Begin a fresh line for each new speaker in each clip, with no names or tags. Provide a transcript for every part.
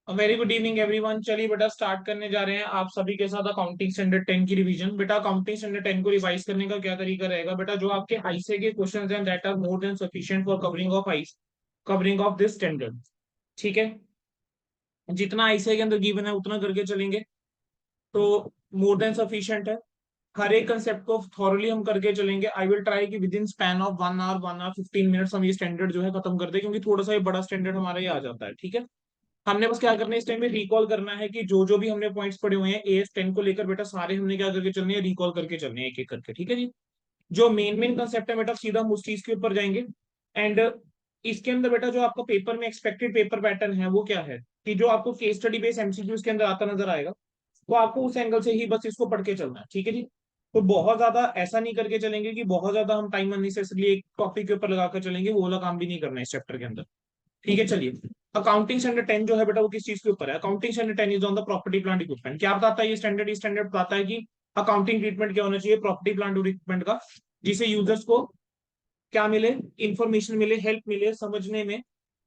Very good evening everyone. चलिए बेटा start करने जा रहे हैं आप सभी के साथ अकाउंटिंग स्टैंडर्ड 10 की रिवीजन। बेटा अकाउंटिंग स्टैंडर्ड 10 को रिवाइज करने का क्या तरीका रहेगा बेटा, जो आपके आईसीए के क्वेश्चंस हैं that are more than sufficient for covering of this standard. ठीक है, जितना आईसीए के अंदर गिवन है उतना करके चलेंगे तो मोर देन सफिशिएंट है। हर एक कंसेप्ट को थॉरली हम करके चलेंगे। आई विल ट्राई कि within span of 1 hour 15 minutes हम ये स्टैंडर्ड जो है खत्म कर दे, क्योंकि थोड़ा सा ये बड़ा स्टैंडर्ड हमारा ये आ जाता है। ठीक है, हमने बस क्या करना है इस टाइम में रिकॉल करना है कि जो जो भी हमने पॉइंट्स पढ़े हुए हैं एएस 10 को लेकर बेटा सारे हमने क्या करके चलने हैं, रिकॉल करके चलने हैं एक एक करके। ठीक है जी, जो मेन मेन कंसेप्ट है बेटा सीधा हम उस चीज के ऊपर जाएंगे। एंड इसके अंदर बेटा जो आपका पेपर में एक्सपेक्टेड पेपर पैटर्न है वो क्या है कि जो आपको केस स्टडी बेस्ड एमसीक्यूज के अंदर आता नजर आएगा, तो आपको उस एंगल से ही बस इसको पढ़ के चलना है। ठीक है जी, तो बहुत ज्यादा ऐसा नहीं करके चलेंगे कि बहुत ज्यादा हम टाइम अननेसेसरली एक टॉपिक के ऊपर लगाकर चलेंगे, वो वाला काम भी नहीं करना है इस चैप्टर के अंदर। ठीक है, चलिए अकाउंटिंग स्टैंडर्ड 10 जो है बेटा वो किस चीज के ऊपर है। Accounting standard 10 is on the property plant equipment. क्या बताता है ये स्टैंडर्ड बताता है कि अकाउंटिंग ट्रीटमेंट क्या होना चाहिए प्रॉपर्टी प्लांट और इक्विपमेंट का, जिसे यूजर्स को क्या मिले, इंफॉर्मेशन मिले, हेल्प मिले समझने में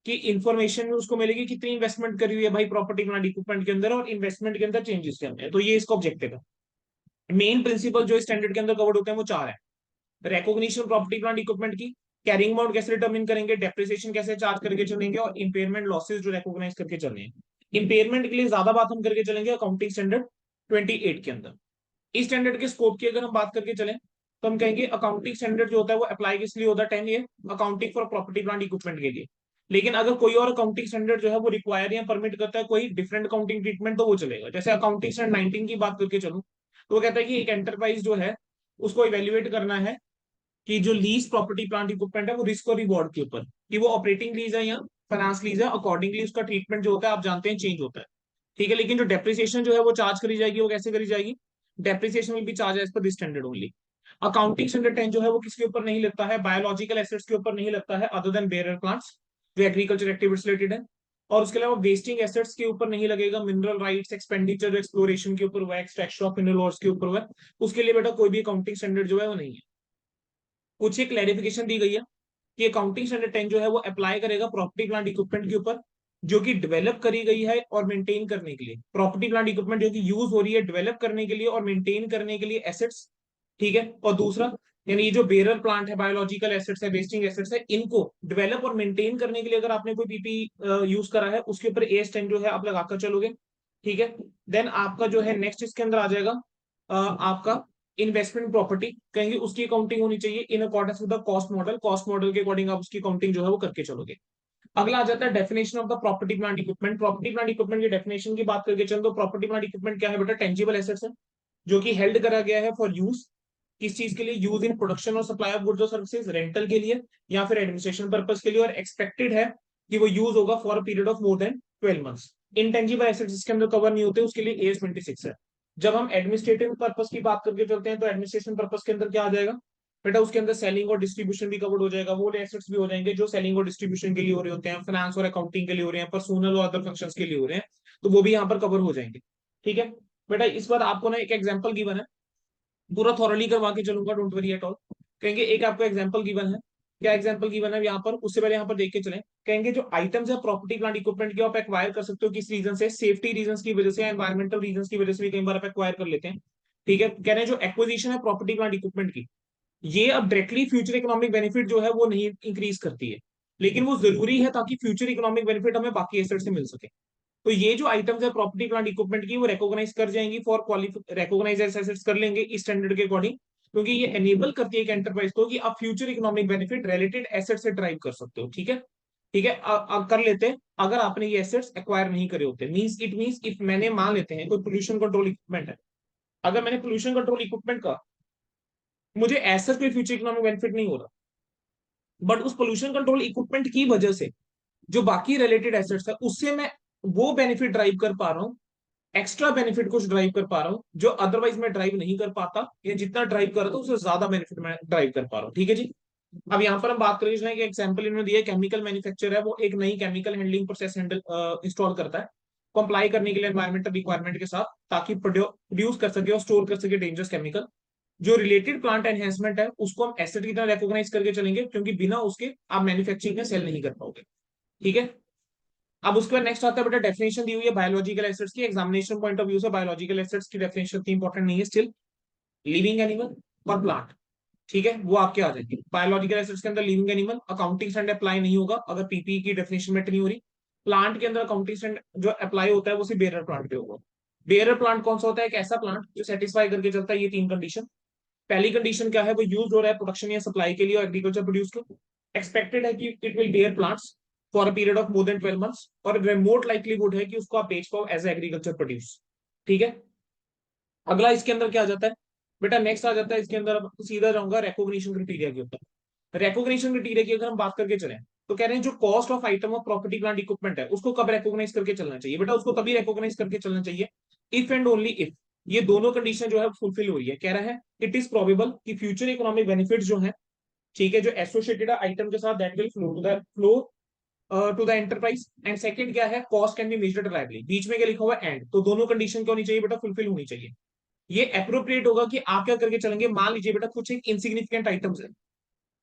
कि इंफॉर्मेशन में उसको मिलेगी कितनी इन्वेस्टमेंट करी हुई है भाई प्रॉपर्टी प्लांट इक्विपमेंट के अंदर और इन्वेस्टमेंट के अंदर चेंजेस क्या है। तो ये इसका ऑब्जेक्टिव है। मेन प्रिंसिपल जो स्टैंडर्ड के अंदर कवर्ड होते हैं वो चार है। रिकॉग्निशन प्रॉपर्टी प्लांट इक्विपमेंट की, कैरिंग अमाउंट कैसे डिटरमिन करेंगे, डेप्रिसिएशन कैसे चार्ज करके चलेंगे, और इंपेयरमेंट लॉसेस जो रिकॉग्नाइज करके चलने हैं। इंपेयरमेंट के लिए ज्यादा बात हम करके चलेंगे अकाउंटिंग स्टैंडर्ड 28 के अंदर। इस स्टैंडर्ड के स्कोप की अगर हम बात करके चलें तो हम कहेंगे अकाउंटिंग स्टैंडर्ड जो होता है वो अप्लाई किस लिए होता है 10 year accounting for property plant equipment के लिए। लेकिन अगर कोई और अकाउंटिंग स्टैंडर्ड जो है वो रिक्वायर या परमिट करता है कोई डिफरेंट अकाउंटिंग ट्रीटमेंट तो वो चलेगा। जैसे अकाउंटिंग स्टैंडर्ड 19 की बात करके चलूं तो वो कहता है कि एक एंटरप्राइज जो है उसको इवेल्युएट करना है कि जो लीज प्रॉपर्टी प्लांट इक्विपमेंट है वो रिस्क और रिवॉर्ड के ऊपर, कि वो ऑपरेटिंग लीज है या फाइनेंस लीज है, अकॉर्डिंगली उसका ट्रीटमेंट जो होता है आप जानते हैं चेंज होता है। ठीक है, लेकिन जो डेप्रिसिएशन जो है वो चार्ज करी जाएगी, वो कैसे करी जाएगी, depreciation will be charge as per this standard only. Accounting standard 10 जो है वो किसके ऊपर नहीं लगता है, बायोलॉजिकल एसेट्स के ऊपर नहीं लगता है अदर देन बेयर प्लांट्स जो एग्रीकल्चर एक्टिविटीज रिलेटेड है। और उसके अलावा वेस्टिंग एसेट्स के ऊपर नहीं लगेगा, मिनरल राइट्स एक्सपेंडिचर एक्सप्लोरेशन के ऊपर हुआ, एक्सट्रैक्शन ऑफ मिनरल ऑर्स के ऊपर हुआ, उसके लिए बेटा कोई भी अकाउंटिंग स्टैंडर्ड जो है वो नहीं है। कुछ एक क्लैरिफिकेशन दी गई है कि अकाउंटिंग स्टैंडर्ड 10 जो है वो अप्लाई करेगा प्रॉपर्टी प्लांट इक्विपमेंट के ऊपर जो कि डेवलप करी गई है और मेंटेन करने के लिए, प्रॉपर्टी प्लांट इक्विपमेंट जो कि यूज हो रही है डेवलप करने के लिए और मेंटेन करने के लिए एसेट्स। ठीक है, और दूसरा यानी ये जो बेरर प्लांट है, बायोलॉजिकल एसेट्स है, वेस्टिंग एसेट्स है, इनको डेवलप और मेंटेन करने के लिए अगर आपने कोई पीपी यूज करा है उसके ऊपर AS10 जो है आप लगाकर चलोगे। ठीक है, देन आपका जो है नेक्स्ट इसके अंदर आ जाएगा आपका इन्वेस्टमेंट प्रॉपर्टी, कहेंगे उसकी अकाउंटिंग होनी चाहिए in accordance with the cost model, cost model के अकॉर्डिंग आप उसकी अकाउंटिंग जो है वो करके चलोगे। अगला आ जाता है definition of the property plant equipment. Property plant equipment की डेफिनेशन की बात करके चलो तो प्रॉपर्टी प्लांट इक्विपमेंट क्या है बेटा, टेंजिबल एसेट्स है जो कि हेल्ड करा गया है फॉर यूज, किस चीज के लिए, यूज इन प्रोडक्शन और सप्लाई ऑफ गुड्स और सर्विसेज, रेंटल के लिए या फिर एडमिनिस्ट्रेशन पर्पस के लिए, और एक्सपेक्टेड है कि वो यूज होगा for a period of more than 12 months. Intangible assets जिसके अंदर कवर नहीं होते उसके लिए AS26 है। जब हम एडमिनिस्ट्रेटिव पर्पस की बात करके चलते हैं तो एडमिनिस्ट्रेशन पर्पस के अंदर क्या आ जाएगा बेटा, उसके अंदर सेलिंग और डिस्ट्रीब्यूशन भी कवर्ड हो जाएगा, वो एसेट्स भी हो जाएंगे जो सेलिंग और डिस्ट्रीब्यूशन के लिए हो रहे होते हैं, फाइनेंस और अकाउंटिंग के लिए हो रहे हैं, पर्सनल और अदर फंक्शंस के लिए हो रहे हैं, तो वो भी यहाँ पर कवर हो जाएंगे। ठीक है बेटा, इस बार आपको ना एक एग्जांपल गिवन है, पूरा थॉरली करवा के चलूंगा, डोंट वरी एट ऑल। कहेंगे एक आपको एग्जांपल गिवन है, क्या एग्जांपल गिवन है यहाँ पर, उससे पहले यहाँ पर देख के चलें। कहेंगे जो आइटम्स है प्रॉपर्टी प्लांट इक्विपमेंट की आप एक्वायर कर सकते हो किस रीजन से, सेफ्टी रीजन की वजह से, एनवायरमेंटल रीजन की वजह से भी कई बार आप एक्वायर कर लेते हैं। ठीक है, कह रहे हैं जो एक्विजिशन है प्रॉपर्टी प्लांट इक्विपमेंट की, ये अब डायरेक्टली फ्यूचर इकोनॉमिक बेनिफिट जो है वो नहीं इंक्रीज करती है, लेकिन वो जरूरी है ताकि फ्यूचर इकोनॉमिक बेनिफिट हमें बाकी एसेट से मिल सके। तो ये जो आइटम्स है प्रॉपर्टी प्लांट इक्विपमेंट की वो रिकॉग्नाइज कर जाएंगी फॉर रिकॉग्नाइज एसेट्स कर लेंगे इस स्टैंडर्ड के अकॉर्डिंग, क्योंकि ये एनेबल करती है एक एंटरप्राइज को कि आप future economic benefit related asset से ड्राइव कर सकते हो। ठीक है, ठीक है, कर लेते हैं अगर आपने ये एसेट्स एक्वायर नहीं करे होते, मींस इट मींस इफ मैंने मान लेते हैं कोई पोल्यूशन कंट्रोल इक्विपमेंट है, अगर मैंने पोल्यूशन कंट्रोल इक्विपमेंट का मुझे ऐसा कोई फ्यूचर इकोनॉमिक बेनिफिट नहीं हो रहा, बट उस पोल्यूशन कंट्रोल इक्विपमेंट की वजह से जो बाकी रिलेटेड एसेट्स है उससे मैं वो बेनिफिट ड्राइव कर पा रहा हूँ, एक्स्ट्रा बेनिफिट कुछ ड्राइव कर पा रहा हूँ जो अदरवाइज मैं ड्राइव नहीं कर पाता, या जितना ड्राइव कर रहा था उससे ज्यादा बेनिफिट मैं ड्राइव कर पा रहा हूँ। ठीक है जी, अब यहाँ पर हम बात करें कि एग्जाम्पल इन्होंने दिया, केमिकल मैन्युफैक्चर है वो एक नई chemical handling process handle install करता है कंप्लाई करने के लिए एनवायरमेंटल रिक्वायरमेंट के साथ, ताकि प्रोड्यूस कर सके और स्टोर कर सके डेंजरस केमिकल। जो रिलेटेड प्लांट एनहेंसमेंट है उसको हम एसेट की तरह रिकॉग्नाइज करके चलेंगे, क्योंकि बिना उसके आप मैन्युफैक्चरिंग में सेल नहीं कर पाओगे। ठीक है, अब उसके बाद नेक्स्ट आता है बेटा डेफिनेशन दी हुई है बायोलॉजिकल एसिड्स की। एग्जामिनेशन पॉइंट ऑफ व्यू से बायोलॉजिकल एसिड्स की डेफिनेशन इतनी इंपॉर्टेंट नहीं है स्टिल। लिविंग एनिमल और प्लांट, ठीक है, वो आपके आ जाएंगे। बायोलॉजिकल एसिड्स के अंदर living animal accounting standard apply नहीं होगा अगर पीपीई की डेफिनेशन मेट नहीं हो रही। प्लांट के अंदर अकाउंटिंग स्टैंडर्ड जो अप्लाई होता है वो सिर्फ बेरर प्लांट पे होगा। बेरर प्लांट कौन सा होता है? एक ऐसा प्लांट जो सेटिस्फाई करके चलता है ये तीन कंडीशन। पहली कंडीशन क्या है? वो यूज हो रहा है प्रोडक्शन या सप्लाई के लिए और एग्रीकल्चर प्रोड्यूस को। एक्सपेक्टेड है कि it will bear plants for a period of more than 12 months, और रिमोट लाइक्लीहुड है कि उसको आप बेच पाओ एज एग्रीकल्चर प्रोड्यूस। ठीक है। अगला इसके अंदर क्या आ जाता है बेटा? नेक्स्ट आ जाता है इसके अंदर, सीधा जाऊंगा रिकॉग्निशन क्राइटेरिया के ऊपर। रिकॉग्निशन क्राइटेरिया की अगर हम बात करके चलें तो कह रहे हैं जो cost of item of property plant equipment है उसको कब रिकॉग्नाइज करके चलना चाहिए? बेटा उसको तभी रिकॉग्नाइज करके चलना चाहिए इफ एंड ओनली इफ ये दोनों कंडीशन जो है फुलफिल हो रही है। कह रहा है इट इज प्रोबेबल कि फ्यूचर इकोनॉमिक बेनिफिट जो है, ठीक है, जो एसोसिएटेड आइटम के साथ that will flow to the enterprise. And second क्या है? Cost can be measured reliably. बीच में क्या लिखा हुआ है? एंड। तो दोनों कंडीशन क्या होनी चाहिए बेटा? फुलफिल होनी चाहिए। ये अप्रोप्रिएट होगा कि आप क्या करके चलेंगे, मान लीजिए बेटा कुछ एक इनसिग्निफिकेंट आइटम्स है,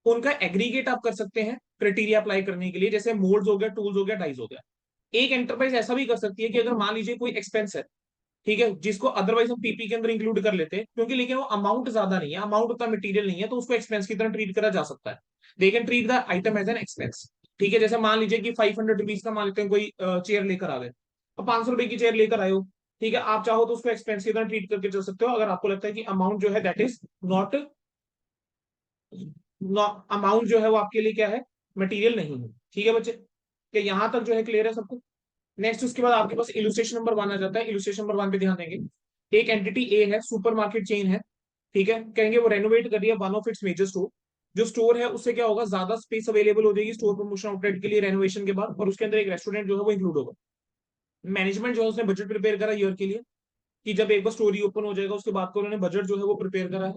उनका एग्रीगेट आप कर सकते हैं क्राइटेरिया अप्लाई करने के लिए, जैसे मोल्ड्स हो गया, टूल्स हो गया, डाइस हो गया। एक एंटरप्राइज ऐसा भी कर सकती है कि अगर मान लीजिए कोई एक्सपेंस है, ठीक है, जिसको अदरवाइज हम पीपी के अंदर इंक्लूड कर लेते हैं क्योंकि लेकिन वो अमाउंट ज्यादा नहीं है, अमाउंट उतना मटेरियल नहीं है, तो उसको एक्सपेंस की तरह ट्रीट करा जा सकता है। They can treat the item as an expense. ठीक है, जैसे मान लीजिए कि 500 रुपीज का मान लेते हैं कोई चेयर लेकर आ गए, तो 500 रुपए की चेयर लेकर आए हो, ठीक है, आप चाहो तो उसको एक्सपेंस की तरह ट्रीट करके चल सकते हो अगर आपको लगता है कि अमाउंट जो है दैट इज नॉट, अमाउंट जो है वो आपके लिए क्या है, मटेरियल नहीं है। ठीक है बच्चे, कि यहां तक जो है क्लियर है सबको? नेक्स्ट उसके बाद आपके पास इलुस्ट्रेशन नंबर 1 आ जाता है। इलुस्ट्रेशन नंबर 1 पे ध्यान देंगे। एक एंटिटी ए है, सुपरमार्केट चेन है, ठीक है, कहेंगे वो रेनोवेट कर रही है one of its major store. जो स्टोर है उससे क्या होगा, ज्यादा स्पेस अवेलेबल हो जाएगी स्टोर प्रमोशन आउटलेट के लिए रेनोवेशन के बाद, और उसके अंदर एक रेस्टोरेंट जो है वो इंक्लूड होगा। मैनेजमेंट जो है उसने बजट प्रिपेयर करा ईयर के लिए कि जब एक बार स्टोरी ओपन हो जाएगा उसके बाद को उन्होंने बजट जो है वो प्रिपेयर करा है।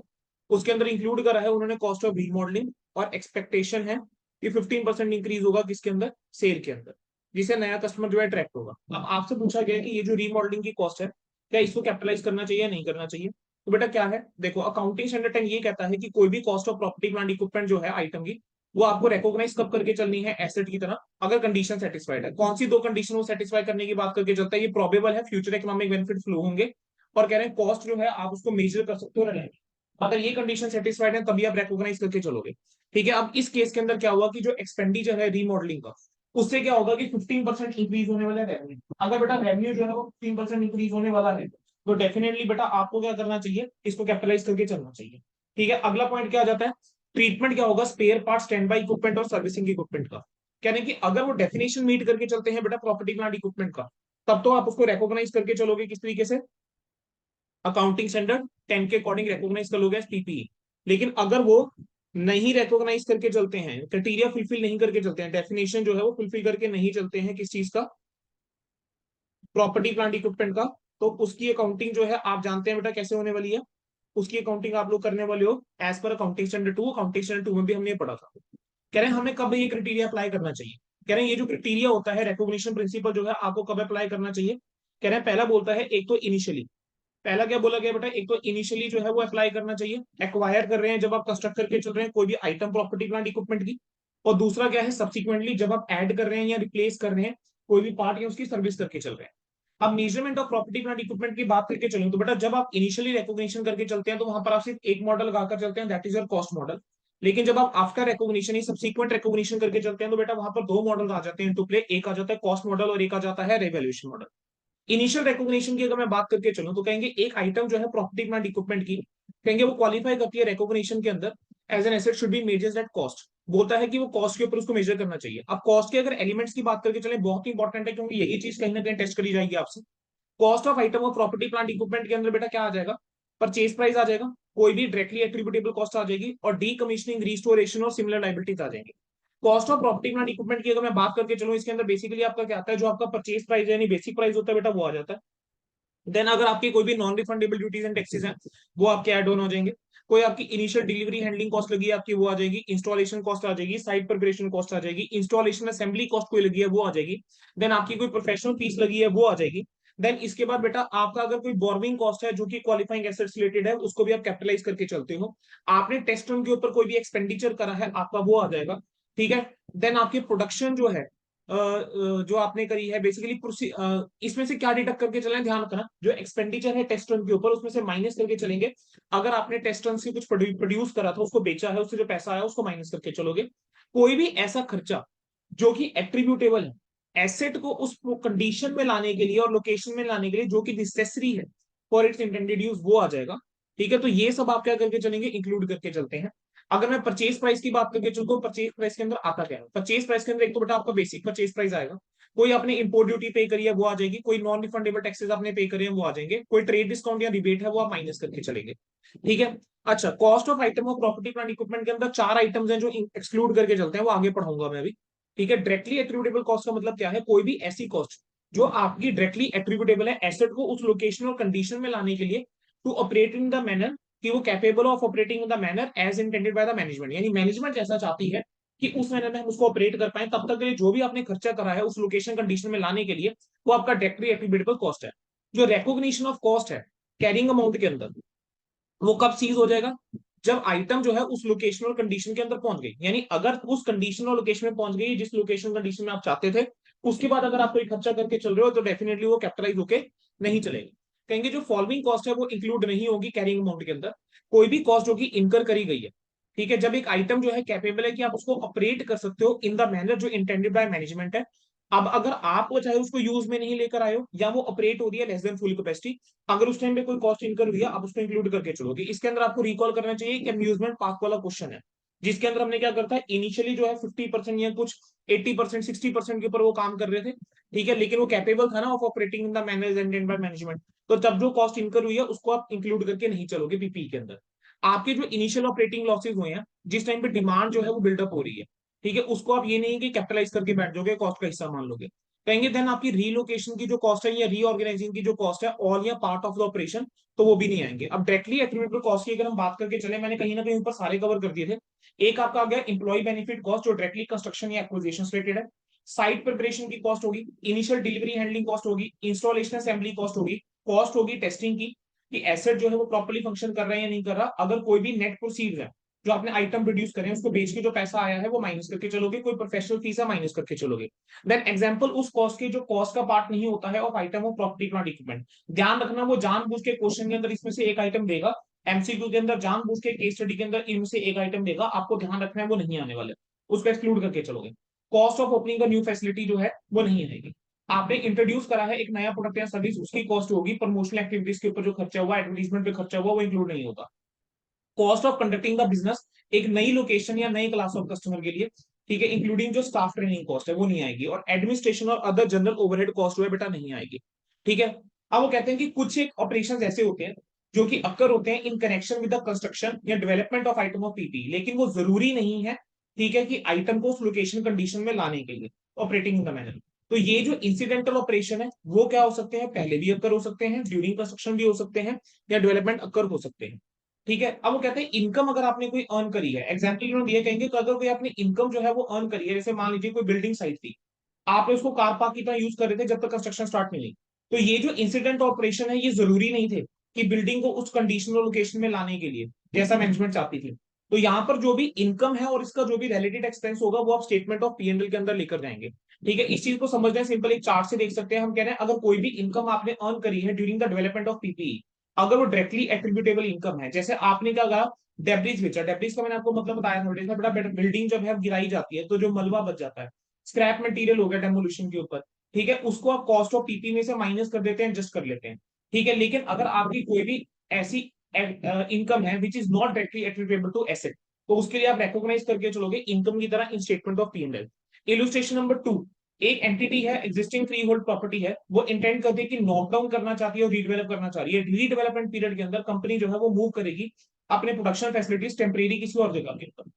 उसके अंदर इंक्लूड करा है उन्होंने कॉस्ट ऑफ रीमॉडलिंग, और एक्सपेक्टेशन है कि 15% इंक्रीज होगा किसके अंदर, सेल के अंदर, जिससे नया कस्टमर जो है अट्रैक्ट होगा। अब आपसे पूछा गया कि ये जो रीमॉडलिंग की कॉस्ट है क्या इसको कैपिटलाइज करना चाहिए या नहीं करना चाहिए? तो बेटा क्या है, देखो अकाउंटिंग स्टैंडर्ड 10 ये कहता है कि कोई भी cost of property plant equipment जो है आइटम की, वो आपको रिकॉग्नाइज कब करके चलनी है, एसेट की तरह, अगर कंडीशन सेटिस्फाइड है। कौन सी दो कंडीशन वो सेटिस्फाई करने की बात करके चलता है? ये प्रोबेबल है फ्यूचर इकोनॉमिक बेनिफिट फ्लो होंगे, और कह रहे हैं कॉस्ट जो है आप उसको मेजर कर सकते हो रिलायबली। अगर ये कंडीशन सेटिस्फाइड है तभी आप रिकॉग्नाइज करके चलोगे। ठीक है, अब इस केस के अंदर क्या हुआ कि जो एक्सपेंडिचर है रीमॉडलिंग का, उससे क्या होगा कि 15% इंक्रीज होने वाला है रेवेन्यू। अगर बेटा रेवेन्यू जो है वो 15% इंक्रीज होने वाला है तो डेफिनेटली बेटा आपको क्या करना चाहिए, इसको कैपिटलाइज करके चलना चाहिए। ठीक है, अगला पॉइंट क्या आ जाता है? ट्रीटमेंट क्या होगा spare part, stand by equipment और सर्विसिंग इक्विपमेंट का। कहने की अगर वो डेफिनेशन मीट करके चलते हैं बेटा प्रॉपर्टी प्लांट इक्विपमेंट का, तब तो आप उसको रिकॉग्नाइज करके चलोगे किस तरीके से, अकाउंटिंग स्टैंडर्ड 10 के अकॉर्डिंग रिकॉग्नाइज कर लोगे एज पीपीई। लेकिन अगर वो नहीं रिकॉग्नाइज करके चलते हैं, क्राइटेरिया फुलफिल नहीं करके चलते हैं, डेफिनेशन जो है वो फुलफिल करके नहीं चलते हैं किस चीज का, प्रॉपर्टी प्लांट इक्विपमेंट का, तो उसकी अकाउंटिंग जो है आप जानते हैं बेटा कैसे होने वाली है। उसकी अकाउंटिंग आप लोग करने वाले हो as per accounting standard 2। Accounting standard 2 में भी हमने पढ़ा था। कह रहे हैं हमें कब ये क्राइटेरिया अप्लाई करना चाहिए? कह रहे हैं ये जो क्राइटेरिया होता है रिकॉग्निशन प्रिंसिपल जो है आपको कब अप्लाई करना चाहिए? कह रहे हैं पहला बोलता है एक तो इनिशियली, पहला क्या बोला गया बेटा, एक तो इनिशियली जो है वो अप्लाई करना चाहिए, एक्वायर कर रहे हैं जब आप कंस्ट्रक्ट करके चल रहे हैं कोई भी आइटम प्रॉपर्टी प्लांट इक्विपमेंट की। और दूसरा क्या है, सब्सिक्वेंटली जब आप ऐड कर रहे हैं या रिप्लेस कर रहे हैं कोई भी पार्ट या उसकी सर्विस करके चल रहे हैं। अब measurement of property plant equipment की बात करके चलें तो बेटा जब आप इनिशियली रिकॉग्निशन करके चलते हैं तो वहां पर आप सिर्फ एक मॉडल लगाकर चलते हैं, that is your cost model. लेकिन जब आप आफ्टर रिकॉग्निशन ही सब्सिक्वेंट रिकॉग्निशन करके चलते हैं तो बेटा वहां पर दो मॉडल आ जाते हैं टू प्ले, एक आ जाता है कॉस्ट मॉडल और एक आ जाता है रिवैल्यूएशन मॉडल। इनिशियल रिकॉग्निशन की अगर मैं बात करके चलूं तो कहेंगे एक आइटम जो है प्रॉपर्टी प्लांट इक्विपमेंट की, कहेंगे वो क्वालिफाई करती है रिकॉग्निशन के अंदर as an asset should be measured at cost. बोलता है कि वो कॉस्ट के ऊपर उसको मेजर करना चाहिए। अब कॉस्ट के अगर एलिमेंट्स की बात करके चले बहुत ही इंपॉर्टेंट है क्योंकि यही चीज कहीं ना कहीं टेस्ट करी जाएगी आपसे। Cost of item of property plant equipment के अंदर बेटा क्या आ जाएगा, परचेज प्राइस आ जाएगा, कोई भी डायरेक्टली एट्रीब्यूटेबल कॉस्ट आ जाएगी, और डी कमीशनिंग, रिस्टोरेशन और सिमिलर लाइबिलिटीज आ जाएंगी। Cost of property plant equipment की अगर मैं बात करके चलूं इसके अंदर बेसिकली आपका क्या आता है, जो आपका परचेज प्राइस यानी बेसिक प्राइस होता है बेटा वो आ जाता है। देन अगर आपकी कोई भी non refundable duties and taxes हैं वो आपके एड ऑन हो जाएंगे। कोई आपकी इनिशियल डिलीवरी हैंडलिंग कॉस्ट लगी है आपकी वो आ जाएगी, इंस्टॉलेशन कॉस्ट आ जाएगी, साइट प्रिपरेशन कॉस्ट आ जाएगी, इंस्टॉलेशन असेंबली कॉस्ट कोई लगी है वो आ जाएगी, देन आपकी कोई प्रोफेशनल फीस लगी है वो आ जाएगी। देन इसके बाद बेटा आपका अगर कोई बोर्विंग कॉस्ट है जो कि क्वालिफाइंग एसेट्स रिलेटेड है उसको भी आप कैपिटलाइज करके चलते हो। आपने टेस्ट रन के ऊपर कोई भी एक्सपेंडिचर करा है आपका वो आ जाएगा। ठीक है, देन आपकी प्रोडक्शन जो है जो आपने करी है बेसिकली, इसमें से क्या डिडक्ट करके चलें, ध्यान रखना जो एक्सपेंडिचर है टेस्ट रन के ऊपर उसमें से माइनस करके चलेंगे। अगर आपने टेस्ट रन से कुछ प्रोड्यूस करा था, उसको बेचा है, उससे जो पैसा आया उसको माइनस करके चलोगे। कोई भी ऐसा खर्चा जो कि एट्रीब्यूटेबल है एसेट को उस कंडीशन में लाने के लिए और लोकेशन में लाने के लिए जो कि नेसेसरी है फॉर इट्स इंटेंडेड यूज, वो आ जाएगा। ठीक है, तो ये सब आप क्या करके चलेंगे, इंक्लूड करके चलते हैं। अगर मैं परचेज प्राइस की बात करके चलूँ, परचेज प्राइस के अंदर आता क्या है, परचेज प्राइस के अंदर एक तो बेटा आपका बेसिक परचेज प्राइस आएगा, कोई आपने इंपोर्ट ड्यूटी पे करी है वो आ जाएगी, कोई नॉन रिफंडेबल टैक्सेस आपने पे करे हैं वो आ जाएंगे, कोई ट्रेड डिस्काउंट या रिबेट है वो आप माइनस करके चलेंगे। ठीक है। अच्छा, cost of item of property plant equipment के अंदर चार आइटम्स हैं जो एक्सक्लूड करके चलते हैं, वो आगे पढ़ाऊंगा मैं अभी। ठीक है, डायरेक्टली एट्रीब्यूटेबल कॉस्ट का मतलब क्या है, कोई भी ऐसी कॉस्ट जो आपकी डायरेक्टली एट्रीब्यूटेबल है एसेट को उस लोकेशन और कंडीशन में लाने के लिए to operate in the manner, कि वो capable of operating in the manner as intended by the management, यानी मैनेजमेंट जैसा चाहती है कि उस मैनर में हम उसको ऑपरेट कर पाए, तब तक के लिए जो भी आपने खर्चा करा है उस लोकेशन कंडीशन में लाने के लिए, वो आपका डायरेक्टली एट्रीब्यूटेबल कॉस्ट है। जो रिकॉग्निशन ऑफ कॉस्ट है कैरिंग अमाउंट के अंदर, वो कब सीज हो जाएगा, जब आइटम जो है उस लोकेशन और कंडीशन के अंदर पहुंच गई, यानी अगर उस कंडीशन और लोकेशन में पहुंच गई जिस लोकेशन कंडीशन में आप चाहते थे, उसके बाद अगर आप कोई खर्चा करके चल रहे हो तो डेफिनेटली वो कैपिटलाइज होके नहीं चलेगी। कहेंगे जो फॉलोइंग कॉस्ट है वो इंक्लूड नहीं होगी कैरिंग अमाउंट के अंदर, कोई भी कॉस्ट जो कि इनकर करी गई है। ठीक है, जब एक आइटम जो है कैपेबल है कि आप उसको ऑपरेट कर सकते हो इन द मैनर जो इंटेंडेड बाय मैनेजमेंट है। अब अगर आप वो चाहे उसको यूज में नहीं लेकर आए हो या वो ऑपरेट हो रही है लेस देन फुल कैपेसिटी, अगर उस टाइम पे कोई कॉस्ट इनकर हुई है आप उसको इंक्लूड करके चलोगे। इसके अंदर आपको रिकॉल करना चाहिए कि अम्यूजमेंट पार्क वाला क्वेश्चन है, जिसके अंदर हमने क्या करता है, इनिशियली जो है 50% या कुछ 80% 60% के ऊपर वो काम कर रहे थे। ठीक है, लेकिन वो कैपेबल था ना of operating in the management by management, तो तब जो कॉस्ट इनकर हुई है उसको आप इंक्लूड करके नहीं चलोगे पीपी के अंदर। आपके जो इनिशियल ऑपरेटिंग लॉसेज हुए हैं जिस टाइम पे डिमांड जो है वो बिल्डअप हो रही है, ठीक है, उसको आप ये नहीं कि कैपिटलाइज करके बैठ जाओगे, कॉस्ट का हिस्सा मान लोगे। कहेंगे देन आपकी रीलोकेशन की जो कॉस्ट है या रीऑर्गेनाइजिंग की जो कॉस्ट है ऑल या पार्ट ऑफ द ऑपरेशन, तो वो भी नहीं आएंगे। अब डायरेक्टली एट्रीब्यूटेबल कॉस्ट की अगर हम बात करके चले, मैंने कहीं ना कहीं ऊपर सारे कवर कर दिए थे। एक आपका आ गया इंप्लॉय बेनिफिट कॉस्ट जो डायरेक्टली कंस्ट्रक्शन या एक्विजिशन रिलेटेड है। साइट प्रिपरेशन की कॉस्ट होगी, इनिशियल डिलीवरी हैंडलिंग कॉस्ट होगी, इंस्टॉलेशन असेंबली कॉस्ट होगी, कॉस्ट होगी टेस्टिंग की कि एसेट जो है वो प्रॉपर्ली फंक्शन कर रहा है या नहीं कर रहा। अगर कोई भी नेट प्रोसीड है जो आपने आइटम प्रोड्यूस करे उसको बेच के जो पैसा आया है वो माइनस करके चलोगे, कोई प्रोफेशनल फीस है माइनस करके चलोगे। देन एग्जांपल उस कॉस्ट के जो कॉस्ट का पार्ट नहीं होता है of item of property plant equipment, ध्यान रखना वो जानबूझ के क्वेश्चन के अंदर इसमें से एक आइटम देगा, एमसीक्यू के अंदर जानबूझ के केस स्टडी के अंदर इनमें से एक आइटम देगा, आपको ध्यान रखना है वो नहीं आने वाले, उसको एक्सक्लूड करके चलोगे। कॉस्ट ऑफ ओपनिंग का न्यू फैसिलिटी जो है वो नहीं आएगी। आपने इंट्रोड्यूस करा है एक नया प्रोडक्ट या सर्विस, उसकी कॉस्ट होगी, प्रमोशनल एक्टिविटीज के ऊपर जो खर्चा हुआ, एडवर्टीजमेंट पे खर्चा हुआ, वो इंक्लूड नहीं होता। Cost of conducting the business एक नई लोकेशन या नई क्लास ऑफ कस्टमर के लिए, ठीक है, इंक्लूडिंग जो स्टाफ ट्रेनिंग कॉस्ट है वो नहीं आएगी, और एडमिनिस्ट्रेशन और अदर जनरल ओवरहेड कॉस्ट है बेटा नहीं आएगी। ठीक है। अब वो कहते हैं कि कुछ एक ऑपरेशंस ऐसे होते हैं जो कि अक्कर होते हैं in connection with the construction या development of item of PP, लेकिन वो जरूरी नहीं है, ठीक है, कि आइटम को उस लोकेशन कंडीशन में लाने के लिए ऑपरेटिंग इन द मैनर। तो ये जो इंसिडेंटल ऑपरेशन है वो क्या हो सकते हैं, पहले भी अक्कर हो सकते हैं, ड्यूरिंग कंस्ट्रक्शन भी हो सकते हैं, या डेवलपमेंट अक्कर हो सकते हैं। ठीक है। अब वो कहते हैं इनकम अगर आपने कोई अर्न करी है, एग्जाम्पल इन्होंने दिए, कहेंगे कि अगर कोई आपने इनकम जो है वो अर्न करी है, जैसे मान लीजिए कोई बिल्डिंग साइट थी, आपने उसको कार पार्क की तरह यूज कर रहे थे जब तक कंस्ट्रक्शन स्टार्ट नहीं हुई, तो ये जो इंसिडेंट ऑपरेशन है ये जरूरी नहीं थे कि बिल्डिंग को उस कंडीशन और लोकेशन में लाने के लिए जैसा मैनेजमेंट चाहती थी। तो यहाँ पर जो भी इनकम है और इसका जो भी रिलेटेड एक्सपेंस होगा वो आप स्टेटमेंट ऑफ पीएनएल के अंदर लेकर जाएंगे। ठीक है, इस चीज को समझना है, सिंपल एक चार्ट से देख सकते हैं। हम कह रहे हैं अगर कोई भी इनकम आपने अर्न करी है during the development of PPE, अगर वो डायरेक्टली एट्रीब्यूटेबल इनकम है, जैसे आपने क्या कहा, डेब्रिज बेचा, डेब्रिज का मैंने आपको मतलब बताया था में, बड़ा बिल्डिंग जब है गिराई जाती है तो जो मलबा बच जाता है, स्क्रैप मटेरियल हो गया डेमोलिशन के ऊपर, ठीक है, उसको आप कॉस्ट ऑफ पीपी में से माइनस कर देते हैं, एडजस्ट कर लेते हैं। ठीक है, लेकिन अगर आपकी कोई भी ऐसी इनकम है which is not directly attributable to asset, तो उसके लिए आप रिकॉग्नाइज करके चलोगे इनकम की तरह in statement of P and L. Illustration number 2, एक एंटिटी है, एग्जिस्टिंग फ्री होल्ड प्रॉपर्टी है, वो इंटेंड करती है कि नॉक डाउन करना चाहती है और रीडेवलप करना चाह रही है। रीडेवलपमेंट पीरियड के अंदर कंपनी जो है वो मूव करेगी अपने प्रोडक्शन फैसिलिटीज टेम्परेरी किसी और जगह के ऊपर।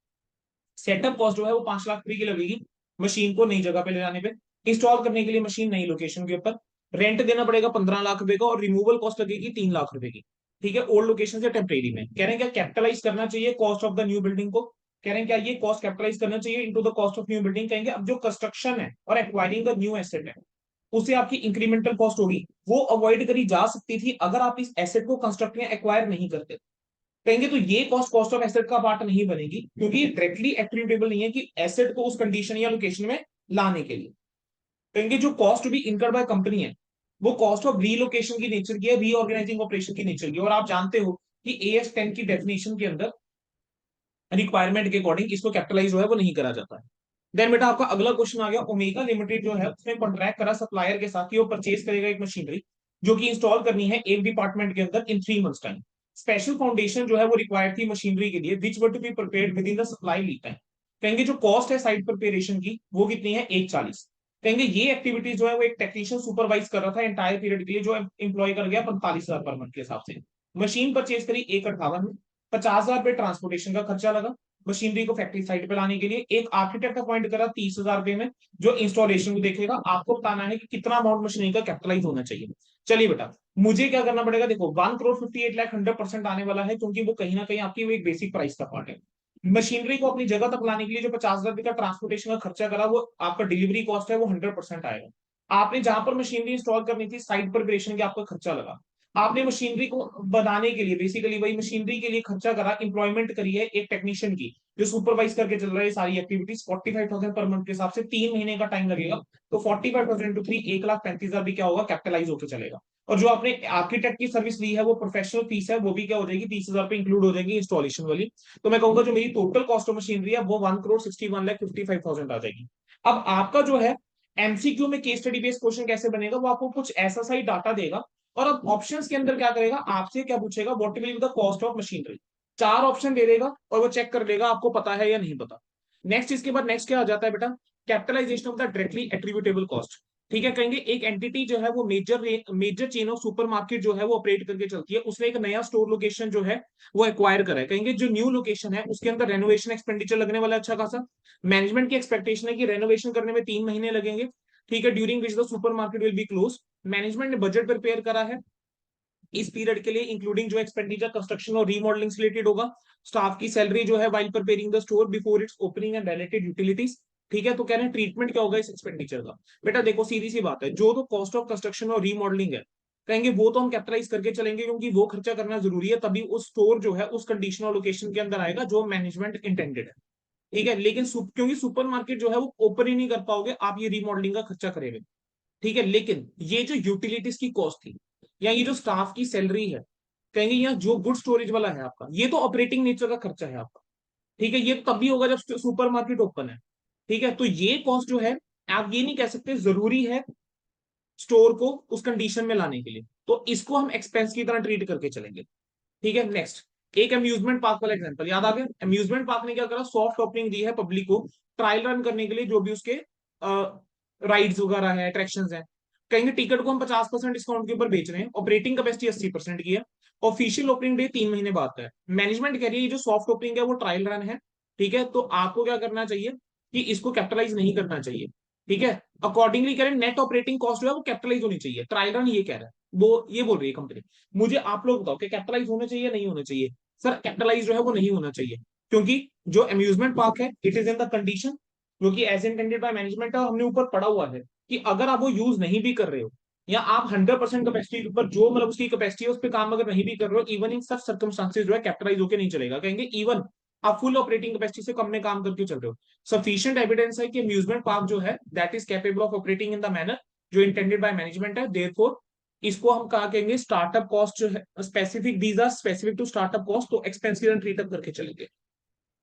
सेटअप कॉस्ट जो है वो 5 लाख रुपए की लगेगी मशीन को नई जगह पे ले जाने पे, इंस्टॉल करने के लिए मशीन नई लोकेशन के ऊपर, रेंट देना पड़ेगा 15 लाख रुपए का, और रिमूवल कॉस्ट लगेगी 3 लाख रुपए की। ठीक है, ओल्ड लोकेशन से टेम्परेरी में। कह रहे हैं क्या कैपिटलाइज करना चाहिए cost of the new building को, कह रहे हैं क्या ये कॉस्ट कैपिटलाइज करना चाहिए into the cost of new building. कहेंगे अब जो कंस्ट्रक्शन है और एक्वायरिंग द न्यू एसेट है उसे आपकी इंक्रीमेंटल कॉस्ट होगी, वो अवॉइड करी जा सकती थी अगर आप इस एसेट को कंस्ट्रक्ट या एक्वायर नहीं करते। कहेंगे तो ये कॉस्ट कॉस्ट ऑफ एसेट का पार्ट नहीं बनेगी, क्योंकि डायरेक्टली एट्रीब्यूटेबल नहीं है कि एसेट को उस कंडीशन या लोकेशन में लाने के लिए। कहेंगे जो cost to be incurred by company है वो कॉस्ट ऑफ रीलोकेशन की नेचर की है, रीऑर्गेनाइजिंग ऑपरेशन की नेचर की। और आप जानते हो कि AS10 की डेफिनेशन के अंदर रिक्वायरमेंट के अकॉर्डिंग इसको कैपिटलाइज जो है वो नहीं करा जाता है। देन बेटा आपका अगला क्वेश्चन आ गया, ओमेगा लिमिटेड जो है उसने कॉन्ट्रैक्ट करा सप्लायर के साथ कि वो परचेज करेगा एक मशीनरी जो कि इंस्टॉल करनी है एक डिपार्टमेंट के अंदर in 3 months time. Special foundation जो है वो रिक्वायर्ड थी मशीनरी के लिए which were to be prepared with in the supply lead time. कहेंगे जो कॉस्ट है साइट प्रिपेरेशन की वो कितनी है, 140। कहेंगे ये एक्टिविटीज जो है वो एक टेक्नीशियन सुपरवाइज कर रहा था एंटायर पीरियड के लिए, जो एम्प्लॉय कर गया 45,000 पर मंथ के हिसाब से। मशीन परचेज करी 158 में, 50,000 रुपये ट्रांसपोर्टेशन का खर्चा लगा मशीनरी को फैक्ट्री साइड पे लाने के लिए। एक आर्किटेक्ट अपॉइंट करा 30,000 रुपए में जो इंस्टॉलेशन को देखेगा। आपको बताना है कि कितना अमाउंट मशीनरी का कैपिटलाइज होना चाहिए। चलिए बेटा मुझे क्या करना पड़ेगा, देखो 1,58,00,000 100% आने वाला है क्योंकि वो कहीं ना कहीं आपकी वो एक बेसिक प्राइस का पार्ट है। मशीनरी को अपनी जगह तक लाने के लिए जो 50,000 रुपए का ट्रांसपोर्टेशन का खर्चा करा वो आपका डिलीवरी कॉस्ट है, वो 100% आएगा। आपने जहां पर मशीनरी इंस्टॉल करनी थी साइट प्रिपरेशन के आपका खर्चा लगा। आपने मशीनरी को बनाने के लिए बेसिकली वही मशीनरी के लिए खर्चा करा, इंप्लॉयमेंट करी है एक टेक्नीशियन की जो सुपरवाइज करके चल रहा है सारी एक्टिविटीज। 45,000 पर मंथ के हिसाब से 3 महीने का टाइम लगेगा। तो 45,000 टू 3 1,35,000 भी क्या होगा, कैपिटलाइज होकर चलेगा। और जो आपने आर्किटेक्ट की सर्विस ली है वो प्रोफेशनल फीस है, वो भी क्या हो जाएगी 30,000 पे इंक्लूड हो जाएगी इंस्टॉलेशन वाली। तो मैं कहूंगा जो मेरी टोटल कॉस्ट ऑफ मशीनरी है वो 1,61,55,000 आ जाएगी। अब आपका जो है एमसीक्यू में केस स्टडी बेस्ड क्वेश्चन कैसे बनेगा, वो आपको कुछ ऐसा सही डाटा देगा और अब ऑप्शंस के अंदर क्या करेगा, आपसे क्या पूछेगा, what will be the cost of machinery. 4 option दे देगा और वो चेक कर लेगा आपको पता है या नहीं पता। नेक्स्ट इसके बाद नेक्स्ट क्या आ जाता है बेटा, capitalization of the directly attributable cost. ठीक है, कहेंगे एक एंटिटी जो है वो मेजर चेन ऑफ सुपरमार्केट जो है वो ऑपरेट करके चलती है, उसने एक नया स्टोर लोकेशन जो है वो एक्वायर करा है। कहेंगे जो न्यू लोकेशन है उसके अंदर रेनोवेशन एक्सपेंडिचर लगने वाला है अच्छा खासा। मैनेजमेंट की एक्सपेक्टेशन है कि रेनोवेशन करने में 3 महीने लगेंगे। ठीक है, during which the supermarket will be close. Management ने बजट प्रिपेयर करा है इस पीरियड के लिए, इंक्लूडिंग जो एक्सपेंडिचर कंस्ट्रक्शन और रीमॉडलिंग से रिलेटेड होगा। स्टाफ की सैलरी जो है while preparing the store before it's opening and related utilities. ठीक है, तो कह रहे हैं ट्रीटमेंट क्या होगा इस एक्सपेंडिचर का। बेटा देखो सीधी सी बात है, जो तो कॉस्ट ऑफ कंस्ट्रक्शन और रीमॉडलिंग है कहेंगे वो तो हम कैपिटलाइज करके चलेंगे क्योंकि वो खर्चा करना जरूरी है, तभी उस स्टोर जो है उस कंडीशन और लोकेशन के अंदर आएगा जो मैनेजमेंट इंटेंडेड है। ठीक है, लेकिन क्योंकि सुपरमार्केट जो है वो ओपन ही नहीं कर पाओगे आप ये रीमॉडलिंग का खर्चा करेंगे। ठीक है, लेकिन ये जो यूटिलिटीज की कॉस्ट थी या ये जो स्टाफ की सैलरी है कहेंगे यहाँ जो गुड स्टोरेज वाला है आपका, ये तो ऑपरेटिंग नेचर का खर्चा है आपका। ठीक है, ये तभी होगा जब सुपरमार्केट ओपन है। ठीक है, तो ये कॉस्ट जो है आप ये नहीं कह सकते जरूरी है स्टोर को उस कंडीशन में लाने के लिए, तो इसको हम एक्सपेंस की तरह ट्रीट करके चलेंगे। ठीक है, नेक्स्ट एक अम्यूजमेंट पार्क वाला एग्जांपल याद आ गया। अम्यूजमेंट पार्क ने क्या करा, सॉफ्ट ओपनिंग दी है पब्लिक को ट्रायल रन करने के लिए, जो भी उसके राइड्स वगैरह है अट्रैक्शन है। कहेंगे टिकट को हम 50% डिस्काउंट के ऊपर बेच रहे हैं, ऑपरेटिंग कैपेसिटी 80% की है। ऑफिशियल ओपनिंग डे 3 महीने बाद का है। मैनेजमेंट कह रही है ये जो सॉफ्ट ओपनिंग है वो ट्रायल रन है। ठीक है, तो आपको क्या करना चाहिए कि इसको कैपिटलाइज नहीं करना चाहिए। ठीक है, अकॉर्डिंगली करें नेट ऑपरेटिंग कॉस्ट जो है वो कैपिटलाइज होनी चाहिए, ट्रायल रन ये कह रहा है, वो ये बोल रही है कंपनी। मुझे आप लोग बताओ कि कैपिटलाइज होना चाहिए नहीं होना चाहिए। सर कैपिटलाइज जो है वो नहीं होना चाहिए क्योंकि जो अम्यूजमेंट पार्क है it is in the condition जो कि एज इंटेंडेड बाय मैनेजमेंट है, हमने ऊपर पढ़ा हुआ है कि अगर आप वो यूज नहीं भी कर रहे हो या आप 100% कैपेसिटी के ऊपर जो मतलब उसकी कैपेसिटी है उस पर काम अगर नहीं भी कर रहे हो, इवन इन सच सर्कमस्टांसेस जो है कैपिटलाइज होकर नहीं चलेगा। कहेंगे इवन आप फुल ऑपरेटिंग कैपेसिटी से कम में काम करके चल रहे हो, सफिशिएंट एविडेंस है कि अम्यूजमेंट पार्क जो है that is capable of operating in the manner जो इंटेंडेड बाय मैनेजमेंट है। देयरफॉर इसको हम कहा कहेंगे स्टार्टअप कॉस्ट जो है specific, these are specific to startup cost, तो एक्सपेंसिव ट्रीटअप करके चलेंगे।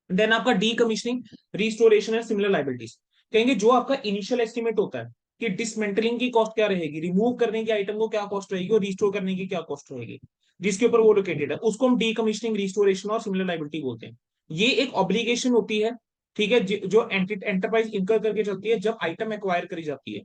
देन आपका डी कमीशनिंग रिस्टोरेशन है सिमिलर लाइबिलिटीज। कहेंगे जो आपका इनिशियल एस्टिमेट होता है कि डिसमेंटलिंग की कॉस्ट क्या रहेगी, रिमूव करने की आइटम को क्या कॉस्ट रहेगी और रिस्टोर करने की क्या कॉस्ट रहेगी, जिसके ऊपर वो लोकेटेड है, उसको हम डी कमीशनिंग रिस्टोरेशन और सिमिलर लाइबिलिटी बोलते हैं। ये एक ऑब्लिगेशन होती है। ठीक है, जो एंटरप्राइज इनकर करके चलती है जब आइटम एक्वायर करी जाती है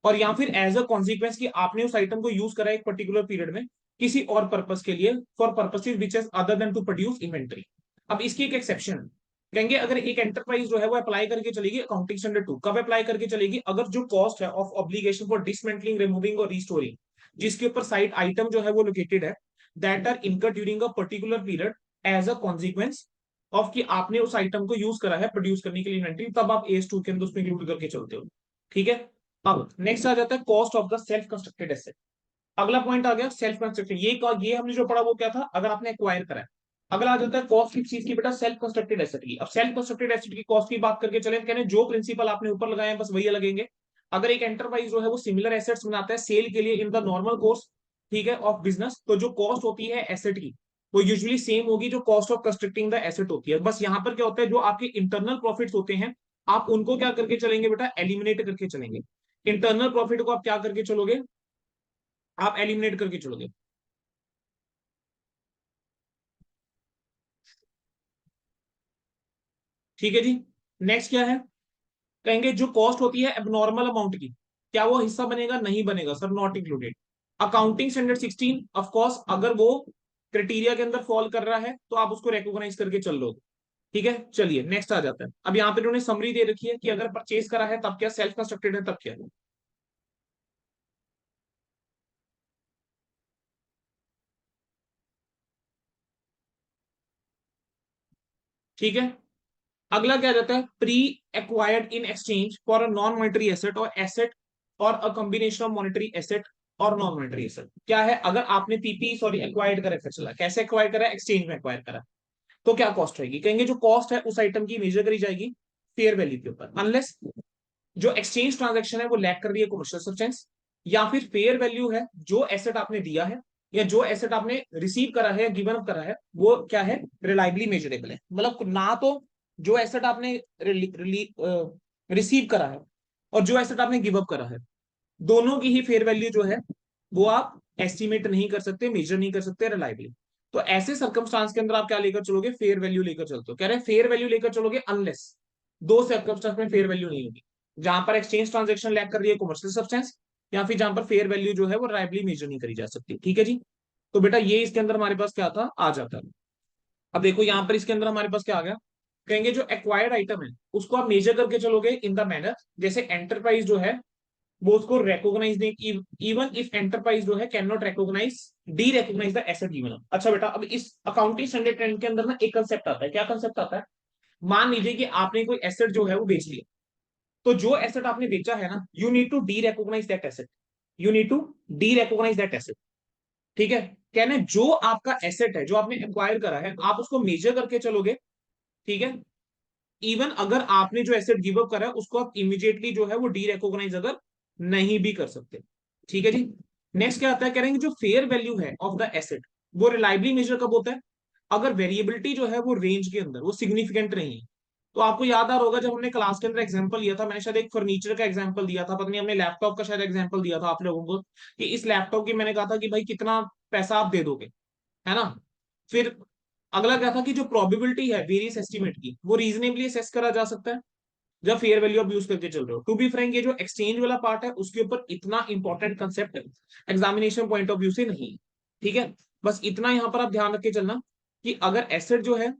और या फिर एज अ कॉन्सिक्वेंस कि आपने उस आइटम को यूज करा एक पर्टिकुलर पीरियड में किसी और पर्पस के लिए, for purposes which is other than to produce inventory. अब इसकी एक एक्सेप्शन है, कहेंगे अगर एक एंटरप्राइज जो है वो अप्लाई करके चलेगी अकाउंटिंग स्टैंडर्ड 2, कब अप्लाई करके चलेगी, अगर जो कॉस्ट है of obligation for dismantling removing और रिस्टोरिंग जिसके ऊपर साइट आइटम जो है वो लोकेटेड है that are incur during a particular period as a consequence of कि आपने उस आइटम को यूज करा है प्रोड्यूस करने के लिए इन्वेंट्री, तब आप एस 2 के अंदर उसमें इंक्लूड करके चलते हो। ठीक है, अब नेक्स्ट आ जाता है cost of the self constructed asset. अगला पॉइंट आ गया सेल्फ कंस्ट्रक्टेड, ये हमने जो पढ़ा वो क्या था, अगर आपने एक्वायर करा है। अगला आ जाता है कॉस्ट किस चीज की बेटा, सेल्फ कंस्ट्रक्टेड एसेट की। अब सेल्फ कंस्ट्रक्टेड एसेट की कॉस्ट की बात करके चले, कहने जो प्रिंसिपल आपने ऊपर लगाए हैं बस वही लगेंगे। अगर एक एंटरप्राइज जो है वो सिमिलर एसेट्स बनाता है सेल के लिए इन द नॉर्मल कोर्स, ठीक है, ऑफ बिजनेस, तो जो कॉस्ट होती है एसेट की वो यूजुअली सेम होगी जो cost of constructing the asset होती है। बस यहाँ पर क्या होता है, जो आपके इंटरनल प्रॉफिट्स होते हैं आप उनको क्या करके चलेंगे बेटा, एलिमिनेट करके चलेंगे। इंटरनल प्रॉफिट को आप क्या करके चलोगे, आप एलिमिनेट करके चलोगे। ठीक है जी। नेक्स्ट क्या है, कहेंगे जो कॉस्ट होती है एबनॉर्मल अमाउंट की, क्या वो हिस्सा बनेगा, नहीं बनेगा sir, not included. Accounting standard 16 of course अगर वो क्राइटेरिया के अंदर फॉल कर रहा है तो आप उसको रिकॉग्नाइज करके चल लो। ठीक है, चलिए नेक्स्ट आ जाता है। अब यहाँ पे उन्होंने समरी दे रखी है कि अगर परचेज करा है तब क्या, सेल्फ कंस्ट्रक्टेड है तब क्या। ठीक है, अगला क्या जाता है, pre acquired in exchange for a non monetary asset और एसेट और a combination of monetary asset और नॉन मॉनिटरी एसेट। क्या है, अगर आपने पीपी सॉरी एक्वायर्ड कर रखा, चला कैसे एक्वायर करा, एक्सचेंज में एक्वायर करा, तो क्या कॉस्ट रहेगी, कहेंगे जो कॉस्ट है उस आइटम की मेजर करी जाएगी फेयर वैल्यू के ऊपर, अनलेस जो एक्सचेंज ट्रांजेक्शन है वो लैक कर रही है कमर्शियल सब्सटेंस, या फिर फेयर वैल्यू है जो एसेट आपने दिया है या जो एसेट आपने रिसीव करा है या गिवन अप करा है वो क्या है, रिलायबली मेजरेबल है। मतलब ना तो जो एसेट आपने रिसीव करा है और जो एसेट आपने गिव अप करा है, दोनों की ही फेयर वैल्यू जो है वो आप एस्टिमेट नहीं कर सकते, मेजर नहीं कर सकते रिलायबली। तो ऐसे सर्कमस्टांस के अंदर आप क्या लेकर चलोगे, फेयर वैल्यू लेकर चलते हो, कह रहे हैं फेयर वैल्यू लेकर चलोगे अनलेस दो सर्कमस्टांस में फेयर वैल्यू नहीं होगी, जहां पर एक्सचेंज ट्रांजेक्शन लैक कर रही है कमर्शियल सब्सटेंस, या फिर जहां पर फेयर वैल्यू जो है वो रिलायबली मेजर नहीं करी जा सकती। ठीक है जी, तो बेटा ये इसके अंदर हमारे पास क्या था, आ जाता है। अब देखो यहाँ पर इसके अंदर हमारे पास क्या आ गया, कहेंगे जो एक्वायर्ड आइटम है उसको आप मेजर करके चलोगे इन द मैनर, जैसे एंटरप्राइज जो है वो उसको रिकॉग्नाइज नहीं, इवन इफ एंटरप्राइज जो है can not recognize derecognize the asset given. अच्छा बेटा, अब इस अकाउंटिंग स्टैंडर्ड ट्रेंड के अंदर ना एक कंसेप्ट आता है, क्या कंसेप्ट आता है, मान लीजिए कि आपने कोई एसेट जो है वो बेच लिया, तो जो एसेट आपने बेचा है ना, you need to derecognize that asset, you need to derecognize that asset. ठीक है, कहने जो आपका एसेट है जो आपने एक्वायर करा है आप उसको मेजर करके चलोगे। ठीक है, इवन अगर आपने जो एसेट गिव अप करा है उसको आप इमीडिएटली जो है वो डी रिकॉग्नाइज अगर नहीं भी कर सकते। ठीक है जी। नेक्स्ट क्या आता है, कह रहे हैं जो फेयर वैल्यू है ऑफ द एसेट वो रिलायबली मेजर कब होता है, अगर वेरिएबिलिटी जो है वो रेंज के अंदर वो सिग्निफिकेंट नहीं है। तो आपको याद आ रहा होगा जब हमने क्लास के अंदर एग्जांपल लिया था, मैंने शायद एक फर्नीचर का एग्जांपल दिया था, पता नहीं हमने लैपटॉप का शायद एग्जांपल दिया था आप लोगों को, कि इस लैपटॉप की मैंने कहा था कि भाई कितना पैसा आप दे दोगे, है ना। फिर अगला क्या था कि जो प्रोबेबिलिटी है वेरियस एस्टिमेट की वो रीजनेबली असेस करा जा सकता है जब फेयर वैल्यू आप यूज करके चल रहे हो। टू बी फ्रैंक ये जो एक्सचेंज वाला पार्ट है उसके ऊपर इतना important concept examination point of view से नहीं। ठीक है, बस इतना यहां पर आप ध्यान रख के चलना कि अगर एसेट जो है,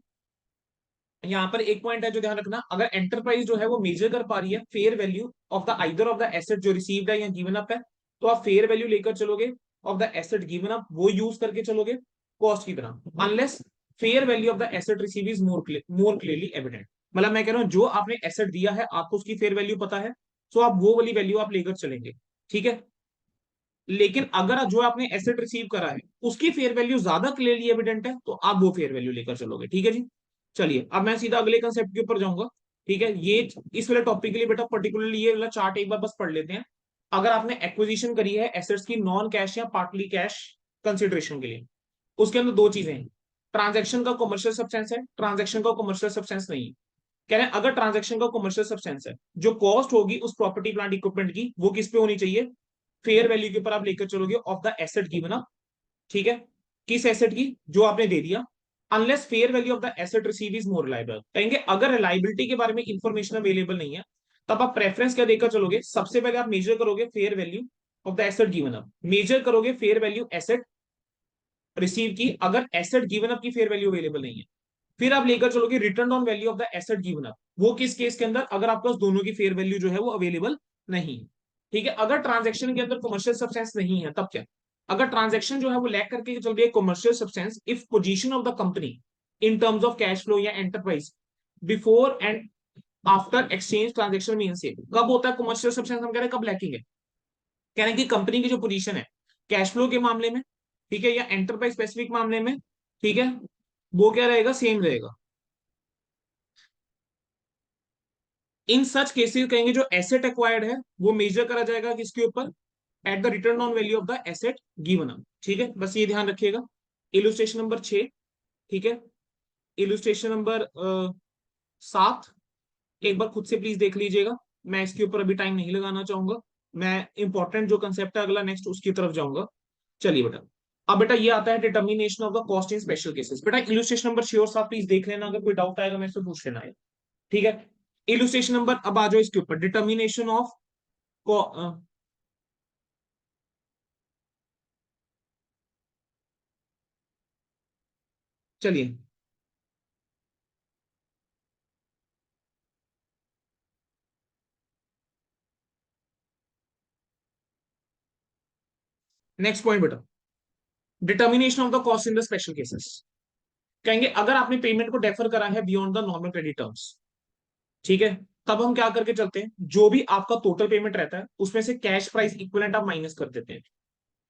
यहाँ पर एक पॉइंट है जो ध्यान रखना, अगर एंटरप्राइज जो है वो मेजर कर पा रही है fair value of the either of the asset जो रिसीव्ड है या गिवन अप है, तो आप फेयर वैल्यू लेकर चलोगे of the asset given up, वो यूज करके चलोगे कॉस्ट की तरह, unless fair value of the asset receive is more clearly evident. मतलब मैं कह रहा हूं जो आपने एसेट दिया है आपको उसकी फेयर वैल्यू पता है, तो आप वो वाली वैल्यू आप लेकर चलेंगे। ठीक है, लेकिन अगर जो आपने एसेट रिसीव करा है उसकी फेयर वैल्यू ज्यादा क्लियरली एविडेंट है तो आप वो फेयर वैल्यू लेकर चलोगे। ठीक है जी, चलिए अब मैं सीधा अगले कंसेप्ट के ऊपर जाऊंगा। ठीक है, ये इस वाले टॉपिक के लिए बेटा पर्टिकुलरली ये वाला चार्ट एक बार बस पढ़ लेते हैं। अगर आपने एक्विजिशन करी है एसेट्स की नॉन कैश या पार्टली कैश कंसिडरेशन के लिए, उसके अंदर दो चीजें हैं, ट्रांजेक्शन का कमर्शियल सब्सटेंस है, ट्रांजेक्शन का कमर्शियल सब्सटेंस नहीं है। कह रहे हैं अगर ट्रांजेक्शन का कमर्शियल सब्सटेंस है, जो कॉस्ट होगी उस प्रॉपर्टी प्लांट इक्विपमेंट की वो किस पे होनी चाहिए, फेयर वैल्यू के ऊपर आप लेकर चलोगे of the asset given up. ठीक है, किस एसेट की, जो आपने दे दिया, unless fair value of the asset receive is more reliable. कहेंगे अगर रिलायबिलिटी के बारे में इंफॉर्मेशन अवेलेबल नहीं है तब आप प्रेफरेंस क्या देकर चलोगे, सबसे पहले आप मेजर करोगे fair value of the asset given up, measure करोगे फेयर वैल्यू एसेट रिसीव की, अगर एसेट गिवन अप की फेयर वैल्यू अवेलेबल नहीं है फिर आप लेकर चलोगे return on value of the asset given up, वो किस केस के अंदर, अगर आपके पास दोनों की फेयर वैल्यू जो है वो अवेलेबल नहीं। ठीक है, अगर ट्रांजेक्शन के अंदर कमर्शियल सब्सटेंस नहीं है तब क्या, अगर ट्रांजेक्शन जो है वो लैक करके चल रही है commercial substance, if position of the company in terms of cash flow या enterprise before and after exchange transaction mean से, कब होता है कमर्शियल सब्सटेंस, हम कह रहे हैं कब लैकिंग है, कह रहे हैं कि कंपनी की जो पोजीशन है कैश फ्लो के मामले में, ठीक है, या एंटरप्राइज स्पेसिफिक मामले में, ठीक है, वो क्या रहेगा, सेम रहेगा। इन सच केसेस कहेंगे जो एसेट एक्वायर्ड है वो मेजर करा जाएगा किसके ऊपर, at the return on value of the asset given up. ठीक है, बस ये ध्यान रखिएगा। Illustration number 6। ठीक है, इलुस्ट्रेशन नंबर 7 एक बार खुद से प्लीज देख लीजिएगा। मैं इसके ऊपर अभी टाइम नहीं लगाना चाहूंगा, मैं इंपॉर्टेंट जो कंसेप्ट है अगला नेक्स्ट उसकी तरफ जाऊंगा। चलिए बेटा, अब बेटा ये आता है determination of the cost in special cases. बेटा इलुस्ट्रेशन नंबर 6 और 7 प्लीज देख लेना, अगर कोई डाउट आएगा मेरे से पूछ लेना है। ठीक है, इलुस्ट्रेशन नंबर, अब आ जाओ इसके ऊपर, डिटर्मिनेशन ऑफ, चलिए नेक्स्ट पॉइंट बेटा, determination of the cost in the special cases. कहेंगे अगर आपने पेमेंट को डेफर करा है beyond the normal credit terms, ठीक है, तब हम क्या करके चलते हैं, जो भी आपका टोटल पेमेंट रहता है उसमें से कैश प्राइस इक्विवेलेंट आप माइनस कर देते हैं।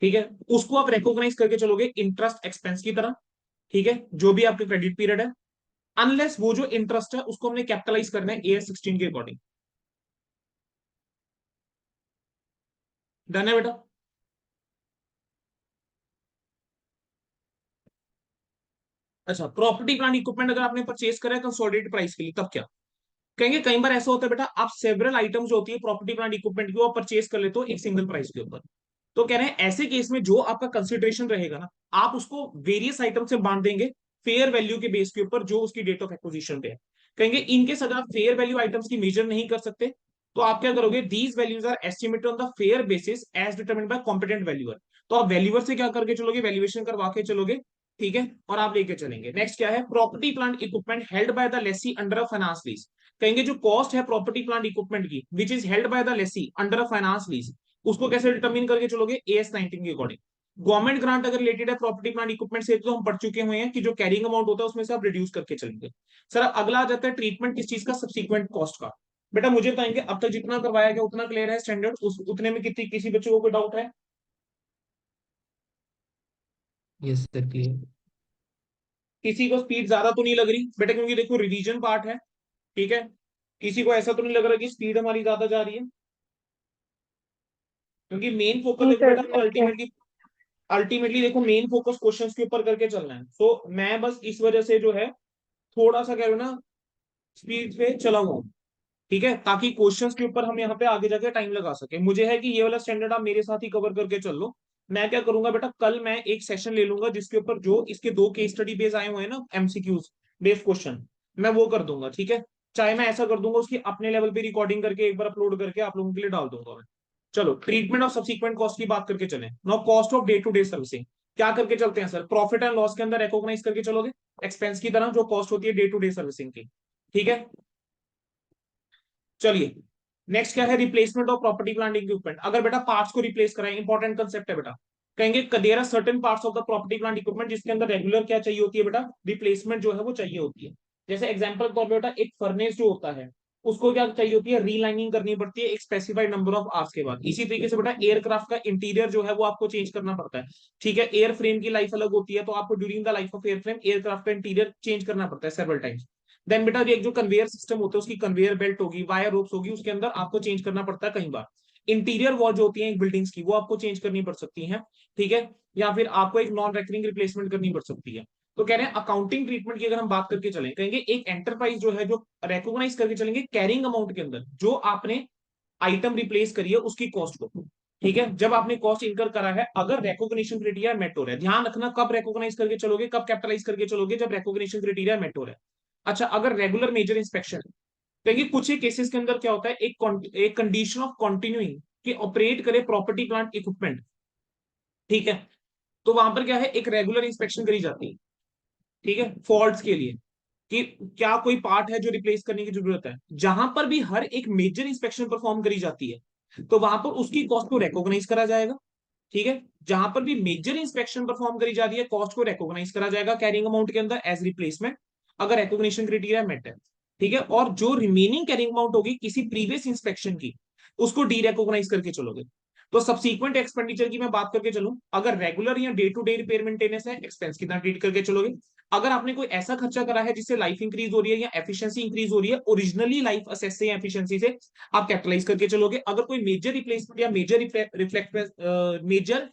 ठीक है, उसको आप रिकॉग्नाइज करके चलोगे इंटरेस्ट एक्सपेंस की तरह। ठीक है, जो भी आपके क्रेडिट पीरियड है, अनलेस वो जो इंटरेस्ट है उसको हमने कैपिटलाइज करना है AS 16 के अकॉर्डिंग। डन है बेटा। अच्छा, प्रॉपर्टी प्लांट इक्विपमेंट अगर आपने परचेज करा है कंसोलिडेटेड प्राइस के लिए, तब क्या कहेंगे, कई बार ऐसा होता है बेटा, आप सेवरल आइटम्स जो होती है प्रॉपर्टी प्लांट इक्विपमेंट की वो परचेज कर लेते हो एक सिंगल प्राइस के ऊपर। तो कह रहे हैं ऐसे केस में जो आपका कंसिडरेशन रहेगा ना, आप उसको वेरियस आइटम से बांट देंगे फेयर वैल्यू के बेस के ऊपर जो उसकी डेट ऑफ एक्विजिशन पे है। कहेंगे इनकेस अगर आप फेयर वैल्यू आइटम्स की मेजर नहीं कर सकते, तो आप क्या करोगे, these values are estimated on the fair basis as determined by competent valuer. तो आप वैल्यूअर से क्या करके चलोगे, वैल्यूएशन करवा के चलोगे। ठीक है, और आप लेके चलेंगे। नेक्स्ट क्या है, property plant equipment held by the Lesi under a finance lease. कहेंगे जो कॉस्ट है प्रॉपर्टी प्लांट इक्विपमेंट की which is held by the Lesi under a finance lease, उसको कैसे डिटरमिन करके चलोगे, AS 19 के अकॉर्डिंग। गवर्नमेंट ग्रांट अगर रिलेटेड है प्रॉपर्टी प्लांट इक्विपमेंट से, तो हम पढ़ चुके हुए हैं कि जो कैरिंग अमाउंट होता है उसमें से आप रिड्यूस करके चलेंगे। सर अब अगला आ जाता है ट्रीटमेंट किस चीज का, सब्सिक्वेंट कॉस्ट का। बेटा मुझे बताएंगे अब तक जितना करवाया गया उतना क्लियर है, स्टैंडर्ड उस उतने में कितनी किसी बच्चे को कोई डाउट है?
Yes sir, clear.
किसी को स्पीड ज्यादा तो नहीं लग रही बेटा, क्योंकि देखो रिवीजन पार्ट है। ठीक है, किसी को ऐसा तो नहीं लग रहा कि स्पीड हमारी ज्यादा जा रही है? क्योंकि मेन फोकस
नहीं
देखो
सर,
बेटा, अल्टीमेटली अल्टीमेटली देखो मेन फोकस क्वेश्चंस के ऊपर करके चलना है। तो मैं बस इस वजह से जो है थोड़ा सा कह रहा हूं ना, स्पीड पे चला हुआ हूं। ठीक है, ताकि क्वेश्चंस के ऊपर हम यहाँ पे आगे जाके टाइम लगा सके। मुझे है कि ये वाला स्टैंडर्ड आप मेरे साथ ही कवर करके चल लो। मैं क्या करूंगा बेटा, कल मैं एक सेशन ले लूंगा जिसके ऊपर जो इसके 2 केस स्टडी बेस आए हुए हैं ना, MCQs बेस्ड क्वेश्चन, मैं वो कर दूंगा। ठीक है, चाहे मैं ऐसा कर दूंगा उसकी अपने लेवल पे रिकॉर्डिंग करके एक बार अपलोड करके आप लोगों के लिए डाल दूंगा मैं। चलो ट्रीटमेंट ऑफ सब्सिक्वेंट कॉस्ट की बात करके चलें। Now cost of day to day servicing, क्या करके चलते हैं सर, प्रॉफिट एंड लॉस के अंदर रिकॉग्नाइज करके चलोगे एक्सपेंस की तरह जो कॉस्ट होती है डे टू डे सर्विसिंग की। ठीक है, चलिए नेक्स्ट क्या है, replacement of property plant equipment. अगर बेटा पार्ट्स को रिप्लेस कराएं, इंपॉर्टेंट कंसेप्ट है बेटा। कहेंगे there are certain parts of the property plant equipment जिसके अंदर रेगुलर क्या चाहिए होती है बेटा, रिप्लेसमेंट जो है वो चाहिए होती है। जैसे एग्जांपल के तौर पे बेटा एक फर्नेस जो होता है उसको क्या चाहिए होती है, रीलाइनिंग करनी पड़ती है एक स्पेसिफाइड नंबर ऑफ आवर्स के बाद। इसी तरीके से बेटा एयरक्राफ्ट का इंटीरियर जो है वो आपको चेंज करना पड़ता है। ठीक है, एयर फ्रेम की लाइफ अलग होती है, तो आपको during the life of air frame aircraft का इंटीरियर चेंज करना पड़ता है सेवरल टाइम्स। देन बेटा एक जो कन्वेयर सिस्टम होता है उसकी कन्वेयर बेल्ट होगी, वायर रोप्स होगी, उसके अंदर आपको चेंज करना पड़ता है कई बार। इंटीरियर वॉल जो होती है एक बिल्डिंग्स की वो आपको चेंज करनी पड़ सकती है। ठीक है, या फिर आपको एक नॉन रेकरिंग रिप्लेसमेंट करनी पड़ सकती है। तो कह रहे हैं अकाउंटिंग ट्रीटमेंट की अगर हम बात करके चलें, कहेंगे एक एंटरप्राइज जो है जो रेकोगनाइज करके चलेंगे कैरिंग अमाउंट के अंदर जो आपने आइटम रिप्लेस करी है उसकी कॉस्ट को। ठीक है, जब आपने कॉस्ट इनकर करा है, अगर रेकोगनिशन क्राइटेरिया मेट हो रहा है, ध्यान रखना कब रेकोगनाइज करके चलोगे, कब कैपिटलाइज करके चलोगे, जब रेकोगनिशन क्राइटेरिया मेट हो रहा है। अच्छा, अगर रेगुलर मेजर इंस्पेक्शन, देखिए कुछ ही केसेस के अंदर क्या होता है, एक कंडीशन ऑफ कंटिन्यूइंग कि ऑपरेट करे प्रॉपर्टी प्लांट इक्विपमेंट। ठीक है, तो वहां पर क्या है, एक रेगुलर इंस्पेक्शन करी जाती है। ठीक है, फॉल्ट्स के लिए कि क्या कोई पार्ट है जो रिप्लेस करने की जरूरत है। जहां पर भी हर एक मेजर इंस्पेक्शन परफॉर्म करी जाती है तो वहां पर उसकी कॉस्ट को रिकॉग्नाइज करा जाएगा। ठीक है, जहां पर भी मेजर इंस्पेक्शन परफॉर्म करी जा रही है कॉस्ट को रिकॉग्नाइज करा जाएगा कैरिंग अमाउंट के अंदर एज रिप्लेसमेंट, अगर रिकॉग्निशन क्राइटेरिया मेट है। ठीक है, और जो रिमेनिंग कैरिंग अमाउंट होगी किसी प्रीवियस इंस्पेक्शन की उसको डी रिकॉग्नाइज करके चलोगे। तो सब्सीक्वेंट एक्सपेंडिचर की मैं बात करके चलूं, अगर रेगुलर या day to day repair maintenance है एक्सपेंस कितना ट्रीट करके चलोगे। अगर आपने कोई ऐसा खर्चा करा है जिससे लाइफ इंक्रीज हो रही है या एफिशिएंसी इंक्रीज हो रही है, ओरिजिनली लाइफ असेस से या एफिशिएंसी से आप कैपिटलाइज करके चलोगे। अगर कोई मेजर रिप्लेसमेंट या मेजर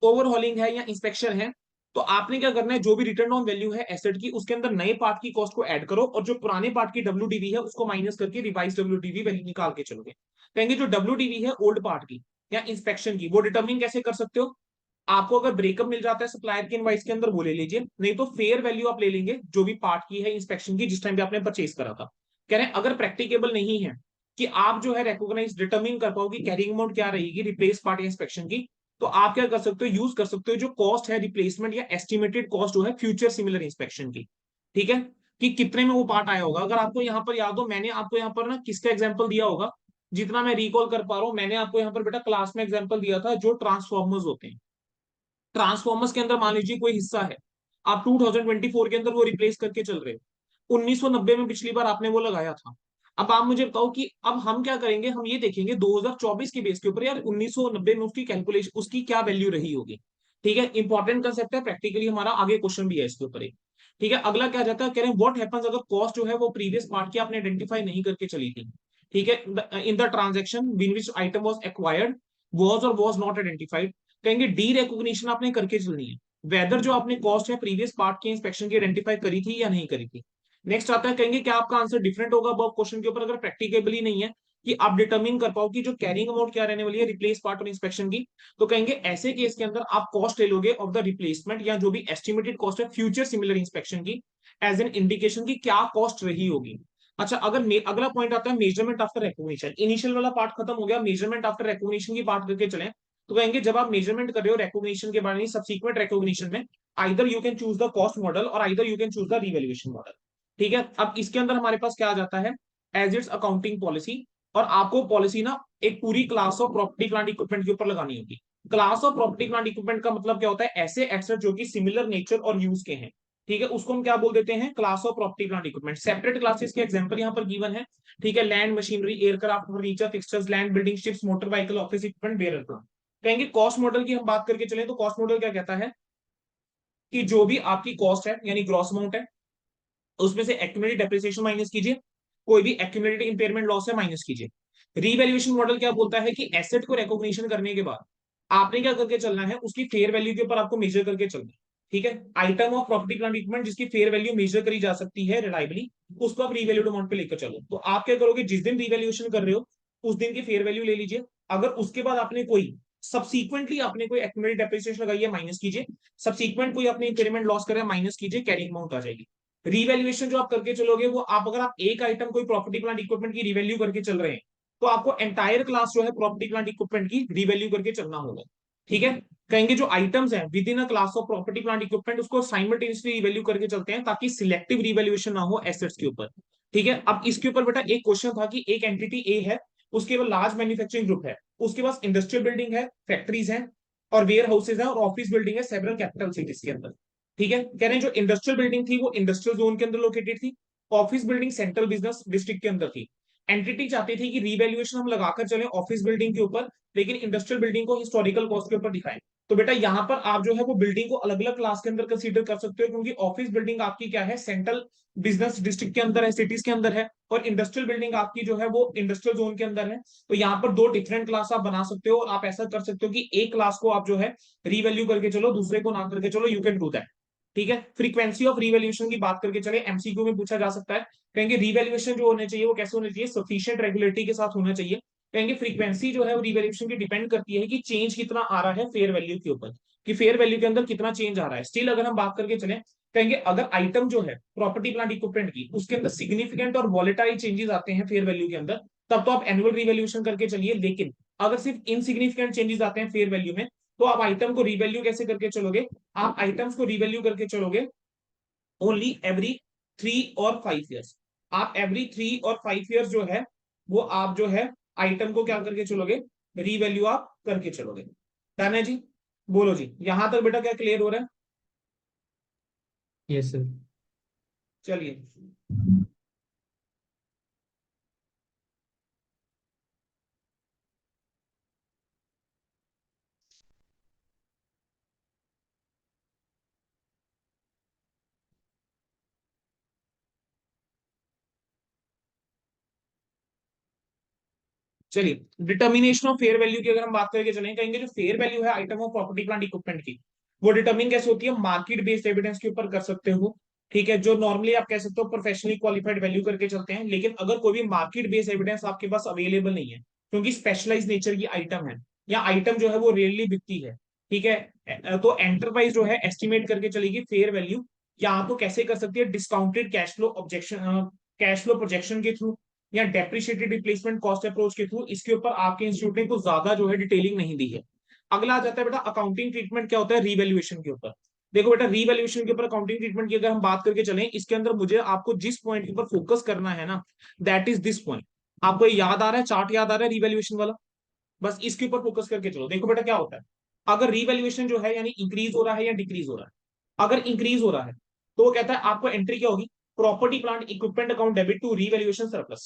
ओवरहॉलिंग है या इंस्पेक्शन है, तो आपने क्या करना है, जो भी रिटर्न ऑन वैल्यू है एसेट की, उसके अंदर नए पार्ट की कॉस्ट को ऐड करो और जो पुराने पार्ट की डब्ल्यूडीवी है उसको माइनस करके रिवाइज डब्ल्यूडीवी वैल्यू निकाल के चलोगे। कहेंगे जो डब्ल्यूडीवी है ओल्ड पार्ट की या इंस्पेक्शन की, वो डिटर्मिन कैसे कर सकते हो? आपको अगर ब्रेकअप मिल जाता है सप्लायर के इनवाइस के अंदर, वो ले लीजिए, नहीं तो फेयर वैल्यू आप ले लेंगे जो भी पार्ट की है इंस्पेक्शन की जिस टाइम पे आपने परचेज करा था। कह रहे हैं अगर प्रैक्टिकेबल नहीं है कि आप जो है रिकॉग्नाइज डिटर्मिन कर पाओगे कैरिंग अमाउंट क्या रहेगी रिप्लेस पार्ट इंस्पेक्शन की, तो आप क्या कर सकते हो, यूज कर सकते हो जो कॉस्ट है रिप्लेसमेंट या एस्टिमेटेड कॉस्ट जो है फ्यूचर सिमिलर इंस्पेक्शन की। ठीक है, कि कितने में वो पार्ट आया होगा। अगर आपको यहाँ पर याद हो, मैंने आपको यहाँ पर ना किसका एग्जाम्पल दिया होगा, जितना मैं रिकॉल कर पा रहा हूँ, मैंने आपको यहाँ पर बेटा क्लास में एग्जाम्पल दिया था जो ट्रांसफॉर्मर्स होते हैं। ट्रांसफॉर्मर्स के अंदर मान लीजिए कोई हिस्सा है, आप 2024 के अंदर वो रिप्लेस करके चल रहे हो, 1990 में पिछली बार आपने वो लगाया था। अब आप मुझे बताओ कि अब हम क्या करेंगे, हम ये देखेंगे 2024 के बेस के ऊपर यार 1990 में उसकी कैलकुलेशन उसकी क्या वैल्यू रही होगी। ठीक है, इंपॉर्टेंट कंसेप्ट है, प्रैक्टिकली हमारा आगे क्वेश्चन भी है इसके ऊपर एक। ठीक है, अगला क्या जाता है, कह रहे हैं व्हाट हैपेंस अगर कॉस्ट जो है वो प्रीवियस पार्ट की आपने आइडेंटिफाई नहीं करके चली थी। ठीक है, in the transaction win which item was acquired was और वॉज नॉट आइडेंटिफाइड, कहेंगे डी रिकॉग्निशन आपने करके चलनी है, वेदर जो आपने कॉस्ट है प्रीवियस पार्ट की इंस्पेक्शन की आइडेंटिफाई करी थी या नहीं करी थी। नेक्स्ट आता है, कहेंगे क्या आपका आंसर डिफरेंट होगा अब क्वेश्चन के ऊपर अगर प्रैक्टिकेबली नहीं है कि आप डिटरमिन कर पाओ कि जो कैरिंग अमाउंट क्या रहने वाली है रिप्लेस पार्ट और इंस्पेक्शन की। तो कहेंगे ऐसे केस के अंदर आप कॉस्ट ले लोगे ऑफ द रिप्लेसमेंट या जो भी एस्टिमेटेड कॉस्ट है फ्यूचर सिमिलर इंस्पेक्शन की, एज एन इंडिकेशन की क्या कॉस्ट रही होगी। अच्छा, अगर अगला पॉइंट आता है मेजरमेंट आफ्टर रिकॉग्निशन, इनिशियल वाला पार्ट खत्म हो गया, मेजरमेंट आफ्टर रिकॉग्निशन की बात करके चले। तो कहेंगे जब आप मेजरमेंट कर रहे हो रिकॉग्निशन के बारे में सब्सीक्वेंट रिकॉग्निशन में, either you can choose the cost model और either you can choose the revaluation model. ठीक है, अब इसके अंदर हमारे पास क्या आ जाता है, एज इट्स अकाउंटिंग पॉलिसी, और आपको पॉलिसी ना एक पूरी class of property plant equipment के ऊपर लगानी होगी। Class of property plant equipment का मतलब क्या होता है, ऐसे एसेट जो कि सिमिलर नेचर और यूज के हैं। ठीक है, उसको हम क्या बोल देते हैं, class of property plant equipment. Separate classes के एग्जांपल यहाँ पर गिवन है। ठीक है, land machinery aircraft furniture fixtures land building ships motor vehicle office equipment bare plant. कहेंगे कॉस्ट मॉडल की हम बात करके चले तो कॉस्ट मॉडल क्या कहता है कि जो भी आपकी कॉस्ट है यानी ग्रॉस अमाउंट है, उसमें से एक्यूमुलेटेड डेप्रिसिएशन माइनस कीजिए, कोई भी एक्यूमुलेटेड इंपेयरमेंट लॉस है माइनस कीजिए। रीवैल्यूएशन मॉडल क्या बोलता है कि एसेट को रिकॉग्निशन करने के बाद आपने क्या करके चलना है, उसकी फेयर वैल्यू के ऊपर आपको मेजर करके चलना है। ठीक है, item of property plant equipment जिसकी फेयर वैल्यू मेजर करी जा सकती है रिलायबली, उसको आप रीवैल्यूड अमाउंट पे लेकर चलो। तो आप क्या करोगे, जिस दिन रीवैल्यूएशन कर रहे हो उस दिन की फेयर वैल्यू ले लीजिए। अगर उसके बाद आपने कोई सब्सीक्वेंटली आपने कोई एक्यूमुलेटेड डेप्रिसिएशन लगाई है माइनस कीजिए, सब्सीक्वेंट कोई अपने इंक्रीमेंट लॉस करे माइनस कीजिए, कैरिंग अमाउंट आ जाएगी। रीवैल्यूएशन जो आप करके चलोगे वो आप अगर आप एक आइटम कोई प्रॉपर्टी प्लांट इक्विपमेंट की रिवैल्यू करके चल रहे हैं, तो आपको एंटायर क्लास जो है प्रॉपर्टी प्लांट इक्विपमेंट की रिवैल्यू करके चलना होगा। ठीक है, कहेंगे जो आइटम्स हैं with in a class of property plant equipment उसको साइमल्टेनियसली रिवैल्यू करके चलते हैं ताकि सिलेक्टिव रिवैल्यूएशन ना हो एसेट्स के ऊपर। ठीक है, अब इसके ऊपर बेटा एक क्वेश्चन था कि एक एंटिटी ए है, उसके बाद लार्ज मैन्युफैक्चरिंग ग्रुप है, उसके पास इंडस्ट्रियल बिल्डिंग है, फैक्ट्रीज हैं और वेयर हाउसेज है और ऑफिस बिल्डिंग है सेवरल कैपिटल सिटीज के अंदर। ठीक है, कह रहे हैं जो इंडस्ट्रियल बिल्डिंग थी वो इंडस्ट्रियल जोन के अंदर लोकेटेड थी, office building central business district के अंदर थी। एंटिटी चाहती थी कि रीवैल्यूएशन हम लगाकर चले ऑफिस बिल्डिंग के ऊपर, लेकिन इंडस्ट्रियल बिल्डिंग को हिस्टोरिकल कॉस्ट के ऊपर दिखाएं। तो बेटा यहाँ पर आप जो है वो बिल्डिंग को अलग अलग क्लास के अंदर कंसीडर कर सकते हो, क्योंकि ऑफिस बिल्डिंग आपकी क्या है, सेंट्रल बिजनेस डिस्ट्रिक्ट के अंदर है, सिटीज के अंदर है, और इंडस्ट्रियल बिल्डिंग आपकी जो है वो इंडस्ट्रियल जोन के अंदर है। तो यहाँ पर दो डिफरेंट क्लास आप बना सकते हो, और आप ऐसा कर सकते हो कि एक क्लास को आप जो है रीवैल्यू करके चलो, दूसरे को ना करके चलो, यू कैन डू दैट। ठीक है, फ्रीक्वेंसी ऑफ रिवैल्यूएशन की बात करके चले, एमसीक्यू में पूछा जा सकता है। कहेंगे रिवैल्यूएशन जो होने चाहिए वो कैसे होने चाहिए, सफिशिएंट रेगुलरिटी के साथ होना चाहिए। कहेंगे फ्रीक्वेंसी जो है वो रिवैल्यूएशन की डिपेंड करती है कि चेंज कितना आ रहा है फेयर वैल्यू के ऊपर, कि फेयर वैल्यू के अंदर कितना चेंज आ रहा है। स्टिल अगर हम बात करके चले, कहेंगे अगर आइटम जो है प्रॉपर्टी प्लांट इक्विपमेंट की उसके अंदर सिग्निफिकेंट और वॉलेटाइल चेंजेस आते हैं फेयर वैल्यू के अंदर, तब तो आप एनुअल रिवैल्यूएशन करके चलिए। लेकिन अगर सिर्फ इनसिग्निफिकेंट चेंजेस आते हैं फेयर वैल्यू में, तो आप आइटम को रिवैल्यू कैसे करके चलोगे, आप आइटम्स को रिवैल्यू करके चलोगे ओनली एवरी 3 और 5 ईयर्स। आप एवरी 3 और 5 ईयर्स जो है वो आप जो है आइटम को क्या करके चलोगे, रीवैल्यू आप करके चलोगे। डन है जी, बोलो जी, यहां तक बेटा क्या क्लियर हो रहा है?
Yes sir.
चलिए, चलिए डिटर्मिनेशन ऑफ फेयर वैल्यू की अगर हम बात करके चलें, कहेंगे जो फेयर वैल्यू है item of property plant equipment की, वो डिटर्मिन कैसे होती है, मार्केट बेस्ड एविडेंस के ऊपर कर सकते हो। ठीक है, जो नॉर्मली आप कह सकते हो प्रोफेशनली क्वालिफाइड वैल्यू करके चलते हैं, लेकिन अगर कोई भी मार्केट बेस्ड एविडेंस आपके पास अवेलेबल नहीं है, क्योंकि स्पेशलाइज नेचर की आइटम है, या आइटम जो है वो रेयरली बिकती है, ठीक है, तो एंटरप्राइज जो है एस्टिमेट करके चलेगी फेयर वैल्यू, या तो कैसे कर सकती है, discounted cash flow objection, cash flow projection के थ्रू, या डेप्रिशिएटेड रिप्लेसमेंट कॉस्ट अप्रोच के थ्रू। इसके ऊपर आपके इंस्टीट्यूट ने कुछ ज्यादा जो है डिटेलिंग नहीं दी है। अगला आ जाता है बेटा अकाउंटिंग ट्रीटमेंट क्या होता है रीवैल्यूएशन के ऊपर। देखो बेटा रीवैल्यूएशन के ऊपर अकाउंटिंग ट्रीटमेंट की अगर हम बात करके चलें, इसके अंदर मुझे आपको जिस पॉइंट के ऊपर फोकस करना है ना, दैट इज दिस पॉइंट। आपको याद आ रहा है, चार्ट याद आ रहा है रीवैल्यूएशन वाला, बस इसके ऊपर फोकस करके चलो। देखो बेटा क्या होता है, अगर रीवैल्यूएशन जो है यानी इंक्रीज हो रहा है या डिक्रीज हो रहा है, अगर इंक्रीज हो रहा है तो वो कहता है आपको एंट्री क्या होगी, property plant equipment account debit to revaluation surplus.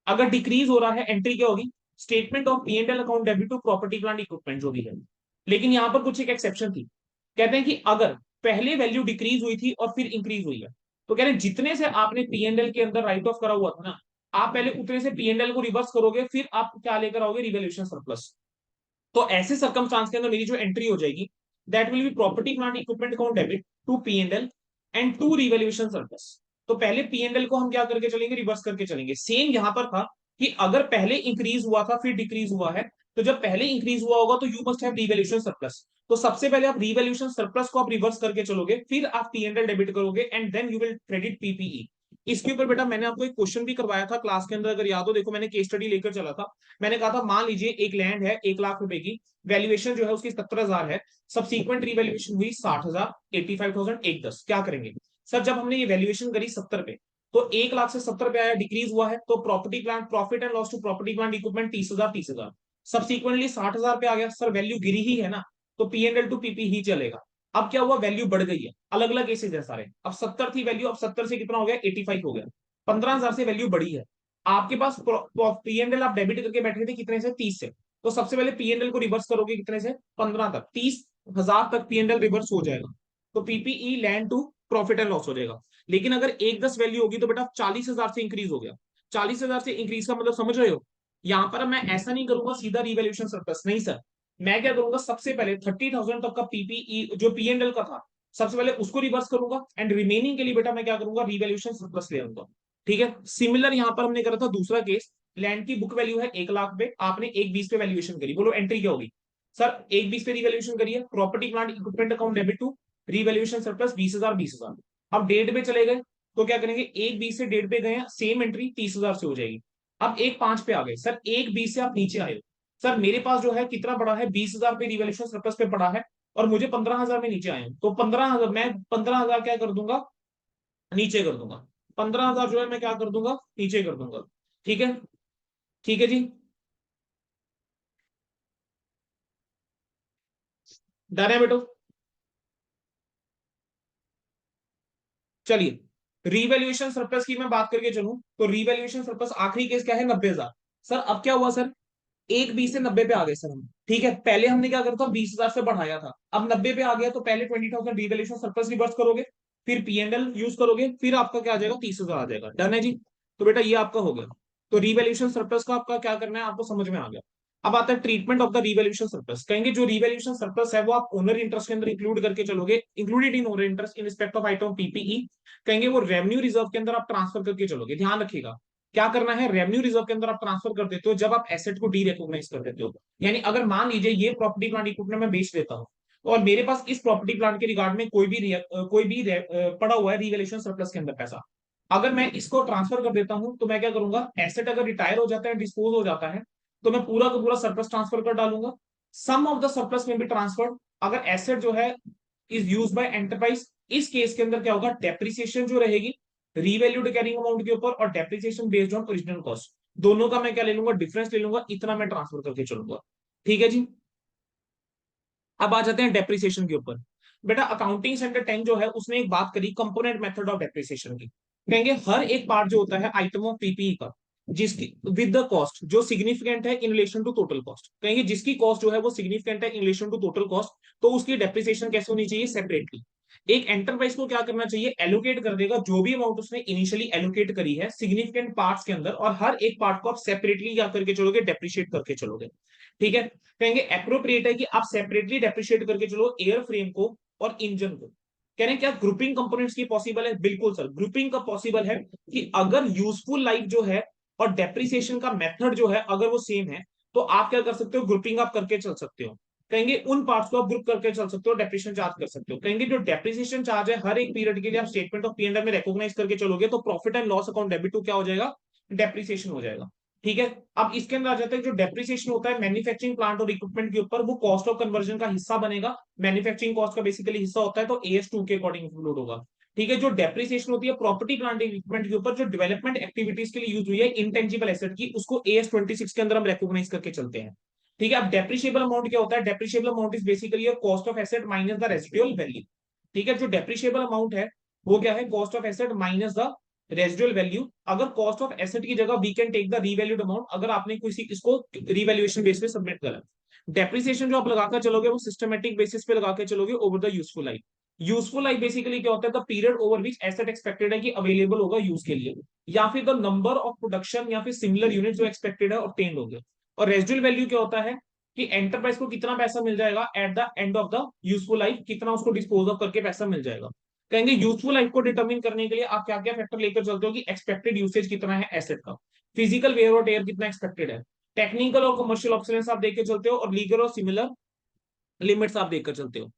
अगर डिक्रीज हो रहा है एंट्री क्या होगी, statement of P and L account debit to property plant equipment जो भी है। लेकिन यहां पर कुछ एक एक्सेप्शन थी, कहते हैं कि अगर पहले वैल्यू डिक्रीज हुई थी और फिर इंक्रीज हुई है, तो कह रहे हैं जितने से आपने पी एंड एल के अंदर राइट ऑफ करा हुआ था ना, आप पहले उतने से पी एंड एल को रिवर्स करोगे, फिर आप क्या लेकर आओगे, रिवैल्यूएशन सरप्लस। तो ऐसे सर्कमस्टांस के अंदर मेरी जो एंट्री हो जाएगी, that will be property plant equipment account debit to P and to revaluation surplus. तो पहले पी एंड एल को हम क्या करके चलेंगे, रिवर्स करके चलेंगे। सेम यहां पर था कि अगर पहले इंक्रीज हुआ था फिर डिक्रीज हुआ है, तो जब पहले इंक्रीज हुआ होगा तो you must have revaluation surplus. तो सबसे पहले आप रिवैल्यूएशन सरप्लस को आप रिवर्स करके चलोगे, फिर आप पी एंड एल डेबिट करोगे, and then you will credit PPE. इसके ऊपर बेटा मैंने आपको एक क्वेश्चन भी करवाया था क्लास के अंदर, अगर याद हो, देखो मैंने केस स्टडी लेकर चला था। मैंने कहा था मान लीजिए एक लैंड है 1 लाख रुपए की, वैल्यूएशन जो है उसकी 70,000 है, सबसीक्वेंट रिवैल्यूएशन हुई 60,000, 85,000, 110, क्या करेंगे। सर जब हमने ये वैल्यूएशन करी 70 पे, तो 1 लाख से 70 पे आया, डिक्रीज हुआ है, तो property plant profit and loss to property plant equipment 30,000, 30,000, subsequently 60,000 पे आ गया, सर वैल्यू गिरी ही है ना, तो P and L to PP ही चलेगा। अब क्या हुआ, वैल्यू बढ़ गई है, अलग अलग केसेस है सारे। अब 70 थी वैल्यू, अब 70 से कितना हो गया, 85 हो गया, 15,000 से वैल्यू बढ़ी है। आपके पास पी एंड एल आप डेबिट करके बैठे थे कितने से, 30 से, तो सबसे पहले पी एंड एल को रिवर्स करोगे कितने से, 15 तक, 30,000 तक पी एंड एल रिवर्स हो जाएगा, तो PPE land to profit and loss हो जाएगा। लेकिन अगर 110 वैल्यू होगी तो बेटा 40,000 से इंक्रीज हो गया, 40,000 से इंक्रीज का मतलब समझ रहे हो। यहां पर मैं ऐसा नहीं करूंगा सीधा रिवैल्यूएशन सरप्लस, नहीं सर, मैं क्या करूंगा, सबसे पहले 30,000 तक का पीपीई जो पी एंड एल का था, सबसे पहले उसको रिवर्स करूंगा, एंड रिमेनिंग के लिए बेटा मैं क्या करूंगा, रिवैल्यूएशन सरप्लस ले आऊंगा। ठीक है, सिमिलर यहां पर हमने करा था दूसरा केस, लैंड की बुक वैल्यू है 1 लाख पे, आपने 120 पे वैल्यूएशन करी, बोलो एंट्री क्या होगी। सर 120 पे रिवैल्यूएशन करिए, property plant equipment account debit to revaluation surplus 20,000, 20,000। अब डेट पे चले गए, तो क्या करेंगे, 1 20 से डेट पे गए, सेम एंट्री 30,000 से हो जाएगी। अब 1 5 पे आ गए, सर 1 20 से आप नीचे आए हो, सर मेरे पास जो है कितना पड़ा है, 20,000 पे रिवैल्यूएशन सरप्लस पे पड़ा है, और मुझे 15,000 में नीचे आए हैं, तो 15,000 मैं 15,000 क्या कर दूंगा, नीचे कर दूंगा। 15,000 जो है मैं क्या कर दूंगा, नीचे कर दूंगा। ठीक है, ठीक है जी, डन है बेटो। चलिए रिवैल्यूएशन सरप्लस की मैं बात करके चलूं, तो रिवैल्यूएशन सरप्लस आखिरी केस क्या है, 90,000। सर अब क्या हुआ सर, 1 20 से 90 पे आ गए सर हम, ठीक है, पहले हमने क्या करा था, 20,000 से बढ़ाया था, अब 90 पे आ गया, तो पहले 20,000 रिवैल्यूएशन सरप्लस रिवर्स करोगे, फिर पीएनएल यूज करोगे, फिर आपका क्या आ जाएगा, 30,000 आ जाएगा, डन है जी। तो बेटा ये आपका हो गया, तो रिवैल्यूएशन सरप्लस का आपका क्या करना है, आपको समझ में आ गया। अब आता है treatment of the revaluation surplus, कहेंगे जो रिवैल्यूएशन सरप्लस है वो आप ओनर इंटरेस्ट के अंदर इंक्लूड करके चलोगे, included in owner interest in respect of item PPE. कहेंगे वो रेवेन्यू रिजर्व के अंदर आप ट्रांसफर करके चलोगे, ध्यान रखिएगा क्या करना है, रेवेन्यू रिजर्व के अंदर आप ट्रांसफर कर देते हो जब आप एसेट को डी रिकॉग्नाइज कर देते हो। यानी अगर मान लीजिए ये प्रॉपर्टी प्लांट इक्विपमेंट मैं बेच देता हूँ, और मेरे पास इस प्रॉपर्टी प्लांट के रिगार्ड में कोई भी पड़ा हुआ है रिवैल्यूएशन सरप्लस के अंदर पैसा, अगर मैं इसको ट्रांसफर कर देता हूं, तो मैं क्या करूंगा, एसेट अगर रिटायर हो जाता है, डिस्पोज हो जाता है, तो मैं पूरा का पूरा सरप्लस ट्रांसफर कर डालूंगा। सम ऑफ द सरप्लस में भी ट्रांसफर, अगर एसेट जो है इज यूज बाय एंटरप्राइज, इस केस के अंदर क्या होगा, डेप्रिसिएशन जो रहेगी रीवैल्यूड कैरिंग अमाउंट के ऊपर, और depreciation based on original cost, दोनों का मैं क्या ले लूंगा, डिफरेंस ले लूंगा, इतना मैं ट्रांसफर करके चलूंगा। ठीक है जी, अब आ जाते हैं डेप्रिसिएशन के ऊपर। बेटा अकाउंटिंग स्टैंडर्ड 10 जो है उसने एक बात करी कंपोनेंट मेथड ऑफ डेप्रिसिएशन की, कहेंगे हर एक पार्ट जो होता है आइटम ऑफ पीपीई का, जिसकी विद द कॉस्ट जो सिग्निफिकेंट है in relation to total cost, कहेंगे जिसकी कॉस्ट जो है वो सिग्निफिकेंट है in relation to total cost, तो उसकी डेप्रिसिएशन कैसे होनी चाहिए, सेपरेटली। एक एंटरप्राइज को क्या करना चाहिए, एलोकेट कर देगा जो भी अमाउंट उसने इनिशियली एलोकेट करी है सिग्निफिकेंट पार्ट्स के अंदर, और हर एक पार्ट को आप सेपरेटली क्या करके चलोगे, डेप्रिशिएट करके चलोगे। ठीक है, कहेंगे अप्रोप्रिएट है कि आप सेपरेटली डेप्रिशिएट करके चलो एयर फ्रेम को और इंजन को। कह रहे हैं क्या ग्रुपिंग कंपोनेंट्स की पॉसिबल है, बिल्कुल सर, ग्रुपिंग का पॉसिबल है कि अगर यूजफुल लाइफ जो है और डेप्रिसिएशन का मेथड जो है अगर वो सेम है, तो आप क्या कर सकते हो, ग्रुपिंग आप करके चल सकते हो। कहेंगे उन पार्ट्स को आप ग्रुप करके चल सकते हो, डेप्रिसिएशन चार्ज कर सकते हो। कहेंगे जो डेप्रिसिएशन चार्ज है हर एक पीरियड के लिए आप statement of P and L में रिकॉग्नाइज करके चलोगे, तो profit and loss account debit to क्या हो जाएगा, डेप्रिसिएशन हो जाएगा। ठीक है, अब इसके अंदर आ जाता है जो डेप्रिसिएशन होता है मैन्युफैक्चरिंग प्लांट और इक्विपमेंट के ऊपर, वो कॉस्ट ऑफ कन्वर्जन का हिस्सा बनेगा, मैन्युफैक्चरिंग कॉस्ट का बेसिकली हिस्सा होता है, तो AS2 के अकॉर्डिंग इंक्लूड होगा। ठीक है, जो डेप्रिसिएशन होती है प्रॉपर्टी प्लांट इक्विपमेंट के ऊपर जो डेवलपमेंट एक्टिविटीज के लिए यूज हुई है इंटेंजिबल एसेट की, उसको AS26 के अंदर हम रिकॉग्नाइज करके चलते हैं। ठीक है, अब डेप्रिशिएबल अमाउंट क्या होता है, depreciable amount is basically cost of asset minus the residual value. ठीक है, जो डेप्रिशिएबल अमाउंट है वो क्या है, cost of asset minus the residual value. अगर कॉस्ट ऑफ एसेट की जगह we can take the revalued amount, अगर आपने किसी इसको रीवैल्यूएशन बेस पे सबमिट करा। डेप्रिसिएशन जो आप लगाकर चलोगे वो सिस्टमेटिक बेसिस पे लगा के चलोगे over the useful life. Useful life basically क्या होता है, the period over which asset expected है कि अवेलेबल होगा यूज के लिए, या फिर द नंबर ऑफ प्रोडक्शन या फिर सिमिलर यूनिट जो एक्सपेक्टेड है ऑब्टेन हो गए। और रेसिडुअल वैल्यू क्या होता है कि एंटरप्राइज को कितना पैसा मिल जाएगा eight the end of the useful life, कितना उसको डिस्पोज ऑफ करके पैसा मिल जाएगा। कहेंगे यूजफुल लाइफ को डिटरमिन करने के लिए आप क्या क्या फैक्टर लेकर चलते हो कि एक्सपेक्टेड यूसेज कितना है एसेट का, फिजिकल वेयर और टेयर कितना एक्सपेक्टेड है, टेक्निकल और कमर्शियल ऑब्सोलेंस आप देख के चलते हो, और लीगल और सिमिलर लिमिट्स आप देखकर चलते हो।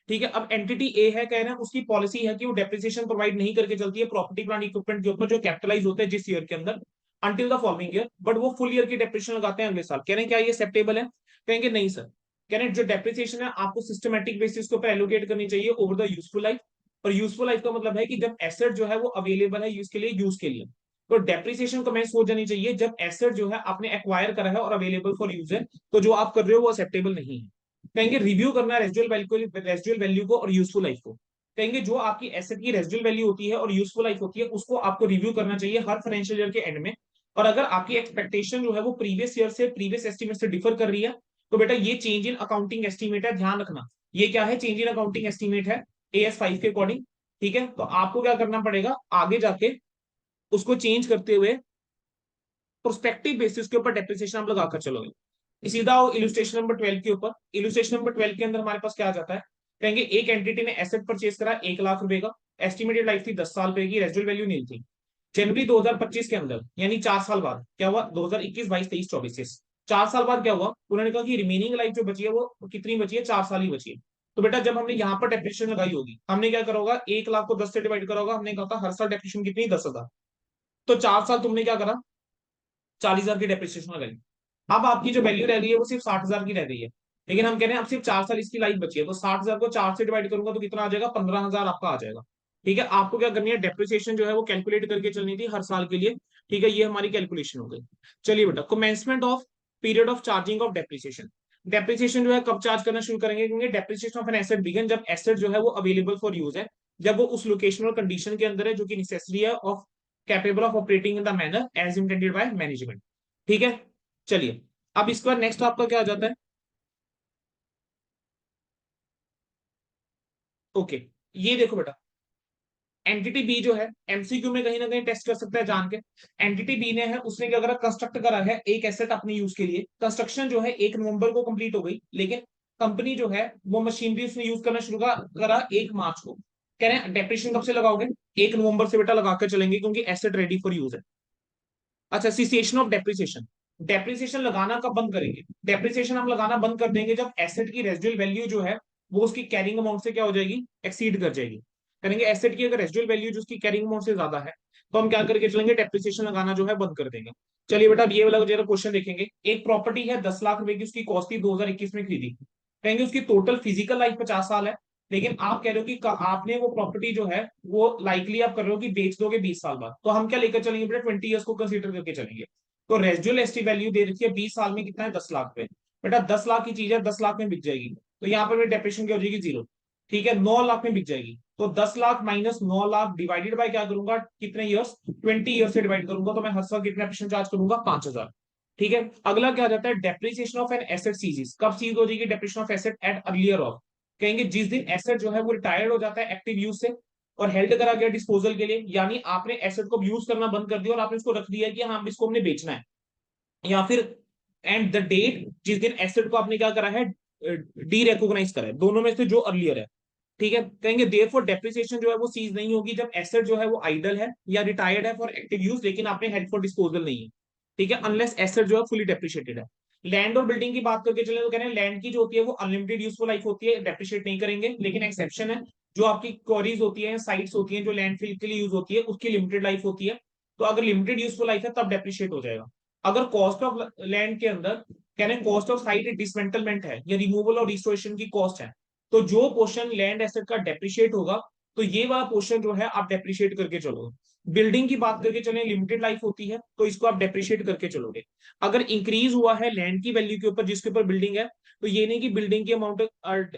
ठीक है, अब एंटिटी ए है, कह रहे हैं उसकी पॉलिसी है कि वो डेप्रिसिएशन प्रोवाइड नहीं करके चलती है प्रॉपर्टी प्लांट इक्विपमेंट के ऊपर जो कैपिटलाइज होते हैं जिस ईयर के अंदर, until the following year, but वो फुल ईयर की डेप्रिसिएशन लगाते हैं अगले साल। कह रहे हैं क्या ये एक्सेप्टेबल है, कहेंगे नहीं सर। कह रहे हैं जो डेप्रिसिएशन है आपको सिस्टमेटिक बेसिस के ऊपर एलोकेट करनी चाहिए ओवर द यूजफुल लाइफ। और यूजफुल लाइफ का मतलब है कि जब एसेट जो है वो अवेलेबल है यूज के लिए, तो डेप्रिसिएशन कमेंस हो जानी चाहिए जब एसेट जो है आपने एक्वायर करा है और अवेलेबल फॉर यूज है, तो जो आप कर रहे हो वो एक्सेप्टेबल नहीं है। कहेंगे रिव्यू करना है रेजिडुअल वैल्यू को और यूजफुल लाइफ को। कहेंगे जो आपकी एसेट की रेजिडुअल वैल्यू होती है और यूजफुल लाइफ होती है उसको आपको रिव्यू करना चाहिए हर फाइनेंशियल ईयर के एंड में। और अगर आपकी एक्सपेक्टेशन जो है वो प्रीवियस ईयर से प्रीवियस एस्टिमेट से डिफर कर रही है, तो बेटा ये चेंज इन अकाउंटिंग एस्टिमेट है, ध्यान रखना। ये क्या है, चेंज इन अकाउंटिंग एस्टिमेट है AS5 के अकॉर्डिंग। ठीक है, तो आपको क्या करना पड़ेगा आगे जाके उसको चेंज करते हुए प्रोस्पेक्टिव बेसिस के ऊपर डेप्रिसिएशन आप लगाकर चलोगे। सीधा इलुस्ट्रेशन नंबर 12 के ऊपर, इलुस्ट्रेशन नंबर 12 के अंदर हमारे पास क्या आ जाता है, कहेंगे एक एंटिटी ने एसेट परचेज करा 1 लाख रुपए का, एस्टिमेटेड लाइफ थी 10 साल पे की, रेजिडुअल वैल्यू नील थी। जनवरी 2025 के अंदर यानी 4 साल बाद क्या हुआ, 2021 22 23 24 4 साल बाद क्या हुआ, उन्होंने कहा कि रिमेनिंग लाइफ जो बची है वो कितनी बची है, 4 साल ही बची है। तो बेटा जब हमने यहाँ पर डेप्रिसिएशन लगाई होगी, हमने क्या करा होगा, 1 लाख को 10 से डिवाइड करा होगा, हमने कहा था हर साल डेप्रिसिएशन कितनी, 10,000। तो 4 साल तुमने क्या करा, 40,000 की डेप्रिसिएशन लगाई। अब आपकी जो वैल्यू रह गई है वो सिर्फ 60,000 की रह गई है, लेकिन हम कह रहे हैं अब सिर्फ 4 साल इसकी लाइफ बची है, तो 60,000 को 4 से डिवाइड करूंगा तो कितना आ जाएगा, 15,000 आपका आ जाएगा। ठीक है, आपको क्या करनी है, डेप्रिसिएशन जो है वो कैलकुलेट करके चलनी थी हर साल के लिए। ठीक है, ये हमारी कैलकुलेशन हो गई। चलिए बेटा, commencement of period of charging of depreciation. Depreciation जो है कब चार्ज करना शुरू करेंगे, क्योंकि depreciation of an asset begin जब एसेट जो है वो अवेलेबल फॉर यूज है, जब वो उस लोकेशन और कंडीशन के अंदर है जो कि नेसेसरी है of capable of operating in the manner as intended by management. ठीक है, चलिए अब इसके बाद नेक्स्ट आपका क्या आ जाता है, ओके, ये देखो बेटा, एंटिटी बी जो है MCQ में कहीं ना कहीं टेस्ट कर सकता है जान के। एंटिटी बी ने है उसने क्या करा, कंस्ट्रक्ट करा है एक एसेट अपने यूज के लिए, कंस्ट्रक्शन जो है 1 नवंबर को कंप्लीट हो गई, लेकिन कंपनी जो है वो मशीनरी उसने यूज करना शुरू करा 1 मार्च को। कह रहे हैं डेप्रिसिएशन कब से लगाओगे, 1 नवंबर से बेटा लगाकर चलेंगे क्योंकि एसेट रेडी फॉर यूज है। अच्छा, सिसेशन ऑफ डेप्रिसिएशन, डेप्रिसिएशन लगाना कब बंद करेंगे, डेप्रिसिएशन हम लगाना बंद कर देंगे जब एसेट की रेजिडुअल वैल्यू जो है वो उसकी कैरिंग अमाउंट से क्या हो जाएगी, एक्सीड कर जाएगी। करेंगे एसेट की अगर रेजिडुअल वैल्यू जो उसकी कैरिंग अमाउंट से ज्यादा है, तो हम क्या करके चलेंगे, डेप्रिसिएशन लगाना जो है बंद कर देंगे। चलिए बेटा, अब ये वाला जरा क्वेश्चन देखेंगे। एक प्रॉपर्टी है 10 लाख रुपए की, उसकी कॉस्ट थी 2021 में खरीदी। कहेंगे उसकी टोटल फिजिकल लाइफ 50 साल है, लेकिन आप कह रहे हो कि आपने वो प्रॉपर्टी जो है वो लाइकली आप कर रहे हो कि बेच दोगे 20 साल बाद, तो हम क्या लेकर चलेंगे बेटा, 20 ईयर्स को कंसीडर करके चलेंगे। तो रेजिडुअल एसटी वैल्यू दे रखी है 20 साल में कितना है, 10 लाख पे। बेटा 10 लाख की चीज है, 10 लाख में बिक जाएगी, तो यहाँ पर डेप्रिसिएशन क्या हो जाएगी, 0। ठीक है, 9 लाख में बिक जाएगी, तो 10 lakh minus 9 lakh divided by क्या करूंगा, कितने ईयर्स, 20 ईयर्स से डिवाइड करूंगा, तो मैं हर साल कितना डेप्रिसिएशन चार्ज करूंगा, 5,000। ठीक है, अगला क्या जाता है, depreciation of an asset ceases, कब सीज हो जाएगी depreciation of asset eight earlier of. कहेंगे जिस दिन एसेट जो है वो रिटायर्ड हो जाता है एक्टिव यूज से और हेल्ड करा गया डिस्पोजल के लिए, यानी आपने एसेट को यूज करना बंद कर दिया और आपने इसको रख दिया कि हाँ इसको हमने बेचना है, या फिर एंड द डेट जिस दिन एसेट को आपने क्या करा है, डी रिकॉग्नाइज करा है, दोनों में से जो अर्लियर है। ठीक है, कहेंगे देयरफॉर डेप्रिसिएशन जो है वो सीज नहीं होगी जब एसेट जो है वो आइडल है या रिटायर्ड है फॉर एक्टिव यूज, लेकिन आपने हेल्ड फॉर डिस्पोजल नहीं है। ठीक है, अनलेस एसेट जो है फुली डेप्रिशिएटेड है। लैंड और बिल्डिंग की बात करके चले तो कह रहे हैं लैंड की जो होती है वो अनलिमिटेड यूजफुल लाइफ होती है, डेप्रिशिएट नहीं करेंगे, लेकिन एक्सेप्शन है जो आपकी क्वारीज होती है, साइट्स होती है जो लैंडफिल के लिए यूज होती है, उसकी लिमिटेड लाइफ होती है। तो अगर लिमिटेड यूजफुल लाइफ है तब डेप्रिशिएट हो जाएगा। अगर कॉस्ट ऑफ लैंड के अंदर कह रहे हैं कॉस्ट ऑफ साइट डिसमेंटलमेंट है या रिमूवल और रिस्टोरेशन की कॉस्ट है, तो जो पोर्शन लैंड एसेट का डेप्रिशिएट होगा तो ये वाला पोर्शन जो है आप डेप्रिशिएट करके चलोगे। बिल्डिंग की बात करके चले लिमिटेड लाइफ होती है तो इसको आप डेप्रिशिएट करके चलोगे। अगर इंक्रीज हुआ है लैंड की वैल्यू के ऊपर जिसके ऊपर बिल्डिंग है, तो ये नहीं कि बिल्डिंग की अमाउंट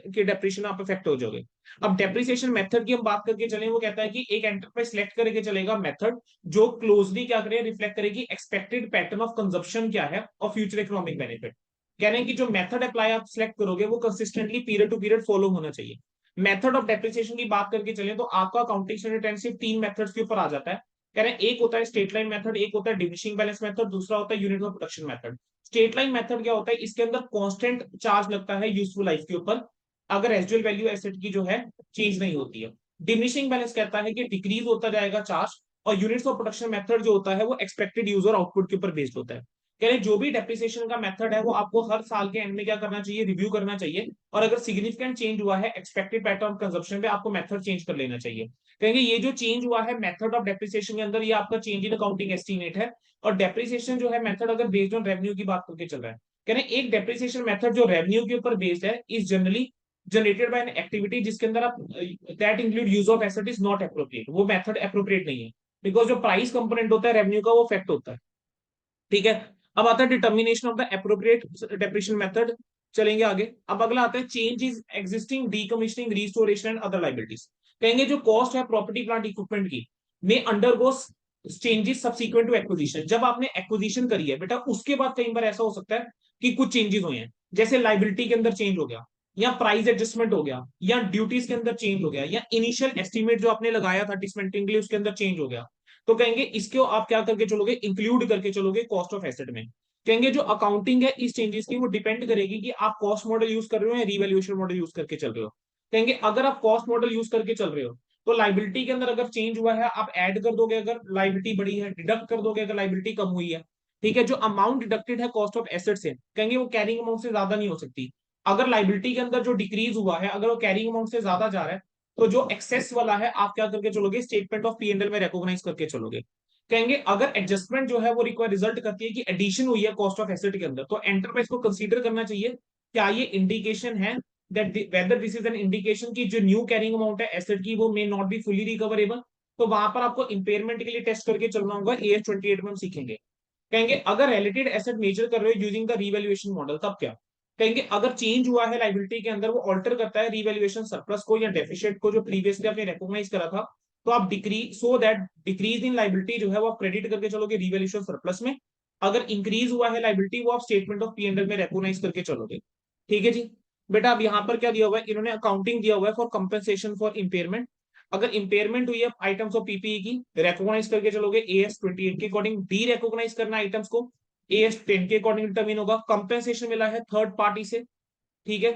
के डेप्रिशिएशन आप इफेक्ट हो जाओगे। अब डेप्रिसिएशन मेथड की हम बात करके चले, वो कहता है कि एक एंटरप्राइज सिलेक्ट करके चलेगा मेथड जो क्लोजली क्या करे, रिफ्लेक्ट करेगी एक्सपेक्टेड पैटर्न ऑफ कंजप्शन क्या है और फ्यूचर इकोनॉमिक बेनिफिट। कह रहे हैं कि जो मेथड अप्लाई आप सिलेक्ट करोगे वो consistently period to period follow होना चाहिए। मेथड ऑफ डेप्रिसिएशन की बात करके चले तो आपका अकाउंटिंग स्टैंडर्ड सिर्फ तीन मेथड्स के ऊपर आ जाता है। कह रहे हैं एक होता है स्ट्रेट लाइन मेथड, एक होता है डिमिनिशिंग बैलेंस मेथड, दूसरा होता है unit of production method. Straight line method क्या होता है, इसके अंदर कांस्टेंट चार्ज लगता है यूजफुल लाइफ के ऊपर अगर रेजिडुअल वैल्यू एसेट की जो है चेंज नहीं होती है। डिमिनिशिंग बैलेंस कहता है कि डिक्रीज होता जाएगा चार्ज, और यूनिट्स ऑफ प्रोडक्शन मेथड जो होता है वो एक्सपेक्टेड यूजर आउटपुट के ऊपर बेस्ड होता है। कह रहे जो भी डेप्रिसिएशन का मेथड है वो आपको हर साल के एंड में क्या करना चाहिए, रिव्यू करना चाहिए, और अगर सिग्निफिकेंट चेंज हुआ है एक्सपेक्टेड पैटर्न ऑफ कंजप्शन पे आपको मेथड चेंज कर लेना चाहिए। कहेंगे ये जो चेंज हुआ है मेथड ऑफ डेप्रिसिएशन के अंदर ये आपका चेंज इन अकाउंटिंग एस्टीमेट है। और डेप्रिसिएशन जो है मेथड अगर बेस्ड ऑन रेवेन्यू की बात करके चल रहा है, कह रहे एक डेप्रिसिएशन मेथड जो रेवेन्यू के ऊपर बेस्ड है is generally generated by an activity जिसके अंदर आप that include use of asset is not appropriate, वो मेथड एप्रोप्रिएट नहीं है, बिकॉज जो प्राइस कंपोनेंट होता है रेवेन्यू का वो इफेक्ट होता है। ठीक है, अब आता है determination of the appropriate depreciation method. चलेंगे आगे, अब अगला आता है change is existing decommissioning restoration and other liabilities. कहेंगे जो कॉस्ट है प्रॉपर्टी प्लांट इक्विपमेंट की में undergo changes subsequent to acquisition. जब आपने एक्विजिशन करी है बेटा उसके बाद कई बार ऐसा हो सकता है कि कुछ चेंजेस हुए हैं, जैसे लाइबिलिटी के अंदर चेंज हो गया, या प्राइस एडजस्टमेंट हो गया, या ड्यूटीज के अंदर चेंज हो गया, या इनिशियल एस्टिमेट जो आपने लगाया था डिसमेंटलिंग के लिए उसके अंदर चेंज हो गया, तो कहेंगे इसको आप क्या करके चलोगे, इंक्लूड करके चलोगे कॉस्ट ऑफ एसेट में। कहेंगे जो अकाउंटिंग है इस चेंजेस की वो डिपेंड करेगी कि आप कॉस्ट मॉडल यूज कर रहे हो या रिवैल्यूएशन मॉडल यूज करके चल रहे हो। कहेंगे अगर आप कॉस्ट मॉडल यूज करके चल रहे हो तो लाइबिलिटी के अंदर अगर चेंज हुआ है आप ऐड कर दोगे, अगर लाइबिलिटी बढ़ी है डिडक्ट कर दोगे अगर लाइबिलिटी कम हुई है। ठीक है, जो अमाउंट डिडक्टेड है कॉस्ट ऑफ एसेट से कहेंगे वो कैरिंग अमाउंट से ज्यादा नहीं हो सकती। अगर लाइबिलिटी के अंदर जो डिक्रीज हुआ है अगर वो कैरिंग अमाउंट से ज्यादा जा रहा है तो जो एक्सेस वाला है आप क्या करके चलोगे, statement of P and L में रिकॉग्नाइज करके चलोगे। कहेंगे अगर एडजस्टमेंट जो है वो रिक्वायर रिजल्ट करती है कि एडिशन हुई है कॉस्ट ऑफ एसेट के अंदर, तो एंटरप्राइज को कंसीडर करना चाहिए क्या ये इंडिकेशन है that whether this is an indication की जो न्यू कैरिंग अमाउंट है एसेट की वो may not be fully recoverable. तो वहां पर आपको इंपेयरमेंट के लिए टेस्ट करके चलना होगा, एएस 28 में हम सीखेंगे। कहेंगे अगर रिलेटेड एसेट मेजर कर रहे हो यूजिंग द रिवैल्यूएशन मॉडल तब क्या, कहेंगे अगर चेंज हुआ है लाइबिलिटी के अंदर वो ऑल्टर करता है रिवैल्यूएशन सरप्लस को या डेफिशिएट को जो प्रीवियसली आपने रिकॉग्नाइज करा था, तो आप decrease so that decrease in liability जो है वो आप क्रेडिट करके चलोगे रिवैल्यूएशन सरप्लस में। अगर इंक्रीज हुआ है लाइबिलिटी वो आप statement of P and L में रिकॉग्नाइज करके चलोगे। ठीक है जी, बेटा अब यहाँ पर क्या दिया हुआ है, इन्होंने अकाउंटिंग दिया हुआ है फॉर कंपेंसेशन फॉर इंपेयरमेंट। अगर इंपेयरमेंट हुई है आइटम्स ऑफ पीपीई की रिकॉग्नाइज करके चलोगे एएस 28 के अकॉर्डिंग, डी रिकॉग्नाइज करना आइटम्स को एएस 10 के अकॉर्डिंग डिटरमिन होगा। कंपेंसेशन मिला है थर्ड पार्टी से, ठीक है,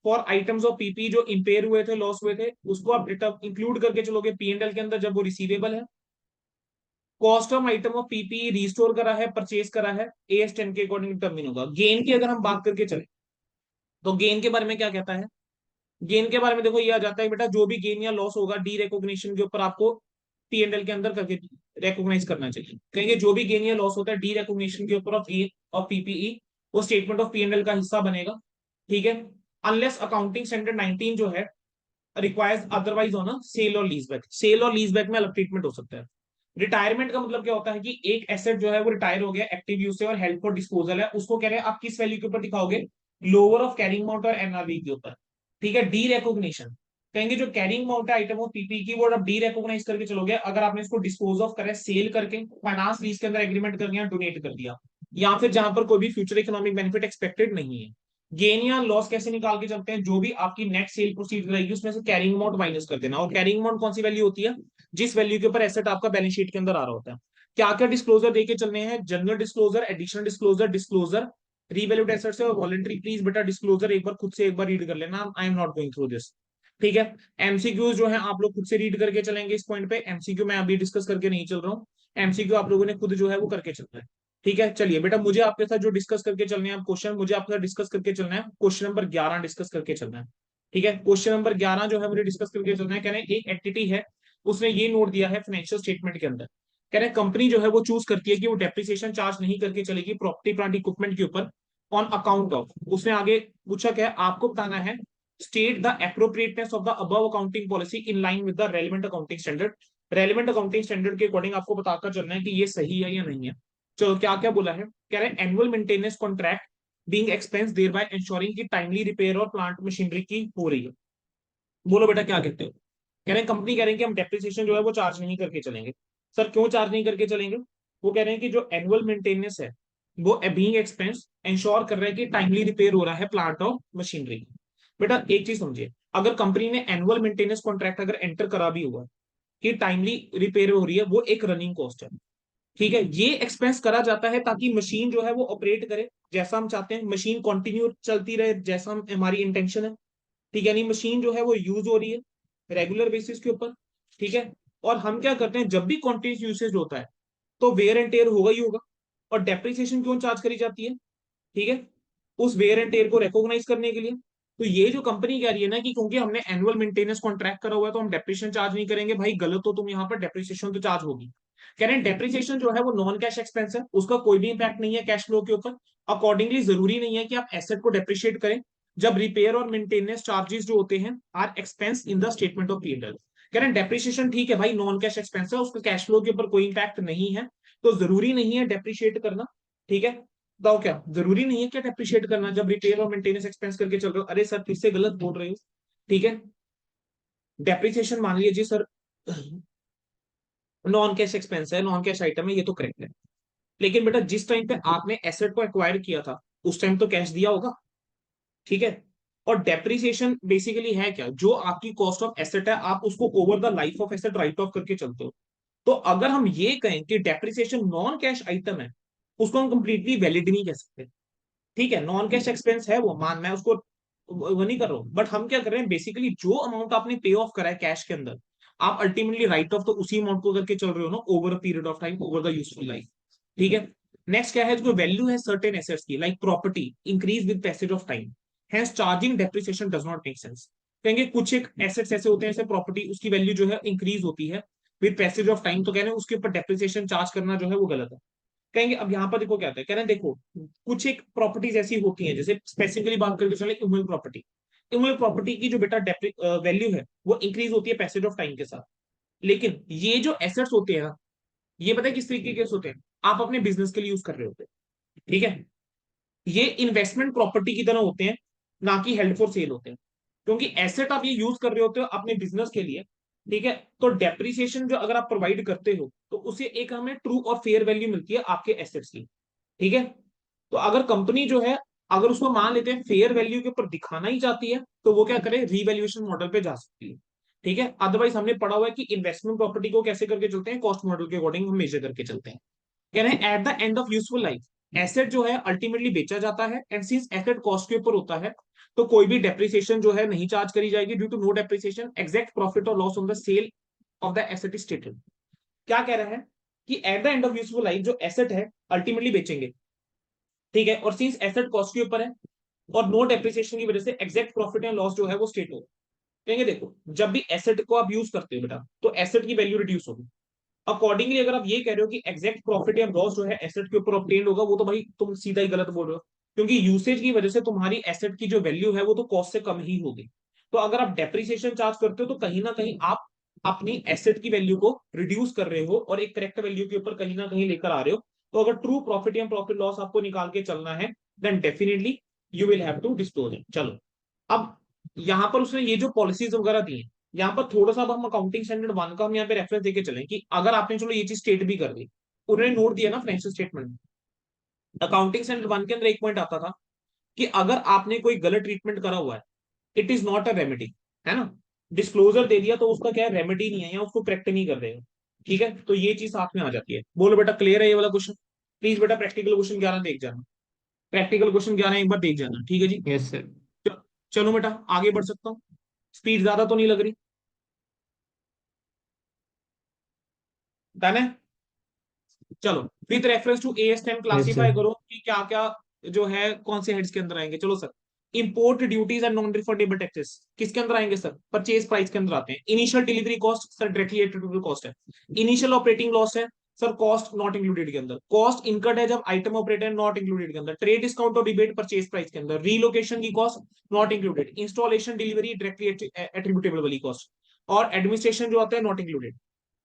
फॉर आइटम्स ऑफ पीपी जो इंपेयर हुए थे लॉस हुए थे उसको आप इंक्लूड करके चलोगे पी एंड एल के अंदर जब वो रिसीवेबल है। Cost of item of PP restore करा है परचेज करा है एएस 10 के अकॉर्डिंग डिटरमिन होगा। गेन की अगर हम बात करके चले तो गेन के बारे में क्या कहता है, गेन के बारे में देखो ये आ जाता है बेटा जो भी गेन या लॉस होगा डी रिकॉग्निशन के ऊपर आपको पी एंड एल के अंदर करके रिकॉग्नाइज करना चाहिए। कहेंगे जो भी गेन या लॉस होता है डी रिकॉग्निशन के ऊपर ऑफ गेन ऑफ पीपीई वो statement of P and L का हिस्सा बनेगा। ठीक है, अनलेस अकाउंटिंग स्टैंडर्ड 19 जो है रिक्वायर्स अदरवाइज होना सेल और लीज बैक, सेल और लीज बैक में अलग ट्रीटमेंट हो सकता है। रिटायरमेंट का मतलब क्या होता है कि एक एसेट जो है वो रिटायर हो गया एक्टिव यूज से और हेल्प फॉर डिस्पोजल है, उसको कह रहे हैं आप किस वैल्यू के ऊपर दिखाओगे, लोअर ऑफ कैरिंग अमाउंट और एनआरवी के ऊपर। ठीक है, डी रिकॉग्निशन कहेंगे जो कैरिंग अमाउंट है आइटम ऑफ पीपी की वो आप डी रिकॉग्नाइज करके चलोगे अगर आपने इसको डिस्पोज ऑफ करे सेल करके फाइनेंस लीज के अंदर एग्रीमेंट कर दिया डोनेट कर दिया, या फिर जहां पर कोई भी फ्यूचर इकोनॉमिक बेनिफिट एक्सपेक्टेड नहीं है। गेन या लॉस कैसे निकाल के चलते हैं, जो भी आपकी नेट सेल प्रोसीड रहेगी उसमें से कैरिंग अमाउंट माइनस कर देना। और कैरिंग अमाउंट कौन सी वैल्यू होती है, जिस वैल्यू के ऊपर एसेट आपका बैलेंस शीट के अंदर आ रहा होता है। क्या क्या डिस्क्लोजर देके चलने हैं, general disclosure, additional disclosure, disclosure revalued assets और वॉलंटरी। प्लीज बेटा डिस्क्लोजर एक बार खुद से एक बार रीड कर लेना, I am not going through this. ठीक है। एमसीक्यूज जो है आप लोग खुद से रीड करके चलेंगे इस पॉइंट पे, एमसीक्यू मैं अभी डिस्कस करके नहीं चल रहा हूँ, एमसीक्यू आप लोगों ने खुद जो है वो करके चलना है। ठीक है, चलिए बेटा मुझे आपके साथ जो डिस्कस करके चलने हैं क्वेश्चन, मुझे आपके साथ डिस्कस करके चलना है क्वेश्चन नंबर 11 डिस्कस करके चलना है। ठीक है, क्वेश्चन नंबर 11 जो है मुझे डिस्कस करके चलना है। कह रहे हैं एक एंटिटी है, उसने ये नोट दिया है फाइनेंशियल स्टेटमेंट के अंदर। कह रहे हैं कंपनी जो है वो चूज करती है कि वो डेप्रिसिएशन चार्ज नहीं करके चलेगी प्रॉपर्टी प्लांट इक्विपमेंट के ऊपर ऑन अकाउंट ऑफ। उसने आगे पूछा क्या है, आपको बताना है state the appropriateness of the above accounting policy in line with the relevant accounting standard. Relevant accounting standard के अकॉर्डिंग आपको बताकर चलना है कि ये सही है या नहीं है। चलो क्या क्या बोला है, कह रहे हैं annual maintenance contract being expense thereby बाय इंश्योरिंग की टाइमली रिपेयर और प्लांट मशीनरी की हो रही है। बोलो बेटा क्या कहते हो। कह रहे हैं कंपनी कह रहे हैं कि हम डेप्रिसिएशन जो है वो चार्ज नहीं करके चलेंगे। सर क्यों चार्ज नहीं करके चलेंगे, वो कह रहे हैं कि जो एनुअल मेंटेनेंस है वो बीइंग एक्सपेंस इंश्योर कर रहा है कि टाइमली रिपेयर हो रहा है प्लांट और मशीनरी। बेटा एक चीज समझिए, अगर कंपनी ने एनुअल मेंटेनेंस कॉन्ट्रैक्ट अगर एंटर करा भी हुआ कि टाइमली रिपेयर हो रही है, वो एक रनिंग कॉस्ट है। ठीक है, ये एक्सपेंस करा जाता है ताकि मशीन जो है वो ऑपरेट करे जैसा हम चाहते हैं, मशीन कंटिन्यू चलती रहे जैसा हमारी इंटेंशन है। ठीक है, यानी मशीन जो है वो यूज हो रही है रेगुलर बेसिस के ऊपर। ठीक है, और हम क्या करते हैं जब भी कॉन्टिन्यूस यूसेज होता है तो वेयर एंड टेयर होगा ही होगा। और डेप्रिसिएशन क्यों चार्ज करी जाती है, ठीक है, उस वेयर एंड टेयर को रिकॉग्नाइज करने के लिए। तो ये जो कंपनी कह रही है ना कि क्योंकि हमने एनुअल मेंटेनेंस कॉन्ट्रैक्ट करा हुआ है तो हम डेप्रिसिएशन चार्ज नहीं करेंगे, भाई गलत हो तुम, यहाँ पर डेप्रिसिएशन तो चार्ज होगी। कह रहे हैं डेप्रिसिएशन जो है वो नॉन कैश एक्सपेंस है, उसका कोई भी इंपैक्ट नहीं है कैश फ्लो के ऊपर। अकॉर्डिंगली जरूरी नहीं है कि आप एसेट को डेप्रिशिएट करें जब रिपेयर और मेंटेनेंस चार्जेस जो होते हैं are expense in the statement of PNL. कह रहे हैं डेप्रिसिएशन ठीक है भाई, नॉन कैश एक्सपेंस है, उसका कैश फ्लो के ऊपर कोई इंपैक्ट नहीं है, तो जरूरी नहीं है डेप्रिशिएट करना। ठीक है, बताओ क्या जरूरी नहीं है क्या डेप्रिशिएट करना जब रिपेयर और मेंटेनेंस एक्सपेंस करके चल रहे हो। अरे सर फिर से गलत बोल रहे हो। ठीक है, डेप्रिसिएशन मान लीजिए सर नॉन कैश एक्सपेंस है, नॉन कैश आइटम है, ये तो करेक्ट है। लेकिन बेटा जिस टाइम पे आपने एसेट को एक्वायर किया था उस टाइम तो कैश दिया होगा। ठीक है, और डेप्रिसिएशन बेसिकली है क्या, जो आपकी कॉस्ट ऑफ एसेट है आप उसको over the life of asset right of करके चलते हो। तो अगर हम ये कहें कि डेप्रिसिएशन नॉन कैश आइटम है, उसको हम कंप्लीटली वैलिड नहीं कह सकते। ठीक है, नॉन कैश एक्सपेंस है वो, मान मैं उसको वो नहीं कर रहा हूँ, बट हम क्या कर रहे हैं बेसिकली जो अमाउंट आपने पे ऑफ करा है कैश के अंदर, आप अल्टीमेटली राइट ऑफ तो उसी अमाउंट को करके चल रहे हो ना over a period of time, over the useful life. ठीक है, नेक्स्ट क्या है, जो वैल्यू है सर्टेन एसेट्स की like property increase with passage of time, hence charging depreciation does not make sense. कहेंगे कुछ एक एसेट्स ऐसे होते हैं जैसे प्रॉपर्टी, उसकी वैल्यू जो है इंक्रीज होती है विद पैसेज ऑफ टाइम, तो कह रहे हैं उसके ऊपर डेप्रिसिएशन चार्ज करना जो है वो गलत है। कहेंगे अब यहाँ पर देखो क्या होता है, कह रहे हैं देखो कुछ एक प्रॉपर्टीज ऐसी होती हैं, जैसे स्पेसिफिकली बात करके चले इमोल प्रॉपर्टी, इमोल प्रॉपर्टी की जो बेटा वैल्यू है वो इंक्रीज होती है पैसेज ऑफ टाइम के साथ। लेकिन ये जो एसेट्स होते हैं ना, ये पता है किस तरीके के होते हैं, आप अपने बिजनेस के लिए यूज कर रहे होते हैं। ठीक है, ये इन्वेस्टमेंट प्रॉपर्टी की तरह होते हैं, ना कि हेल्ड फॉर सेल होते हैं, क्योंकि एसेट आप ये यूज कर रहे होते हो अपने बिजनेस के लिए। ठीक है, तो डेप्रिसिएशन जो अगर आप प्रोवाइड करते हो तो उसे एक हमें ट्रू और फेयर वैल्यू मिलती है आपके एसेट्स की। ठीक है, तो अगर कंपनी जो है अगर उसको मान लेते हैं फेयर वैल्यू के ऊपर दिखाना ही चाहती है तो वो क्या करे, रीवैल्यूएशन मॉडल पे जा सकती है। ठीक है, अदरवाइज हमने पढ़ा हुआ है कि इन्वेस्टमेंट प्रॉपर्टी को कैसे करके चलते हैं, कॉस्ट मॉडल के अकॉर्डिंग हम मेजर करके चलते हैं। कह रहे हैं eight the end of useful life asset जो है अल्टीमेटली बेचा जाता है, एंड सिंस एसेट कॉस्ट के ऊपर होता है तो कोई भी डेप्रिसिएशन जो है नहीं चार्ज करी जाएगी due to no depreciation exact profit और loss on the sale of the asset stated. क्या कह रहा है कि at the end of useful life जो एसेट है अल्टीमेटली बेचेंगे। ठीक है, और सिंस एसेट कॉस्ट के ऊपर है और नो डेप्रिसिएशन की वजह से एग्जैक्ट प्रॉफिट एंड लॉस जो है वो स्टेट हो। कहेंगे देखो जब भी एसेट को आप यूज करते हो बेटा तो एसेट की वैल्यू रिड्यूस होगी। अकॉर्डिंगली अगर आप ये कह रहे हो कि एग्जैक्ट प्रॉफिट या लॉस जो है एसेट के ऊपर ऑब्टेन्ड होगा, वो तो भाई तुम सीधा ही गलत बोल रहे हो, क्योंकि यूसेज की वजह से तुम्हारी एसेट की जो वैल्यू है वो तो कॉस्ट से कम ही होगी। तो अगर आप डेप्रिसिएशन चार्ज करते हो तो कहीं ना कहीं आप अपनी एसेट की वैल्यू को रिड्यूस कर रहे हो और एक करेक्ट वैल्यू के ऊपर कहीं ना कहीं लेकर आ रहे हो। तो अगर ट्रू प्रॉफिट या प्रॉफिट लॉस आपको निकाल के चलना है then definitely you will have to disclose it. चलो, अब यहाँ पर उसने ये जो पॉलिसीज वगैरह दी है, यहाँ पर थोड़ा सा अब हम अकाउंटिंग स्टैंडर्ड 1 का हम यहाँ पे रेफरेंस देके चलें कि अगर आपने चलो ये चीज स्टेट भी कर दी, उन्होंने नोट दिया ना फाइनेंशियल स्टेटमेंट, अकाउंटिंग स्टैंडर्ड 1 के अंदर एक पॉइंट आता था कि अगर आपने कोई गलत ट्रीटमेंट करा हुआ है, it is not a remedy, है ना। डिस्क्लोजर दे दिया तो उसका क्या है, रेमेडी नहीं है, या उसको करेक्ट नहीं कर देगा। ठीक है, तो ये चीज साथ में आ जाती है। बोलो बेटा, क्लियर है ये वाला क्वेश्चन? प्लीज बेटा प्रैक्टिकल क्वेश्चन 11 देख जाना, प्रैक्टिकल क्वेश्चन 11 एक बार देख जाना, ठीक है जी।
Yes sir.
चलो बेटा आगे बढ़ सकता हूँ, स्पीड ज्यादा तो नहीं लग रही? डन है। चलो, with reference to AS10
yes sir.
Classify करो कि क्या क्या जो है कौन से हेड्स के अंदर आएंगे। चलो sir, import duties and non refundable taxes किसके अंदर आएंगे सर? परचेज प्राइस के अंदर आते हैं। Initial delivery cost sir directly attributable cost है। इनिशियल ऑपरेटिंग लॉस है सर, कॉस्ट नॉट इंक्लूडेड के अंदर। कॉस्ट इनकर्ड है जब आइटम ऑपरेटर नॉट इंक्लूडेड के अंदर। ट्रेड डिस्काउंट और रिबेट परचेज प्राइस के अंदर। रीलोकेशन की cost not included. Installation delivery directly attributable वाली कॉस्ट। और एडमिनिस्ट्रेशन जो आता है नॉट इंक्लूडेड।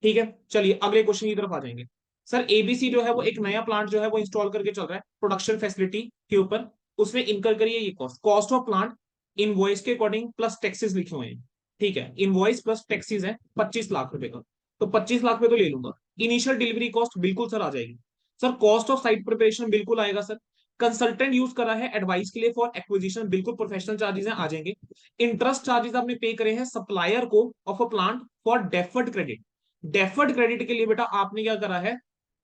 ठीक है, चलिए अगले क्वेश्चन की तरफ आ जाएंगे। सर एबीसी जो है वो एक नया प्लांट जो है वो इंस्टॉल करके चल रहा है प्रोडक्शन फैसिलिटी के ऊपर। उसमें इनकर करिए ये cost, cost of plant invoice के अकॉर्डिंग प्लस टैक्सेस लिखे हुए हैं। ठीक है, इनवॉइस प्लस टैक्सेस है 25 लाख रुपए का, तो 25 लाख पे तो ले लूंगा। इनिशियल डिलीवरी कॉस्ट बिल्कुल सर आ जाएगी। Sir cost of site preparation बिल्कुल आएगा सर। कंसल्टेंट यूज करा है एडवाइस के लिए फॉर एक्विजिशन, बिल्कुल प्रोफेशनल चार्जेस हैं, आ जाएंगे। इंटरेस्ट चार्जेस आपने पे करे हैं सप्लायर को of a plant for deferred credit. Deferred credit के लिए बेटा आपने क्या करा है,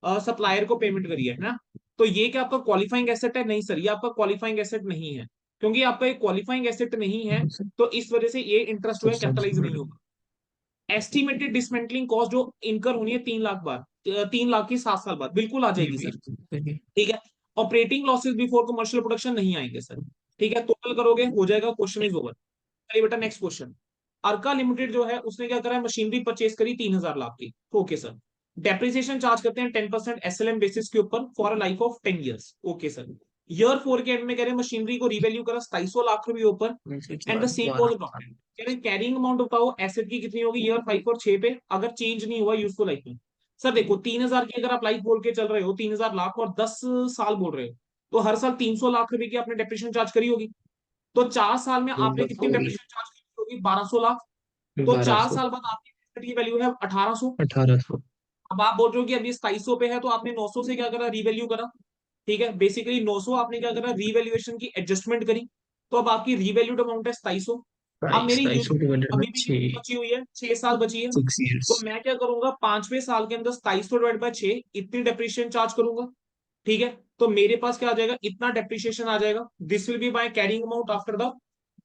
सप्लायर को पेमेंट करी है ना। तो ये क्या आपका क्वालिफाइंग एसेट है? नहीं सर, ये आपका क्वालिफाइंग एसेट नहीं है, क्योंकि आपका एक क्वालिफाइंग एसेट नहीं है। तो इस वजह से ये इंटरेस्ट जो है कैपिटलाइज नहीं होगा। एस्टिमेटेड डिसमेंटलिंग कॉस्ट जो इनकर होनी है 3 लाख बाद, 3 लाख की 7 साल बाद बिल्कुल आ
ये
जाएगी
भी
सर।
करिए।
ठीक है, operating losses before commercial production नहीं आएंगे सर। ठीक है, टोटल करोगे हो जाएगा, क्वेश्चन इज ओवर। चलिए बेटा नेक्स्ट क्वेश्चन। अर्का लिमिटेड जो है उसने क्या करा है, मशीनरी परचेज करी 3,000 लाख की। Okay sir. डेप्रिसिएशन चार्ज करते हैं 10% SLM बेसिस के ऊपर for a life of 10 years. Okay sir. Year 4 के एंड में कह रहे हैं मशीनरी को रिवैल्यू करा 2700 लाख रुपए ऊपर।
वैसे
and the same was adopted. कह रहे हैं कैरिंग अमाउंट बताओ एसेट की कितनी होगी ईयर 5 और 6 पे, अगर चेंज नहीं हुआ यूजफुल लाइफ में। सर देखो 3,000 की अगर आप लाइफ बोल के चल रहे हो, 3,000 लाख और 10 साल बोल रहे हो, तो हर साल 300 लाख रुपए की आपने डेप्रिसिएशन चार्ज करी होगी। तो 4 साल में आपने
लगभग
कितनी
होगी
डेप्रिसिएशन चार्ज करी होगी? 1200 लाख। तो
बारह
चार
सौ
साल बाद आपकी एसेट की वैल्यू है 1800।
1800।
अब आप बोल रहे हो कि अभी 2700 पे है, तो आपने 900 से क्या करा, रीवैल्यू करा। ठीक है, बेसिकली 900 आपने क्या करा, रीवैल्यूएशन की एडजस्टमेंट करी। तो अब आपकी रीवैल्यूड अमाउंट है 2700। अब
बाईस
मेरी
बाईस
यूज
डिवाइडेड बाई
अभी भी कितनी
छः।
बची हुई है, 6 साल बची है।
6 ईयर्स।
तो मैं क्या करूंगा, 5वें साल के अंदर 2700/6 इतनी डेप्रिशिएशन चार्ज करूंगा। ठीक है, तो मेरे पास क्या आ जाएगा, इतना डेप्रिशिएशन आ जाएगा। This will be my carrying amount after the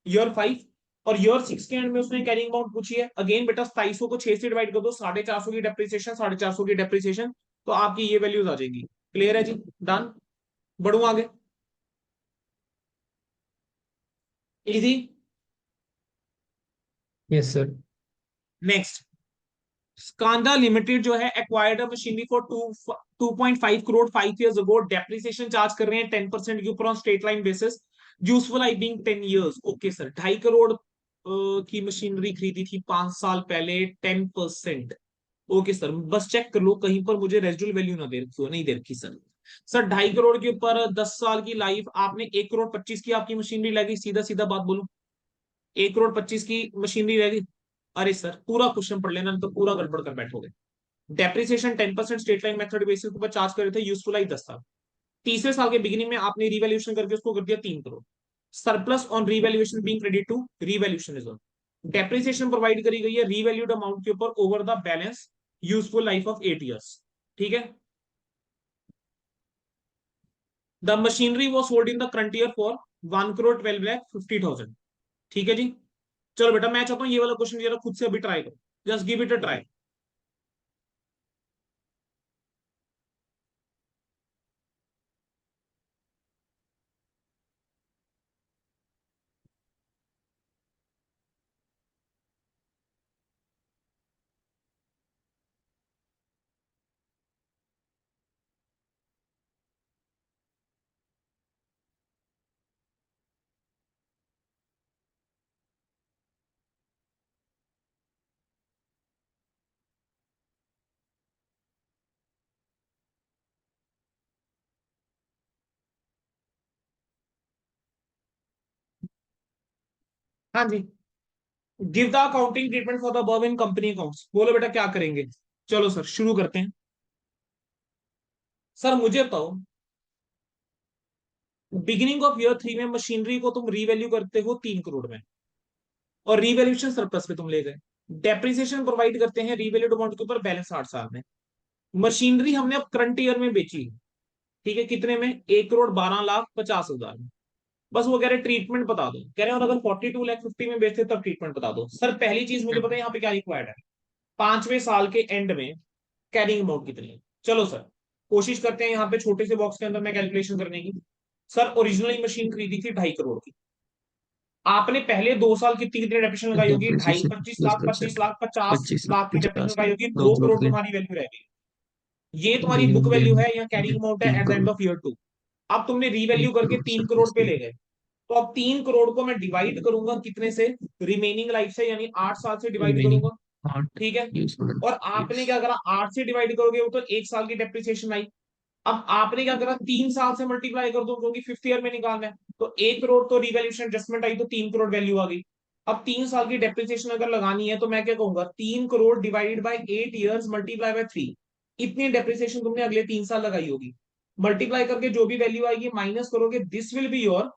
year 5। और ईयर 6 के एंड में उसने कैरिंग अमाउंट पूछी है। अगेन बेटा 2700 को 6 से डिवाइड कर दो, 450 की डेप्रिसिएशन, 450 की डेप्रिसिएशन, तो आपकी ये वैल्यूज आ जाएंगी। क्लियर है जी, डन। बढ़ू आगे, easy.
Yes sir.
Next, Skanda limited जो है acquired machinery for 2.5 crore 5 years ago. Depreciation charge कर रहे हैं 10% के ऊपर on straight line basis. Useful I being 10 years. Okay sir, 2.5 crore की मशीनरी खरीदी थी 5 साल पहले, 10%। ओके सर, बस चेक कर लो कहीं पर मुझे रेजिडुअल वैल्यू ना दे रखी हो, नहीं दे रखी सर। सर 2.5 करोड़ के ऊपर 10 साल की लाइफ, आपने 1 करोड़ 25 की आपकी मशीनरी लगी, सीधा सीधा बात बोलो, 1 करोड़ 25 की मशीनरी लगी। अरे सर पूरा क्वेश्चन पढ़ लेना, नहीं तो पूरा गड़बड़ कर बैठोगे। Depreciation 10% straight line method basis के ऊपर चार्ज कर रहे थे, यूजफुल लाइफ 10 साल। तीसरे साल के बिगिनिंग में आपने रिवैल्यूएशन करके उसको कर दिया 3 crore. Surplus on revaluation being credit to revaluation reserve. Depreciation provide करी गई है रिवैल्यूड अमाउंट के ऊपर over the balance, useful life of 8 years. ठीक है, the machinery was sold in the current year for 1,12,50,000। ठीक है जी। चलो बेटा मैं चाहता हूँ ये वाला क्वेश्चन जरा खुद से अभी ट्राई करो, just give it a try. हाँ जी, give the accounting treatment for the above in company accounts. बोलो बेटा क्या करेंगे। चलो सर शुरू करते हैं। सर मुझे बताओ, बिगिनिंग ऑफ ईयर 3 में मशीनरी को तुम रीवैल्यू करते हो 3 करोड़ में, और रीवैल्यूएशन सरप्लस पे तुम ले गए। डेप्रिसिएशन प्रोवाइड करते हैं रीवैल्यूड अमाउंट के ऊपर बैलेंस 60 साल में। मशीनरी हमने अब करंट ईयर में बेची, ठीक है, कितने में? 1,12,50,000 में। बस वो कह रहे ट्रीटमेंट बता दो, कह रहे हैं और अगर 42,50,000 में बेचते तब ट्रीटमेंट बता दो। सर पहली चीज मुझे पता है यहाँ पे क्या रिक्वायर्ड है, 5वें साल के एंड में कैरिंग अमाउंट कितनी है। चलो सर, कोशिश करते हैं यहाँ पे छोटे से बॉक्स के अंदर मैं कैलकुलेशन करने की। सर ओरिजिनली मशीन खरीदी थी 2.5 करोड़ की, आपने पहले 2 साल कितनी कितनी डेप्रिसिएशन लगाई होगी? ढाई,
डेप्रिसिएशन
25 लाख,
10%,
25 लाख, पचास
25 लाख,
लाख की डेप्रिसिएशन
50
लगाई
लाख,
होगी,
दो
दो
करोड़
करोड़
के
तुम्हारी वैल्यू रह गई। ये तुम्हारी बुक
बिगिनिंग
वैल्यू
देन
है या कैरिंग अमाउंट है
तीन
eight the and
crore
of year 2। अब तुमने रीवैल्यू
एक
करके
करोड़
3 करोड़
सरप्लस
पे
के
ले गए, तो अब 3 करोड़ को मैं डिवाइड करूंगा कितने से? रिमेनिंग लाइफ से, यानी 8 साल से डिवाइड
रिमेनिंग
करूंगा।
8
ठीक है,
यूजफुल
और
यस।
आपने क्या करा, 8 से डिवाइड करोगे वो तो 1 साल की डेप्रिसिएशन आई। अब आपने क्या करा, 3 साल से मल्टीप्लाई कर दो क्योंकि फिफ्थ ईयर में निकालना है, तो 1 करोड़ तो रिवैल्यूएशन एडजस्टमेंट आई, तो 3 करोड़ वैल्यू आ गई। अब 3 साल की डेप्रिसिएशन अगर लगानी है तो मैं क्या कहूंगा, 3 crore divided by 8 years multiply by 3। इतनी डेप्रिसिएशन तुमने अगले 3 साल लगाई होगी, मल्टीप्लाई करके जो भी वैल्यू आएगी माइनस करोगे, this will be your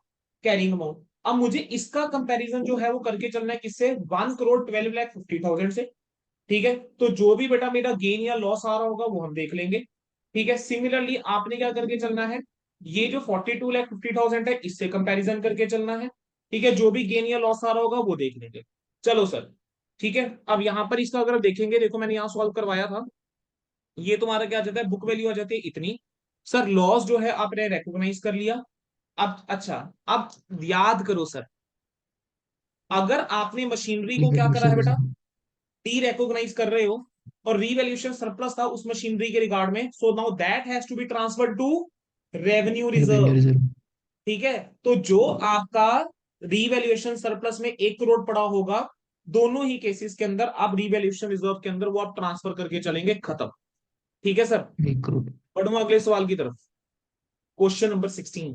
carrying amount. अब मुझे इसका कंपैरिजन जो है वो करके चलना है किससे? 1,12,50,000 से। ठीक है, तो जो भी बेटा मेरा गेन या लॉस आ रहा होगा वो हम देख लेंगे। ठीक है, सिमिलरली आपने क्या करके चलना है, ये जो 42,50,000 है इससे कंपैरिजन करके चलना है। ठीक है, जो भी गेन या लॉस आ रहा होगा वो देख लेंगे। चलो सर, ठीक है, अब यहां पर इसका अगर देखेंगे, देखो मैंने यहाँ सॉल्व करवाया था, ये तुम्हारा क्या आ जाता है, बुक वैल्यू आ जाती है इतनी। सर लॉस जो है आपने रिकॉग्नाइज कर लिया। अब अच्छा, अब याद करो सर, अगर आपने मशीनरी को क्या करा है बेटा, डी रिकॉग्नाइज कर रहे हो, और रीवैल्यूएशन सरप्लस था उस मशीनरी के रिगार्ड में, so now that has to be transferred to revenue
revenue
reserve.
Reserve.
ठीक है, तो जो आपका रीवैल्यूएशन सरप्लस में 1 करोड़ पड़ा होगा, दोनों ही केसेस के अंदर आप रीवैल्यूएशन रिजर्व के अंदर वो आप ट्रांसफर करके चलेंगे, खत्म। ठीक है सर,
1 करोड़।
बढ़ूंगा अगले सवाल की तरफ। Question number 16,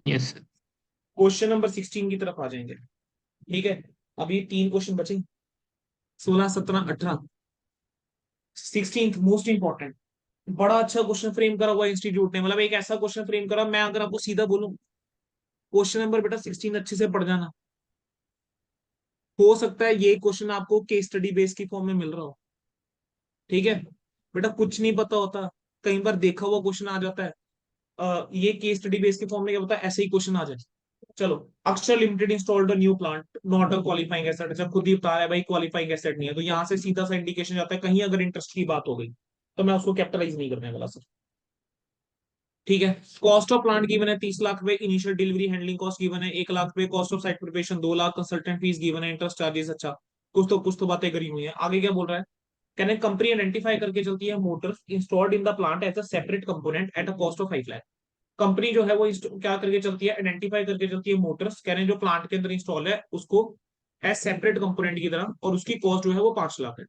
yes.
Question number 16 की तरफ आ जाएंगे। ठीक है, अभी 3 क्वेश्चन बचे, 16, 17, 18। 16 मोस्ट इंपॉर्टेंट, बड़ा अच्छा क्वेश्चन फ्रेम करा हुआ इंस्टीट्यूट ने, मतलब एक ऐसा क्वेश्चन फ्रेम करा, मैं अगर आपको सीधा बोलूं, क्वेश्चन नंबर बेटा 16 अच्छे से पढ़ जाना। हो सकता है ये क्वेश्चन आपको केस स्टडी बेस की फॉर्म में मिल रहा हो। ठीक है, बेटा कुछ नहीं पता होता, कई बार देखा हुआ क्वेश्चन आ जाता है। ये केस स्टडी बेस के फॉर्म में क्या पता है, ऐसे ही क्वेश्चन आ जाए। चलो, अक्षर limited installed a new plant not a qualifying asset, अच्छा खुद ही बता रहा है भाई क्वालिफाइंग एसेट नहीं है, तो यहां से सीधा सा इंडिकेशन जाता है कहीं अगर इंटरेस्ट की बात हो गई तो मैं उसको कैपिटलाइज नहीं करने वाला सर। ठीक है, कॉस्ट ऑफ प्लांट गिवन है 30 लाख रुपए, initial delivery handling cost given है 1 लाख रुपए, cost of site preparation 2 lakh, consultant fees given है, इंटरेस्ट चार्जेस, अच्छा कुछ तो बातें करी हुई है। आगे क्या बोल रहा है, कहने कंपनी आइडेंटिफाई करके चलती है motors installed in the plant as a separate component at a cost of 5 lakh. कंपनी जो है वो क्या करके चलती है, आइडेंटिफाई करके चलती है मोटर्स, कह रहे हैं जो प्लांट के अंदर इंस्टॉल है उसको एज सेपरेट कंपोनेंट की तरह, और उसकी कॉस्ट जो है वो 5 लाख है।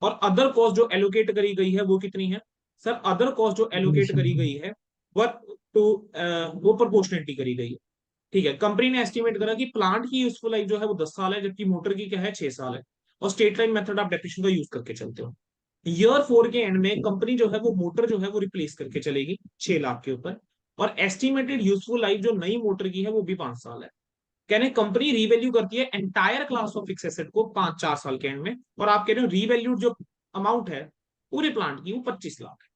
और अदर कॉस्ट जो एलोकेट करी गई है वो कितनी है? सर अदर कॉस्ट जो एलोकेट करी गई है वह टू वो प्रोपोर्शनेटली करी गई है। ठीक है, कंपनी ने एस्टिमेट करा कि प्लांट की यूजफुल लाइफ जो है वो 10 साल है, जबकि मोटर की क्या है, 6 साल है, और स्ट्रेट लाइन मेथड आप डेप्रिसिएशन का यूज करके चलते हो। ईयर 4 के एंड में कंपनी जो है वो मोटर जो है वो रिप्लेस करके चलेगी 6 लाख के ऊपर, और एस्टिमेटेड यूजफुल लाइफ जो नई मोटर की है वो भी 5 साल है। कहने कंपनी रीवैल्यू करती है entire class of fix asset को 5-4 साल के एंड में, और आप कह रहे हो रीवैल्यूड जो अमाउंट है पूरे प्लांट की वो 25 लाख है।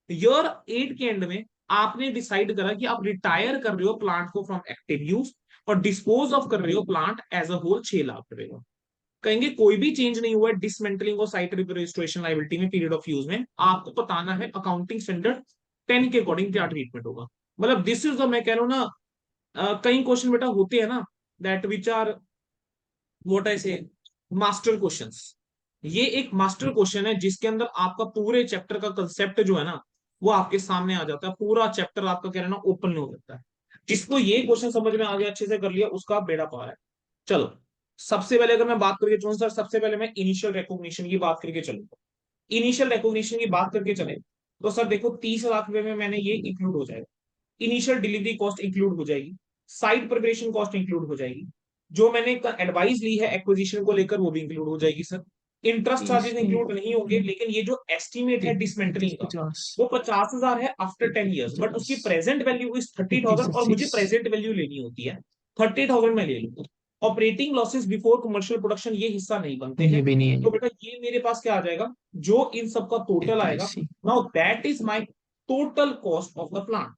ईयर 8 के एंड में आपने डिसाइड करा कि आप रिटायर कर रहे हो प्लांट को फ्रॉम एक्टिव यूज, और डिस्पोज ऑफ कर रहे हो plant as a whole 6 lakh रुपए का। कहेंगे कोई भी चेंज नहीं हुआ है डिसमेंटलिंग और साइट रिस्टोरेशन लाइबिलिटी में पीरियड ऑफ यूज में, आपको बताना है अकाउंटिंग स्टैंडर्ड 10 के अकॉर्डिंग क्या ट्रीटमेंट होगा। मतलब दिस इज द, मैं कह रहा हूं ना, कई क्वेश्चन बेटा होते हैं ना, that which are what I say master questions. ये एक मास्टर क्वेश्चन है जिसके अंदर आपका पूरे चैप्टर का कंसेप्ट जो है ना वो आपके सामने आ जाता है, पूरा चैप्टर आपका कह रहा है ना ओपन हो जाता है। जिसको ये क्वेश्चन समझ में आ गया, अच्छे से कर लिया, उसका बेड़ा पार है। चलो, सबसे पहले अगर मैं बात करके चलूं सर, सबसे पहले मैं इनिशियल रिकॉग्निशन की बात करके चलूंगा। इनिशियल रिकॉग्निशन की बात करके चले तो सर देखो 30 लाख रुपए में मैंने ये इंक्लूड हो जाएगा, इनिशियल डिलीवरी कॉस्ट इंक्लूड हो जाएगी, साइट प्रिपरेशन कॉस्ट इंक्लूड हो जाएगी, जो मैंने एडवाइस ली है एक्विजिशन को लेकर वो भी इंक्लूड हो जाएगी सर। इंटरेस्ट चार्जेस इंक्लूड नहीं होंगे, लेकिन ये जो एस्टिमेट है डिसमेंटलिंग का
50
वो 50,000 है आफ्टर 10 years, बट उसकी
50
प्रेजेंट वैल्यू इज 30,000 और मुझे
56
प्रेजेंट वैल्यू लेनी होती है 30,000 में ले लूँ। Operating losses before commercial production ये हिस्सा नहीं बनते
ये
हैं।
भी नहीं है।
तो बेटा ये मेरे पास क्या आ जाएगा, जो इन सब का टोटल आएगा,
81
now that is my total cost of the plant.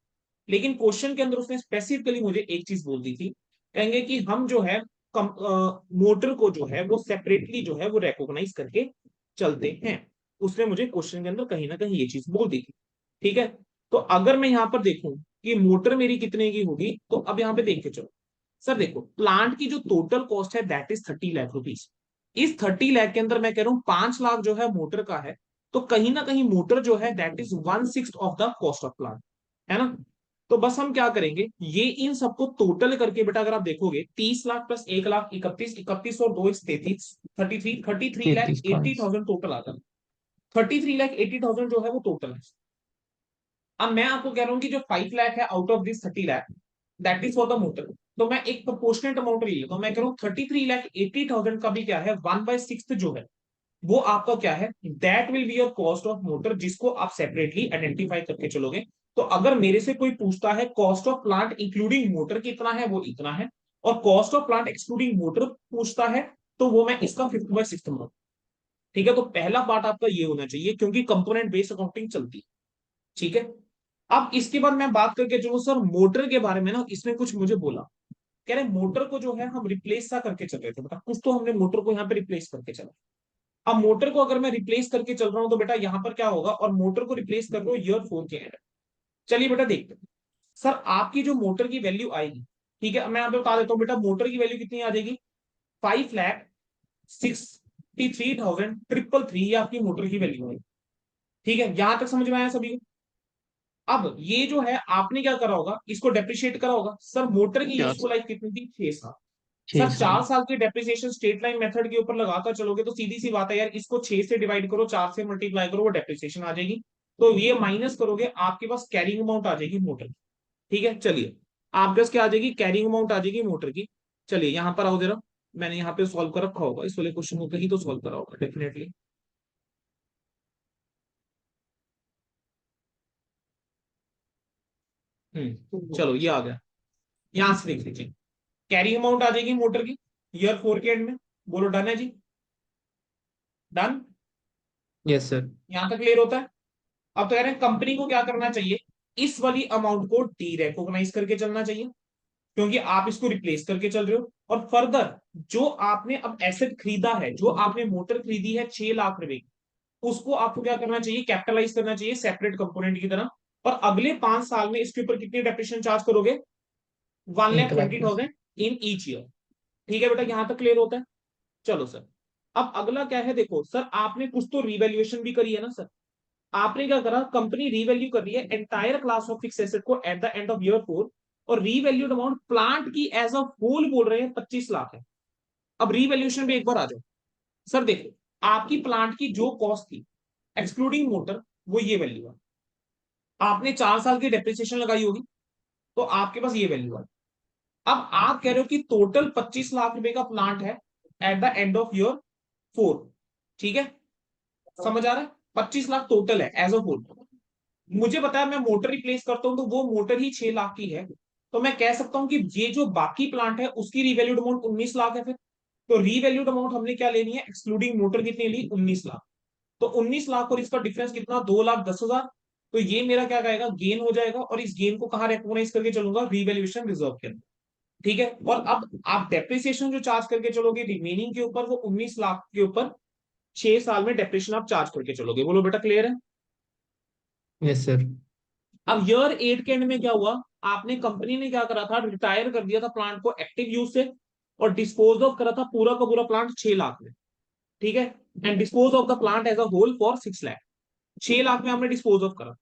लेकिन क्वेश्चन के अंदर उसने स्पेसिफिकली मुझे एक चीज बोल दी थी, कहेंगे कि हम जो है मोटर को जो है वो सेपरेटली जो है वो रिकॉग्नाइज करके चलते हैं। उसने मुझे क्वेश्चन के अंदर कहीं ना कहीं ये चीज बोल दी थी। ठीक है, तो अगर मैं यहाँ पर देखूं कि मोटर मेरी कितने की होगी, तो अब यहाँ पे देख के चलो सर, देखो प्लांट की जो टोटल कॉस्ट है दैट इज 30 लाख रुपीज। इस 30 लाख के अंदर मैं कह रहा हूँ 5 लाख जो है मोटर का है, तो कहीं ना कहीं मोटर जो है that is 1/6 of the cost of plant, है ना। तो बस हम क्या करेंगे, ये इन सबको टोटल करके बेटा अगर आप देखोगे 30 लाख प्लस 1 लाख 31, 31 और 2 33, 33 लाख
33
एट्टी
पास।
थाउजेंड टोटल आता है। 33 लाख 80,000 जो है वो टोटल है। अब मैं आपको कह रहा हूँ कि जो 5 लाख है out of this 30 lakh that is for the motor, तो मैं एक प्रोपोर्शनेट अमाउंट ले लेता हूँ। मैं कह रहा हूँ 33 लाख 80,000 का भी क्या है 1/6 जो है वो आपका क्या है, that will be your cost of motor, जिसको आप सेपरेटली आइडेंटिफाई करके चलोगे। तो अगर मेरे से कोई पूछता है cost of plant including motor कितना है, वो इतना है, और cost of plant excluding motor पूछता है, तो वो मैं इसका 5/6 मानूं। ठीक है, तो पहला पार्ट आपका ये होना चाहिए क्योंकि कंपोनेंट बेस्ड अकाउंटिंग चलती है। ठीक है, अब इसके बाद मैं बात करके चलूं सर मोटर के बारे में ना, इसमें कुछ मुझे बोला, कह रहे मोटर को जो है हम रिप्लेस सा करके चल रहे थे बेटा, कुछ तो हमने मोटर को यहाँ पे रिप्लेस करके चला। अब मोटर को अगर मैं रिप्लेस करके चल रहा हूं तो बेटा यहां पर क्या होगा, और मोटर को रिप्लेस कर रहा हूं ईयर 4 के एंड। चलिए बेटा देखते हैं सर आपकी जो मोटर की वैल्यू आएगी। ठीक है, मैं यहाँ पे बता देता हूँ बेटा मोटर की वैल्यू कितनी आ जाएगी, 5,63,333 ये आपकी मोटर की वैल्यू है। ठीक है, यहां तक समझ में आया सभी को। अब ये जो है आपने क्या करा होगा, इसको डेप्रिशिएट करा होगा। सर मोटर की
क्या?
यूजफुल लाइफ कितनी थी, 6 साल।
6
सर
साल
4 साल की डेप्रिसिएशन स्ट्रेट लाइन मेथड के ऊपर लगाकर चलोगे तो सीधी सी बात है यार, इसको 6 से डिवाइड करो, 4 से मल्टीप्लाई करो, वो डेप्रिसिएशन आ जाएगी। तो ये माइनस करोगे आपके पास कैरिंग अमाउंट आ जाएगी मोटर की। ठीक है, चलिए आपके पास क्या आ जाएगी, कैरिंग अमाउंट आ जाएगी मोटर की। चलिए यहाँ पर आओ जरा, मैंने यहाँ पे सॉल्व कर रखा होगा, इस वाले क्वेश्चन को कहीं तो सॉल्व करा होगा डेफिनेटली। चलो ये आ गया, यहां से देख लीजिए कैरिंग अमाउंट आ जाएगी मोटर की ईयर 4 के एंड में। बोलो डन है जी, डन।
Yes sir.
यहां तक क्लियर होता है। अब तो कह रहे हैं कंपनी को क्या करना चाहिए, इस वाली अमाउंट को डी रिकॉग्नाइज करके चलना चाहिए, क्योंकि आप इसको रिप्लेस करके चल रहे हो। और फर्दर जो आपने अब एसेट खरीदा है, जो आपने मोटर खरीदी है 6 लाख रुपए की, उसको आपको क्या करना चाहिए, कैपिटलाइज करना चाहिए सेपरेट कंपोनेंट की तरह। और अगले 5 साल में इसके ऊपर कितनी डेप्रिसिएशन चार्ज करोगे, one lakh
1 lakh
twenty
plus.
Thousand in each year. ठीक है बेटा, यहां तक क्लियर होता है। चलो सर, अब अगला क्या है, देखो सर आपने कुछ तो रिवैल्यूएशन भी करी है ना सर। आपने क्या करा, कंपनी रीवैल्यू कर रही है entire class of fix asset को at the end of year 4, और रीवैल्यूड अमाउंट प्लांट की एज अ होल बोल रहे हैं 25 लाख है। अब रीवैल्यूएशन पे एक बार आ जाओ। सर देखो आपकी प्लांट की जो कॉस्ट थी एक्सक्लूडिंग मोटर, वो ये वैल्यू है। आपने 4 साल की डेप्रिसिएशन लगाई होगी, तो आपके पास ये वैल्यू है। अब आप कह रहे हो कि टोटल 25 लाख रुपए का प्लांट है eight the end of year 4। ठीक है, समझ आ रहा है, 25 लाख टोटल है एज अ होल। मुझे पता है मैं मोटर रिप्लेस करता हूं तो वो मोटर ही 6 लाख की है, तो मैं कह सकता हूं कि ये जो बाकी प्लांट है उसकी रिवैल्यूड अमाउंट 19 लाख है फिर। तो रिवैल्यूड अमाउंट हमने क्या लेनी है, एक्सक्लूडिंग मोटर कितनी ली, 19 लाख। तो 19 लाख और इसका डिफरेंस कितना, 2,10,000। तो ये मेरा क्या कहेगा, गेन हो जाएगा, और इस गेन को कहां रिकॉग्नाइज करके चलूंगा, रिवैल्यूएशन रिजर्व के अंदर। ठीक है, और अब आप डेप्रिसिएशन जो चार्ज करके चलोगे रिमेनिंग के ऊपर, वो 19 लाख के ऊपर 6 साल में डेप्रिसिएशन आप चार्ज करके चलोगे। बोलो बेटा क्लियर है।
Yes sir.
अब ईयर 8 के एंड में क्या हुआ, आपने कंपनी ने क्या करा था, रिटायर कर दिया था प्लांट को एक्टिव यूज से, और डिस्पोज ऑफ करा था पूरा का पूरा प्लांट 6 लाख में। ठीक है, and dispose of the plant as a whole for 6 lakh. 6 lakh में हमने डिस्पोज ऑफ करा।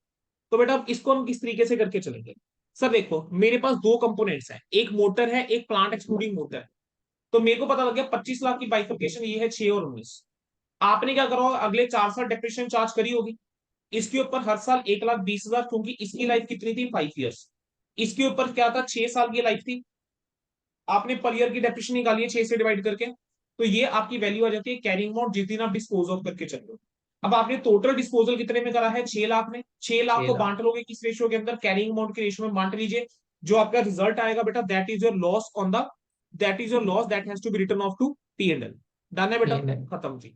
तो बेटा अब इसको हम किस तरीके से करके चलेंगे। सर देखो मेरे पास दो कंपोनेंट्स हैं, एक मोटर है एक प्लांट एक्सक्लूडिंग मोटर है। तो मेरे को पता लग गया 25 लाख की बाइफर्केशन ये है 6 और 19। आपने क्या करा होगा, अगले 4 साल डेप्रिसिएशन चार्ज करी होगी। इसके ऊपर हर साल 1,20,000, क्योंकि इसकी लाइफ कितनी थी, 5 ईयर्स। इसके ऊपर क्या था, 6 साल की लाइफ थी। आपने पर ईयर की डेप्रिसिएशन निकाली है 6 से डिवाइड करके, तो ये आपकी वैल्यू आ जाती है कैरिंग अमाउंट जिस दिन आप डिस्पोज ऑफ करके चल रहे हो। अब आपने टोटल डिस्पोजल कितने में करा है, 6 लाख में, 6 लाख
6
को
लाख।
बांट लोगे किस रेशियो के अंदर, कैरिंग अमाउंट के रेशियो में बांट लीजिए। जो आपका रिजल्ट आएगा बेटा that is your loss on the, that is your loss that has to be written off to P&L। Done है बेटा,
ये
खत्म जी।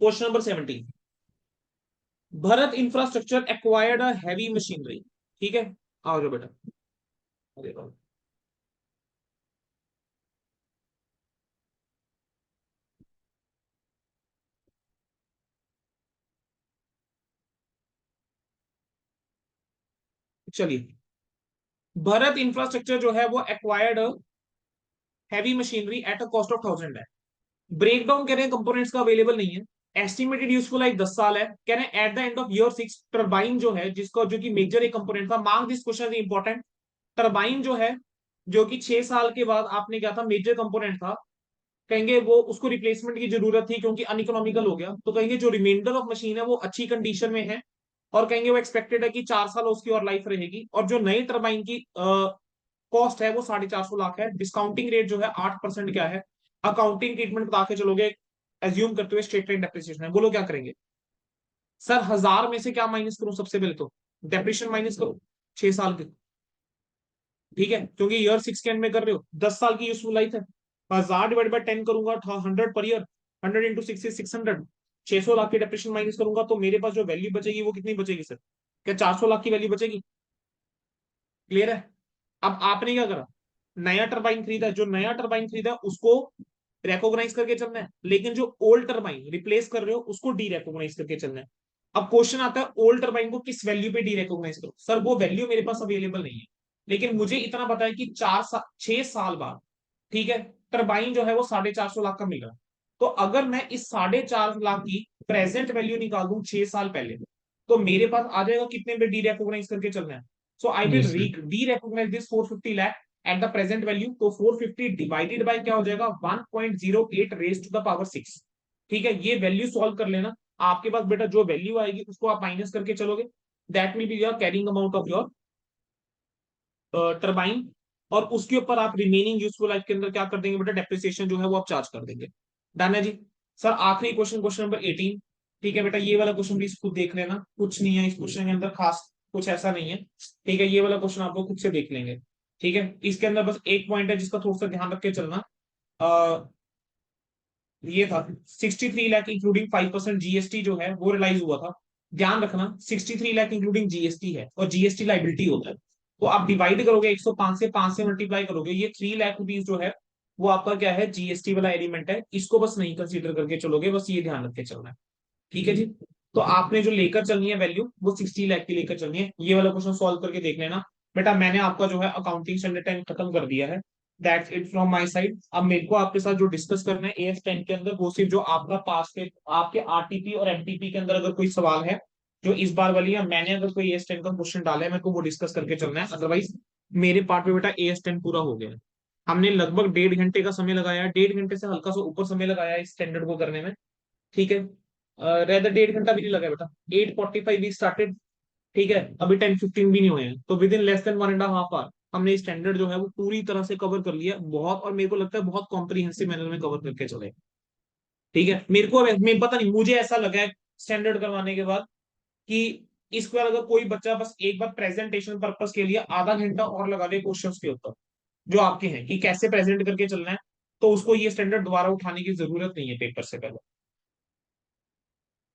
Question number 17, Bharat infrastructure acquired a heavy machinery. ठीक है, आओ जो बेटा, अरे वाह। चलिए, भरत इंफ्रास्ट्रक्चर जो है वो acquired heavy machinery at a cost of 1000 है। ब्रेक डाउन कह रहे हैं कंपोनेंट्स का अवेलेबल नहीं है। एस्टिमेटेड यूजफुल लाइफ 10 साल है। कह रहे हैं eight the end of year 6 turbine जो है जिसका जो कि मेजर एक कंपोनेंट था, mark this question important. Turbine जो है जो कि 6 साल के बाद आपने क्या था मेजर कंपोनेंट था, कहेंगे वो उसको रिप्लेसमेंट की जरूरत थी क्योंकि अनइकोनॉमिकल हो गया, तो कहेंगे जो रिमाइंडर ऑफ मशीन है वो अच्छी कंडीशन में है, और कहेंगे वो एक्सपेक्टेड है कि 4 साल उसकी और लाइफ रहेगी। और जो नई टर्बाइन की कॉस्ट है वो 450 लाख है। डिस्काउंटिंग रेट जो है 8% क्या है, अकाउंटिंग ट्रीटमेंट बता के चलोगे एज्यूम करते हुए स्ट्रेट लाइन डेप्रिसिएशन है। बोलो क्या करेंगे सर, 1000 में से क्या माइनस करूं, सबसे पहले तो डेप्रिसिएशन माइनस करो 6 साल के। ठीक है, क्योंकि ईयर 6 के एंड में कर रहे हो, 10 साल की यूजफुल लाइफ है। 1000 डिवाइड बाय 10 करूंगा, 100 पर ईयर, 100 × 6 is 600, 600 लाख की डेप्रिसिएशन माइनस करूंगा तो मेरे पास जो वैल्यू बचेगी वो कितनी बचेगी सर, क्या 400 लाख की वैल्यू बचेगी। क्लियर है। अब आपने क्या करा, नया टरबाइन खरीदा है, जो नया टरबाइन खरीदा है उसको रेकॉग्नाइज करके चलना है, लेकिन जो ओल्ड टरबाइन रिप्लेस कर रहे हो उसको डी रेकॉग्नाइज करके चलना है। अब क्वेश्चन आता है ओल्ड टरबाइन को किस वैल्यू पे डी रेकॉग्नाइज करो, सर वो वैल्यू मेरे पास अवेलेबल नहीं है, लेकिन मुझे इतना पता है कि 6 साल बाद, ठीक है, टरबाइन जो है वो 450 लाख का मिल रहा है। तो अगर मैं इस 450 लाख की प्रेजेंट वैल्यू निकाल दूं 6 साल पहले, तो मेरे पास आ जाएगा कितने पे डी रेकॉग्नाइज करके चलना है। So I will
yes sir.
Derecognise this 450 lakh at the present value. तो 450 डिवाइडेड बाय क्या हो जाएगा, 1.08 रेज टू द पावर 6। ठीक है, ये वैल्यू सॉल्व कर लेना। आपके पास बेटा जो वैल्यू आएगी उसको आप माइनस करके चलोगे, that will be your carrying amount of your turbine. और उसके ऊपर आप रिमेनिंग यूजफुल लाइफ के अंदर क्या कर देंगे बेटा, डेप्रिसिएशन जो है वो आप चार्ज कर देंगे। डन है जी। सर आखिरी क्वेश्चन, क्वेश्चन नंबर 18। ठीक है बेटा, ये वाला क्वेश्चन प्लीज खुद देख लेना, कुछ नहीं है इस क्वेश्चन के अंदर खास, कुछ ऐसा नहीं है। ठीक है, ये वाला क्वेश्चन आप लोग खुद से देख लेंगे। ठीक है, इसके अंदर बस एक पॉइंट है जिसका थोड़ा सा ध्यान रख के चलना। ये था 63 लाख इंक्लूडिंग 5% जीएसटी जो है वो रिलाइज हुआ था। ध्यान रखना 63 लाख इंक्लूडिंग जीएसटी है और जीएसटी लाइबिलिटी होता है। तो आप डिवाइड करोगे 105 से, 5 से मल्टीप्लाई करोगे, ये 3 लाख रुपीज जो है वो आपका क्या है, जीएसटी वाला एलिमेंट है, इसको बस नहीं कंसीडर करके चलोगे, बस ये ध्यान रख के चलना है। ठीक है जी। तो आपने जो लेकर चलनी है वैल्यू वो 60 लाख की लेकर चलनी है। ये वाला क्वेश्चन सॉल्व करके देख लेना बेटा। मैंने आपका जो है अकाउंटिंग स्टैंडर्ड 10 खत्म कर दिया है। That's it from my side. अब मेरे को आपके साथ जो डिस्कस करना है AS10 के अंदर वो सिर्फ जो आपका पास के आपके आरटीपी और एमटीपी के अंदर अगर कोई सवाल है जो इस बार वाली है, मैंने अगर कोई AS10 का क्वेश्चन डाला है मेरे को वो डिस्कस करके चलना है। अदरवाइज मेरे पार्ट में बेटा AS10 पूरा हो गया है। हमने लगभग 1.5 घंटे का समय लगाया है, 1.5 घंटे से हल्का सा ऊपर समय लगाया है इस स्टैंडर्ड को करने में। ठीक है, रेदर 1.5 घंटा भी नहीं लगा बेटा, 8:45 वी स्टार्टेड। ठीक है, अभी 10:15 भी नहीं हुए हैं, तो within less than 1.5 hour हमने स्टैंडर्ड जो है वो पूरी तरह से कवर कर लिया बहुत, और मेरे को लगता है बहुत कॉम्प्रीहेंसिव मैनर में कवर करके चले। ठीक है, मेरे को मैं पता नहीं, मुझे ऐसा लगा है स्टैंडर्ड करवाने के बाद कि इस बार अगर कोई बच्चा बस एक बार प्रेजेंटेशन पर्पस के लिए आधा घंटा और लगा दे क्वेश्चंस के ऊपर जो आपके हैं कि कैसे प्रेजेंट करके चलना है, तो उसको ये स्टैंडर्ड दोबारा उठाने की जरूरत नहीं है पेपर से पहले।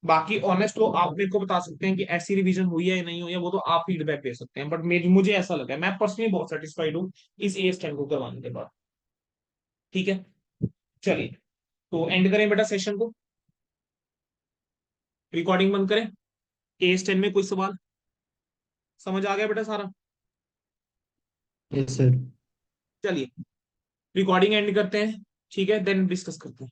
बाकी ऑनेस्ट तो आप मेरे को बता सकते हैं कि ऐसी रिवीजन हुई है या नहीं हुई है, वो तो आप फीडबैक दे सकते हैं, बट मुझे ऐसा लगा है, मैं पर्सनली बहुत सेटिस्फाइड हूँ इस AS10 को करवाने के बाद। ठीक है, चलिए, तो एंड करें बेटा सेशन को, रिकॉर्डिंग बंद करें। AS10 में कोई सवाल समझ आ गया बेटा सारा।
Yes sir.
चलिए, रिकॉर्डिंग एंड करते हैं, ठीक है, देन डिस्कस करते हैं।